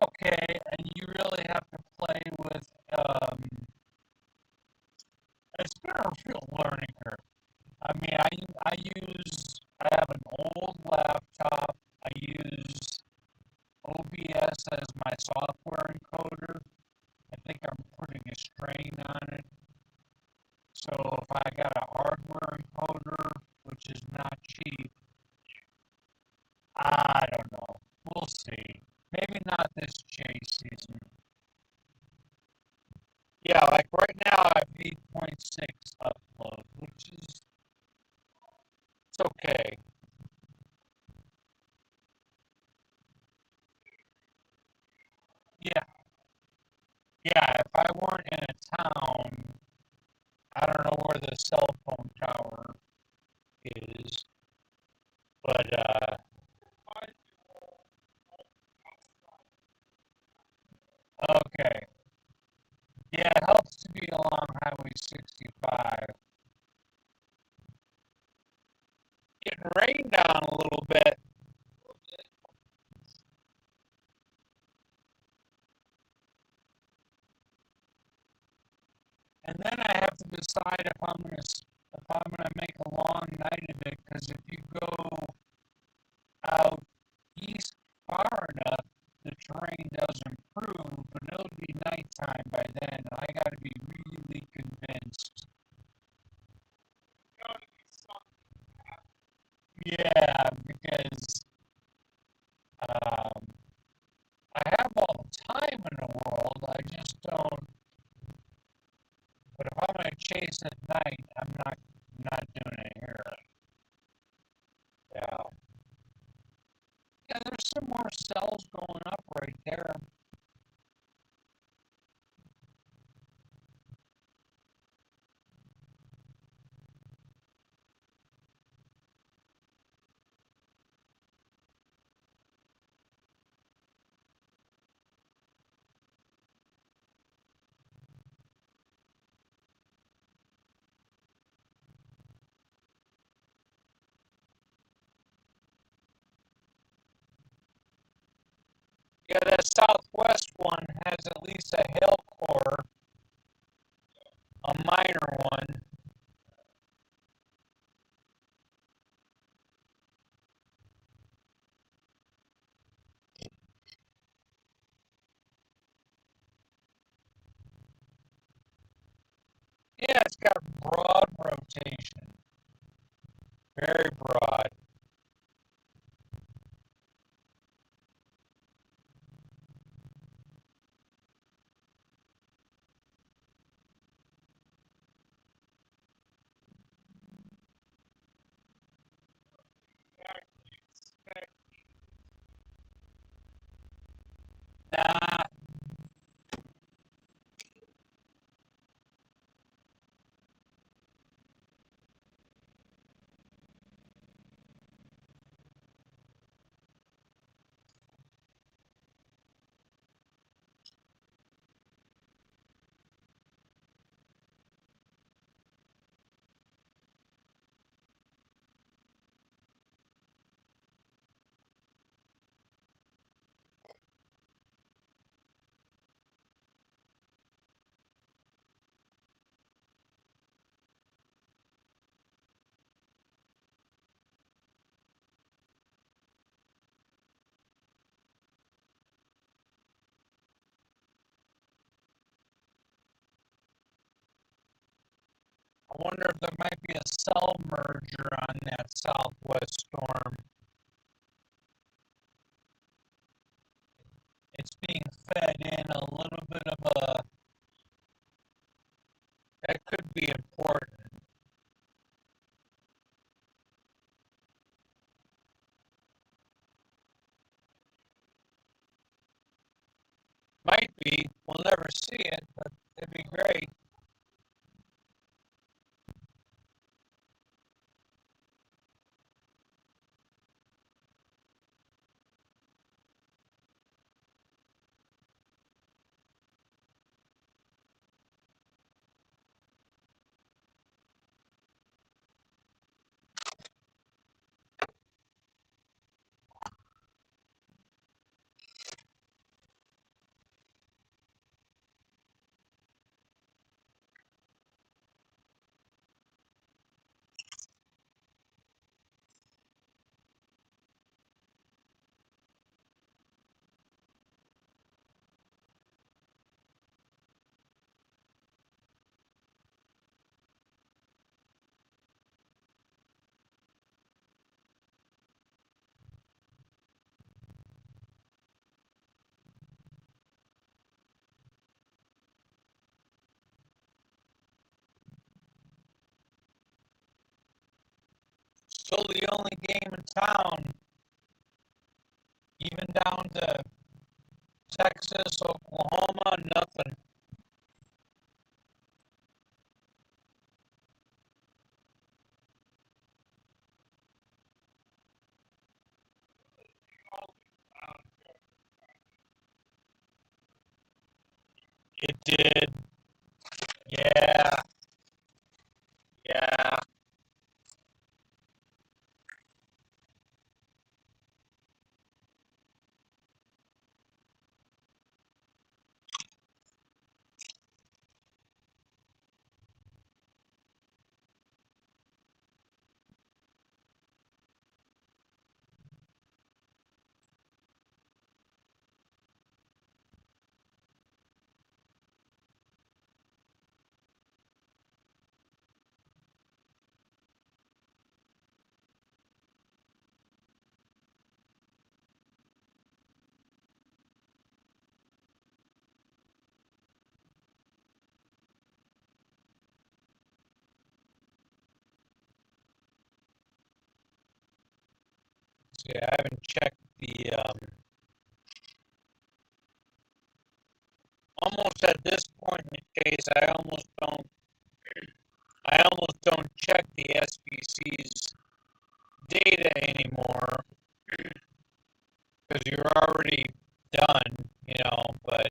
okay, and you really have to play with, it's been a real learning curve. I mean, I have an old laptop. I use OBS as my software encoder. I think I'm putting a strain on it. So if I got a hardware encoder, which is not cheap, I don't know. We'll see. Maybe not this chase season. Yeah, like right now I have 8.6 upload, which is, it's okay. Yeah. Yeah, if I weren't in a town, I don't know where the cell phone tower is, but, okay. Yeah, it helps to be along Highway 65. Getting rained down a little bit. And then I have to decide if I'm gonna make a long night of it, because if you go out east far enough, the terrain does improve, but it'll be nighttime by then, and I gotta be really convinced. Yeah, because I have all the time in the world, I just don't. But if I'm gonna chase at night, I'm not doing it here. Yeah. Yeah, there's some more cells going up right there. Yeah, that southwest one has at least a hail core, a minor one. Yeah, it's got broad rotation, very broad. Nah, I wonder if there might be a cell merger on that southwest storm. it's being fed in a little bit of a, that could be important. Might be. We'll never see it, but it'd be great. Still the only game in town, even down to Texas, Oklahoma, nothing. It did. Yeah. Yeah. See, I haven't checked the, almost at this point in the case, I almost don't check the SBC's data anymore because you're already done, but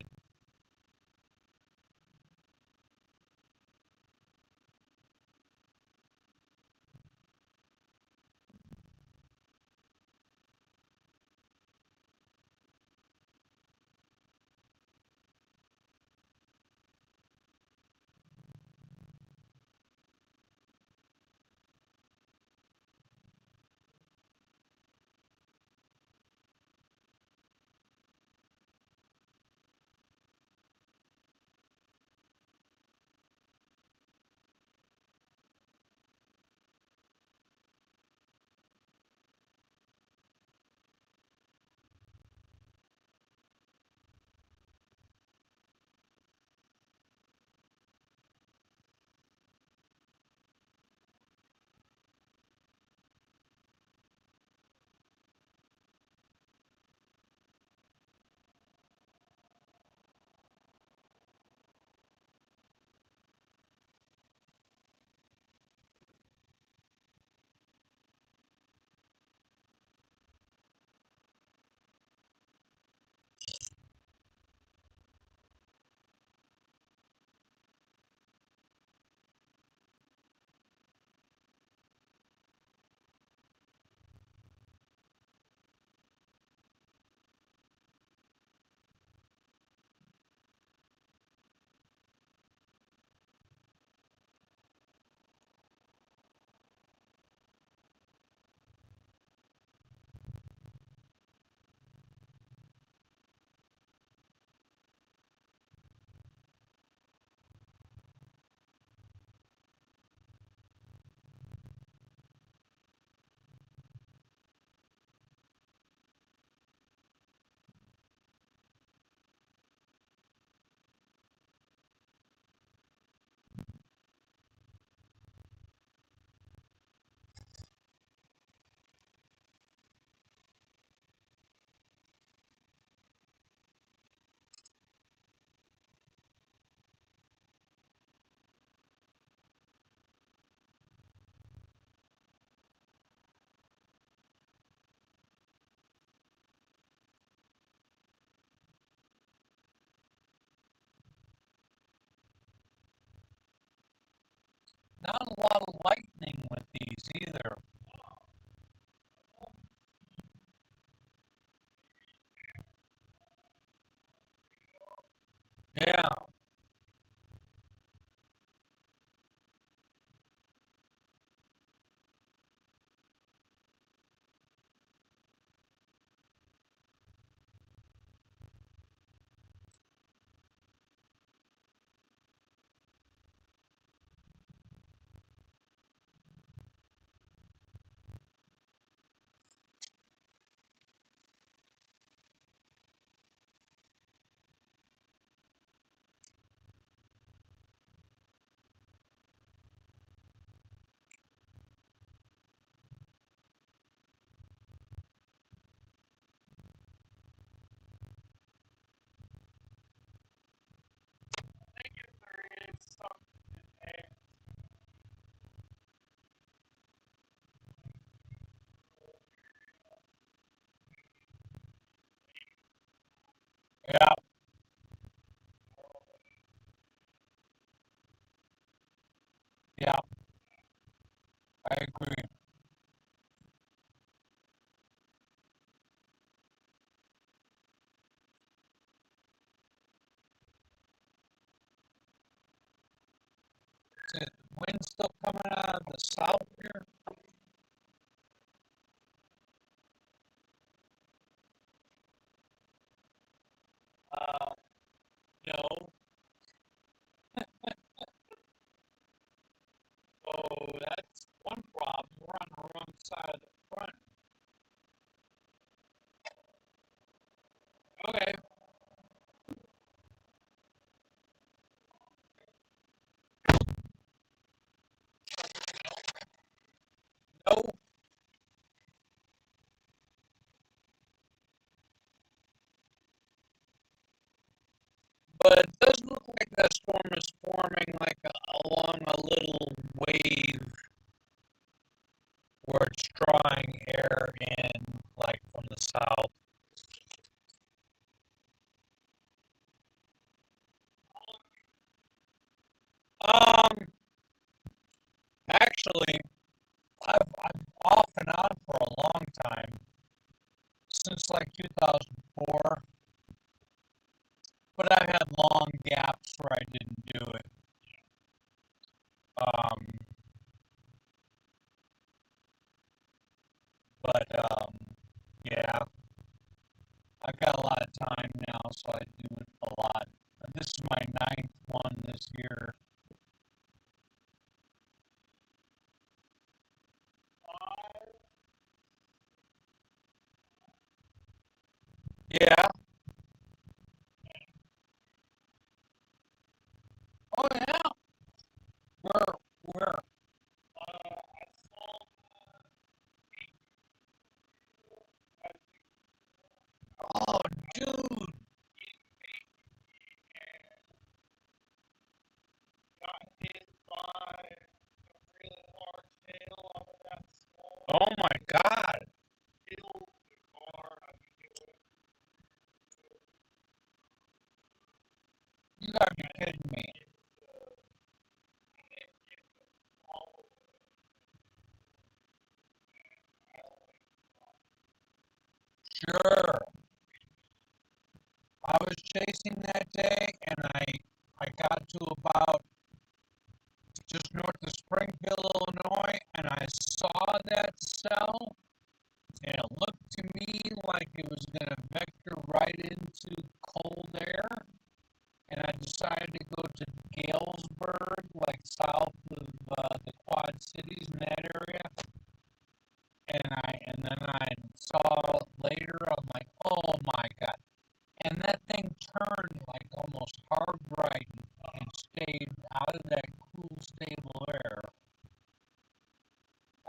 either. Yeah. think if there is something there, Yeah. Yeah. I agree. Is it wind still coming out of the south here? Uh, no. Oh, that's one problem. We're on the wrong side of the front. Okay. No, but it does look like that storm is forming like along a little wave where it's drawing air in, like from the south. Um, actually, I've off and on for a long time since like 2004, but I've had long gaps where I didn't do it. Um, but yeah, I've got a lot of time now, so I do it a lot. This is my ninth one this year. Yeah. Oh yeah. Where? I saw Oh, dude. got hit by a really large hail out of that small Oh my God. killed the car. I mean, it was You gotta be kidding me. all Sure. I was chasing that day, and I got to about just north of Springfield, Illinois, and I saw that cell, and it looked to me like it was gonna vector right into cold air, and I decided to go to Galesburg, like south of the Quad Cities in that area, and then I saw later, I'm like, oh my God. And that thing turned like almost hard right and stayed out of that cool, stable air.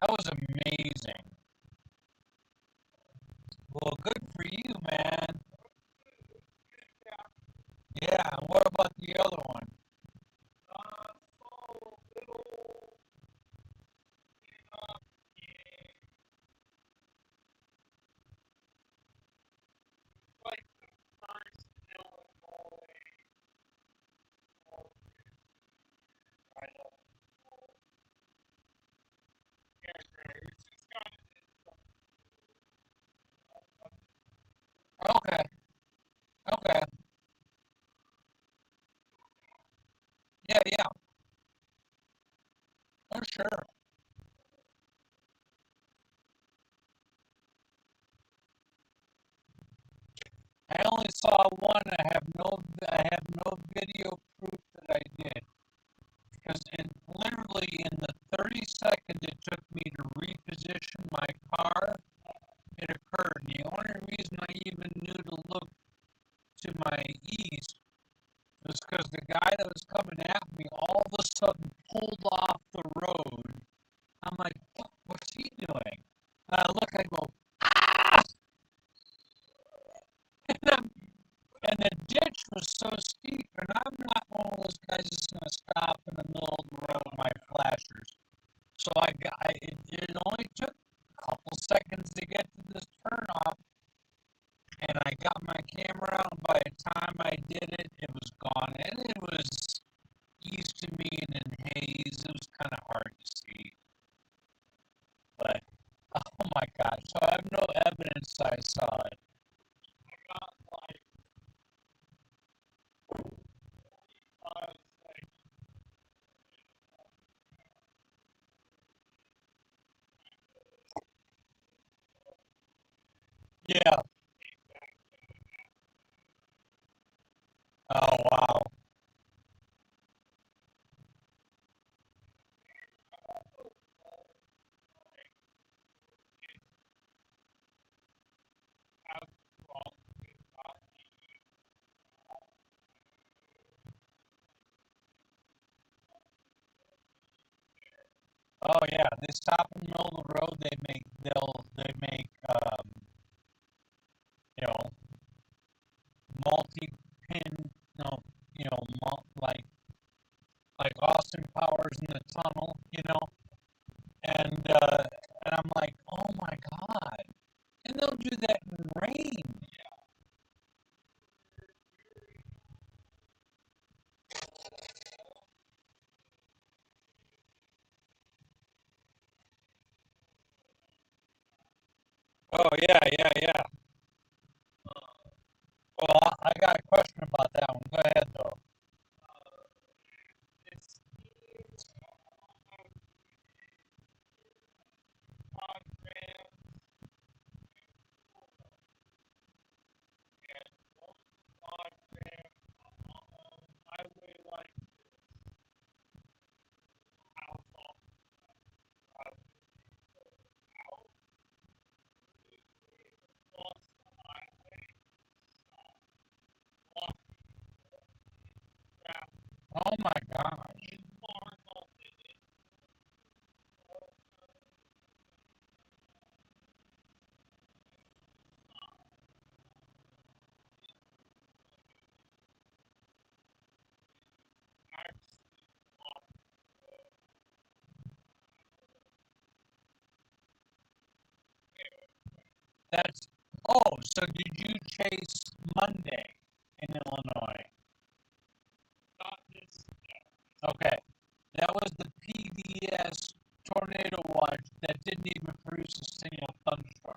That was amazing. Well, good for you, man. Yeah, what about the other one? so little like the first Illinois. I don't know. Can't Okay. Yeah, yeah. Oh, sure. I only saw one. I have no video proof that I did. Because literally in the 30 seconds it took me to reposition my car, it occurred. The only reason I even knew to look to my east was because the guy that was coming at me all of a sudden pulled off the road. I'm like, what's he doing? And I look, I go, and the ditch was so steep, and I'm not one of those guys that's going to stop in the middle of the road with my flashers. So it only took a couple seconds to get to this turnoff, and I got my camera out, and by the time I did it, it was gone, and it was east of me and in haze. It was kind of hard to see, but oh my gosh, so I have no evidence I saw it. I got like 5 seconds. Yeah. Oh wow. Oh yeah, they stop in the middle of the road. They make you know multi-pin no like Austin Powers in the tunnel, and I'm like, oh my god, and they'll do that in rain. Oh yeah, yeah, yeah. Well, I got a question about that one. Go ahead though. Oh my gosh. That's so did you chase Monday in Illinois? Okay. That was the PDS tornado watch that didn't even produce a single thunderstorm.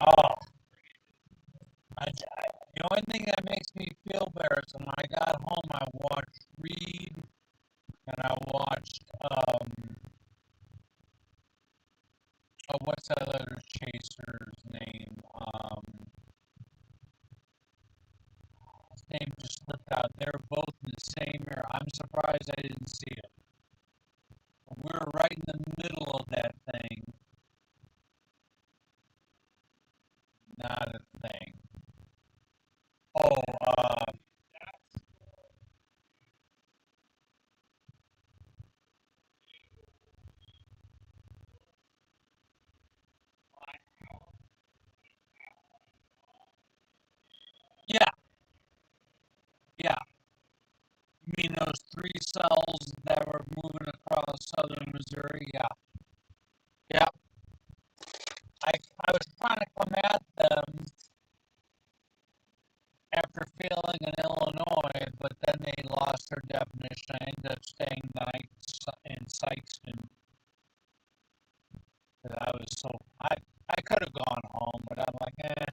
Oh, the only thing that makes me feel better is when I got home, I watched Reed and I watched what's that other chaser's name? His name just slipped out. They were both in the same area. I'm surprised I didn't see it. We were right in the middle of that thing. Not a thing. Oh, yeah, yeah. You mean those 3 cells that were moving across southern Missouri? Yeah, yeah. I was trying to come at them after failing in Illinois but then they lost their definition. I ended up staying night in Sykeston. I was so I could have gone home, but I'm like, eh.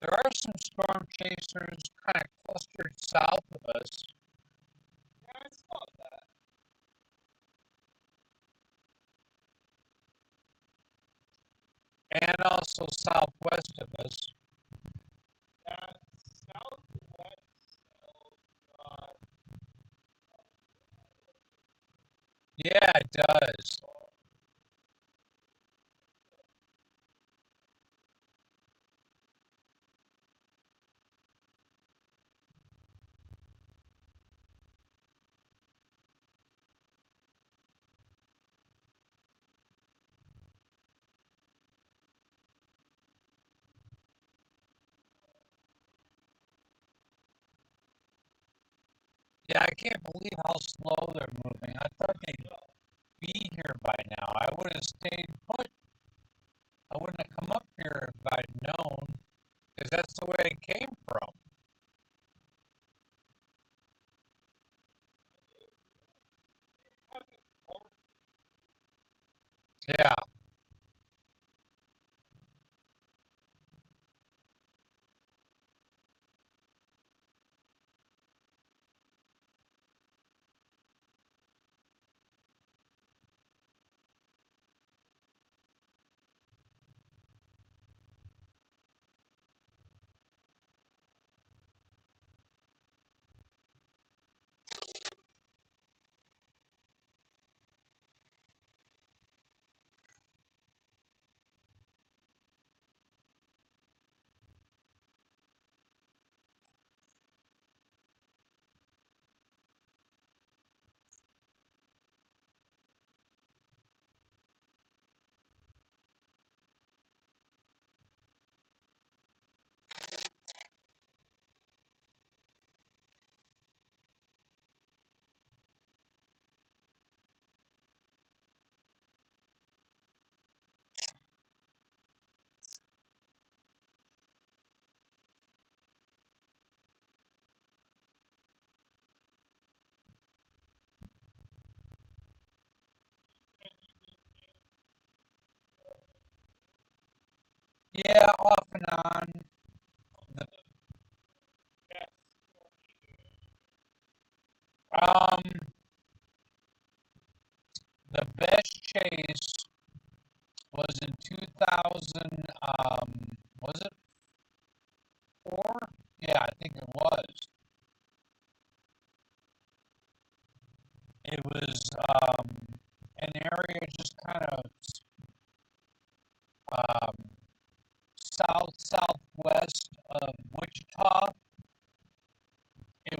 There are some storm chasers kind of clustered south of us. Yeah, I saw that. And also southwest of us. That southwest of Yeah, it does. Yeah, I can't believe how slow they're moving. I thought they'd be here by now. I would have stayed put. I wouldn't have come up here if I'd known, because that's the way it came from. Yeah, yeah, off and on. Um, the best chase was in 2000. Was it 4? Yeah, I think it was. It was an area just kind of um, southwest of Wichita. It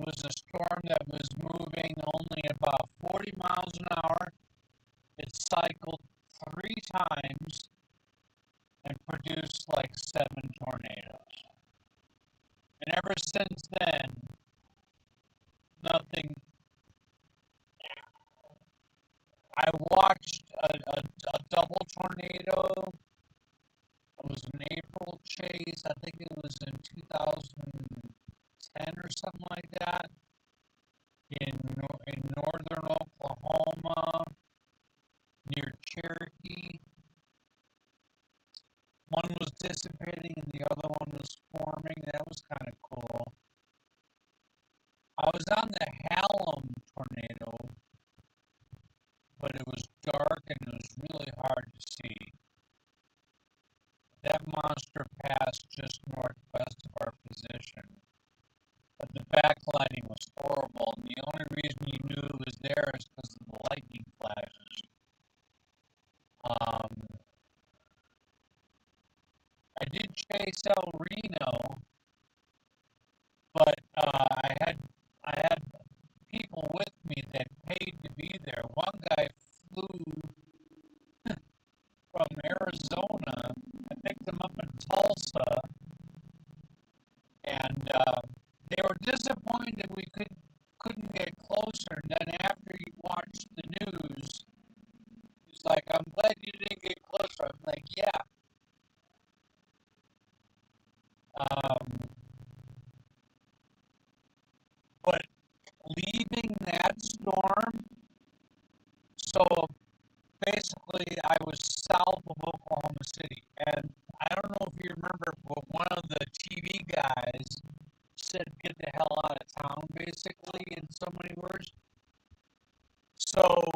was a storm that was moving only about 40 miles an hour. It cycled 3 times and produced like 7 tornadoes. And ever since then, nothing. I watched a double tornado. It was an April chase. I think it was in 2010 or something like that in northern Oklahoma near Cherokee. One was dissipating and the other one was forming. That was kind of cool. I was on the Hallam tornado, but it was dark and it was really hard to see. That monster passed just northwest of our position. But the backlighting was horrible, and the only reason you knew it was there is because of the lightning flashes. I did chase El Reno, but I had people with me that paid to be there. One guy flew from Arizona. I picked him up in Tulsa, and they were disappointed we couldn't get closer. And then after he watched the news, he's like, "I'm glad you didn't get closer." I'm like, "Yeah." But leaving that storm, so basically I was south of Oklahoma City, and I don't know if you remember, but one of the TV guys said, "Get the hell out of town," basically, in so many words. So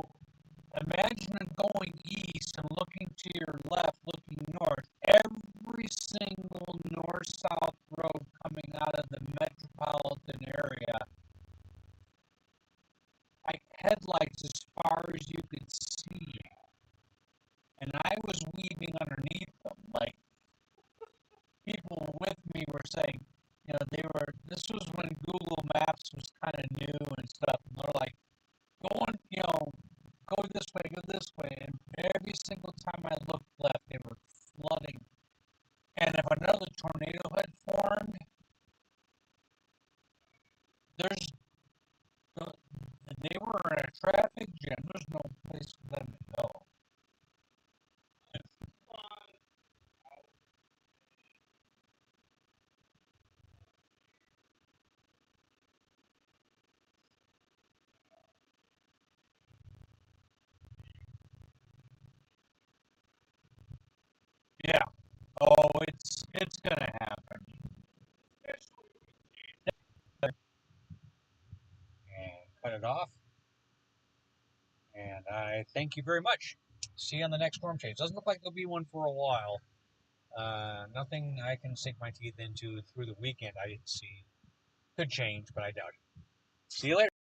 imagine going east and looking to your left, looking north. Every single north-south road coming out of the metropolitan area, like headlights as far as you could see. And I was weaving underneath them. Like, people with me were saying, this was when Google Maps was kind of new and stuff. And they're like, go this way, go this way. And every single time I looked left, they were flooding. And if another tornado had formed, they were in a traffic jam. There's no place for them to go. Yeah. Oh, it's gonna happen. And cut it off. And I thank you very much. See you on the next storm change. Doesn't look like there'll be one for a while. Nothing I can sink my teeth into through the weekend. I didn't see. Could change, but I doubt it. See you later.